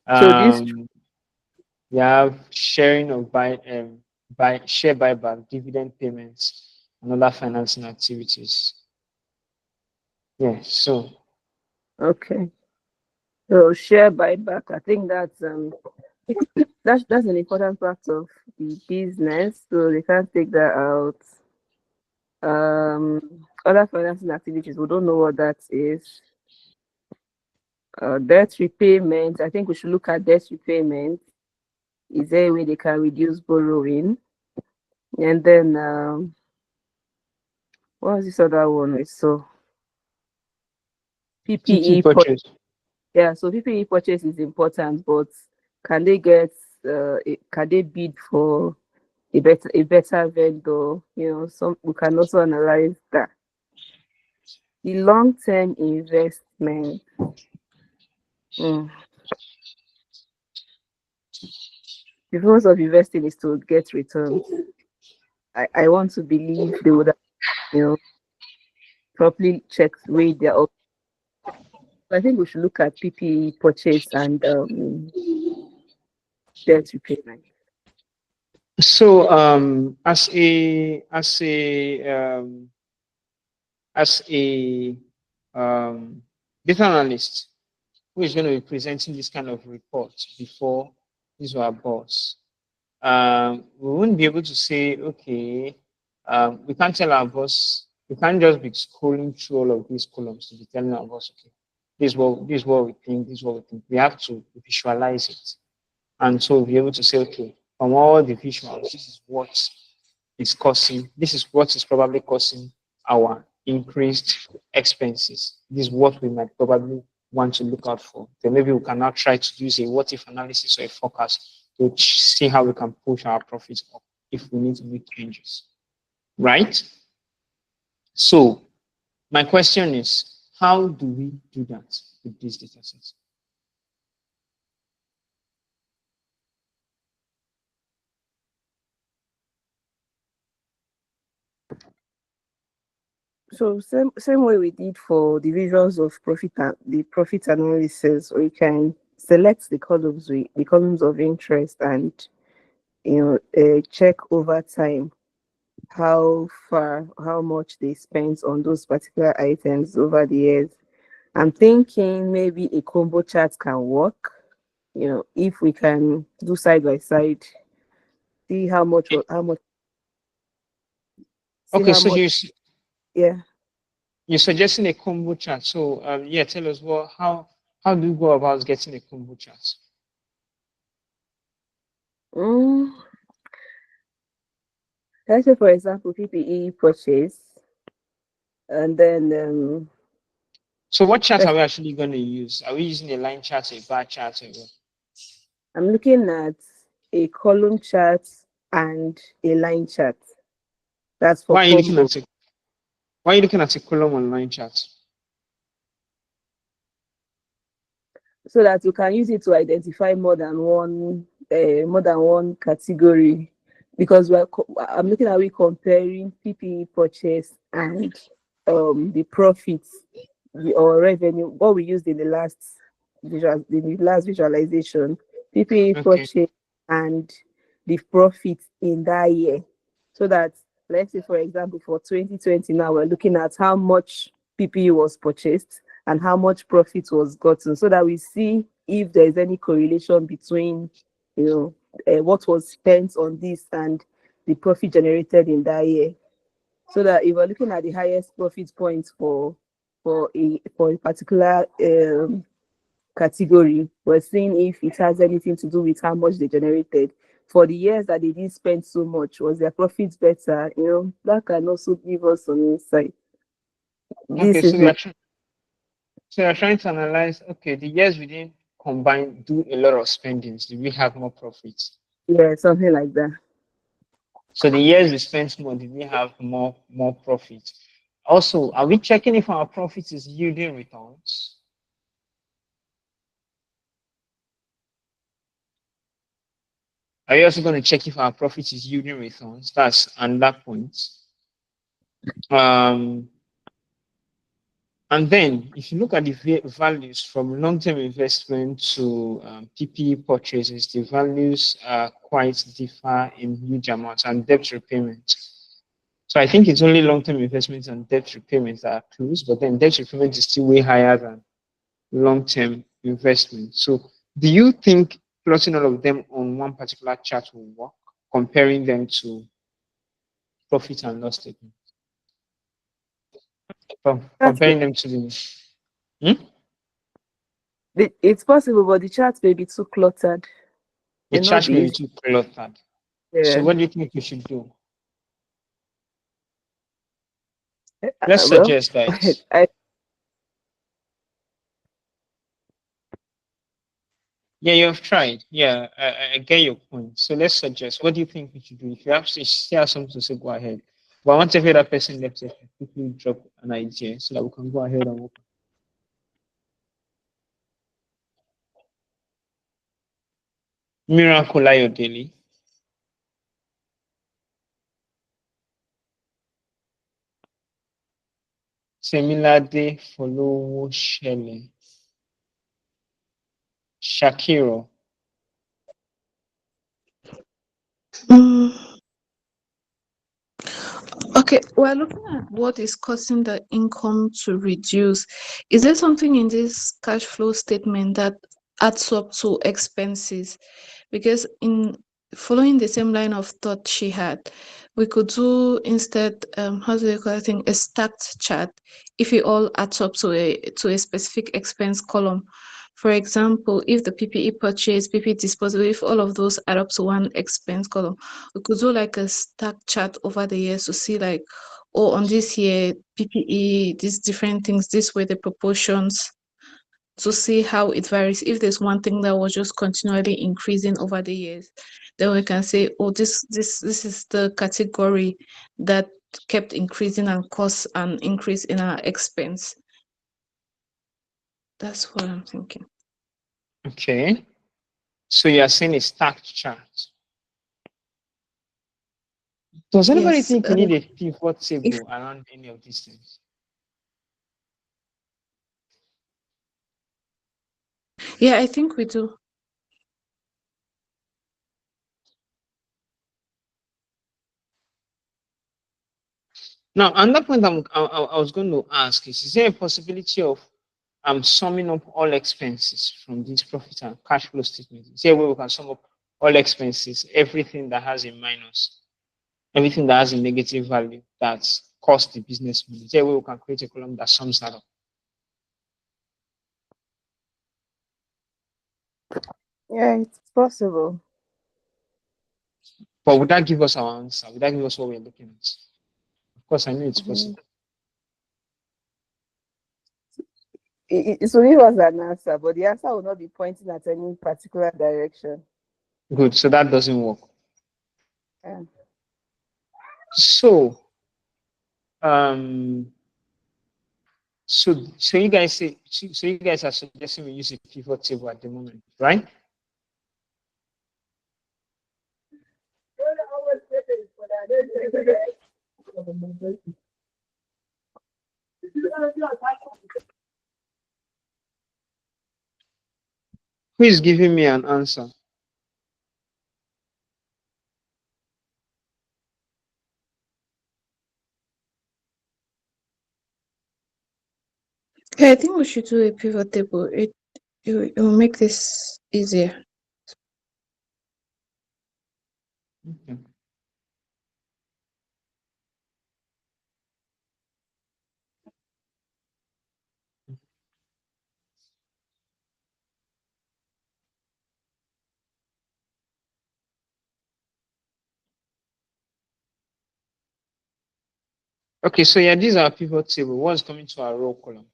So this We have sharing of share buyback, dividend payments, and other financing activities. Yeah, so okay. So share buyback. I think that's an important part of the business. So they can't take that out. Other financing activities, we don't know what that is. Debt repayment. I think we should look at debt repayment. Is there a way they can reduce borrowing? And then what was this other one we saw? PPE purchase. Yeah, so PPE purchase is important, but can they get can they bid for a better vendor? We can also analyze that. The long-term investment. The purpose of investing is to get returns. I want to believe they would have, properly checked where they're up. I think we should look at PPE purchase and debt repayment. So as a data analyst who is going to be presenting this kind of report before this our boss, we wouldn't be able to say, okay, we can't tell our boss, we can't just be scrolling through all of these columns to be telling our boss, okay, this is what we think, this is what we think. We have to visualize it. And so we'll be able to say, okay, from all the visuals, this is what is causing, this is what is probably causing our increased expenses. This is what we might probably want to look out for. Then maybe we can now try to use a what if analysis or a forecast to see how we can push our profits up if we need to make changes. Right? So my question is, how do we do that with these data sets? So same way we did for the visuals of the profit analysis, we can select the columns of interest and check over time how much they spent on those particular items over the years. I'm thinking maybe a combo chart can work. If we can do side by side, see how much. Okay, so yeah. You're suggesting a combo chart. So yeah, tell us how do you go about getting a combo chart? Let's say, for example, PPE purchase, and then. So what chart are we actually going to use? Are we using a line chart, a bar chart, or what? I'm looking at a column chart and a line chart. That's for Why are you looking combo. at it? Why are you looking at a column on line chart? So that you can use it to identify more than one category, because I'm looking at we comparing PPE purchase and the profits or revenue, what we used in the last visualization, PPE Okay. purchase and the profits in that year. So that, let's say for example for 2020, now we're looking at how much PPE was purchased and how much profit was gotten, so that we see if there's any correlation between what was spent on this and the profit generated in that year. So that if we're looking at the highest profit points for a particular category, we're seeing if it has anything to do with how much they generated. For the years that they didn't spend so much, was their profits better? That can also give us some insight. Okay, This so is my you're trying to analyze, okay, the years we didn't do a lot of spendings, did we have more profits? Yeah, something like that. So the years we spent more, did we have more profit? Also, are we checking if our profit is yielding returns? Are you also going to check if our profit is yielding returns? That's another point. And then, if you look at the values from long-term investment to PPE purchases, the values are quite differ in huge amounts, and debt repayment. So I think it's only long-term investments and debt repayments that are close, but then debt repayment is still way higher than long-term investment. So do you think plotting all of them on one particular chart will work, comparing them to profit and loss statement? Comparing them to the... It's possible, but the chart may be too cluttered. The May not chart be may be easy. too cluttered. Yeah. So what do you think we should do? Let's Well, suggest that. Yeah, you have tried. Yeah, I get your point. So let's suggest. What do you think we should do? If you have to share something to say, go ahead. But I want every other person left to quickly drop an idea so that we can go ahead and work. Miracle Ayo Daily. Semilade Folowo Shele. Shakiro. Okay, we're looking at what is causing the income to reduce. Is there something in this cash flow statement that adds up to expenses? Because in following the same line of thought she had, we could do instead, how do they call it, a stacked chart if it all adds up to a specific expense column. For example, if the PPE purchase, PPE disposal, if all of those add up to one expense column, we could do like a stack chart over the years to see like, oh, on this year, PPE, these different things, this were the proportions, to see how it varies. If there's one thing that was just continually increasing over the years, then we can say, oh, this is the category that kept increasing and caused an increase in our expense. That's what I'm thinking. Okay. So you are saying a stacked chart. Does anybody Yes, think we need a pivot table around any of these things? Yeah, I think we do. Now, another point I was going to ask is there a possibility of summing up all expenses from these profit and cash flow statements? Is there a way we can sum up all expenses, everything that has a minus, everything that has a negative value that's cost the business money? Is there a way we can create a column that sums that up? Yeah, it's possible. But would that give us our answer? Would that give us what we're looking at? Of course, I know it's possible. It will give us an answer, but the answer will not be pointing at any particular direction. Good. So that doesn't work. Yeah. So So you guys say, so you guys are suggesting we use a pivot table at the moment, right? Who is giving me an answer? Yeah, I think we should do a pivot table. It will make this easier. Okay. Okay, so yeah, these are pivot table. What's coming to our row column?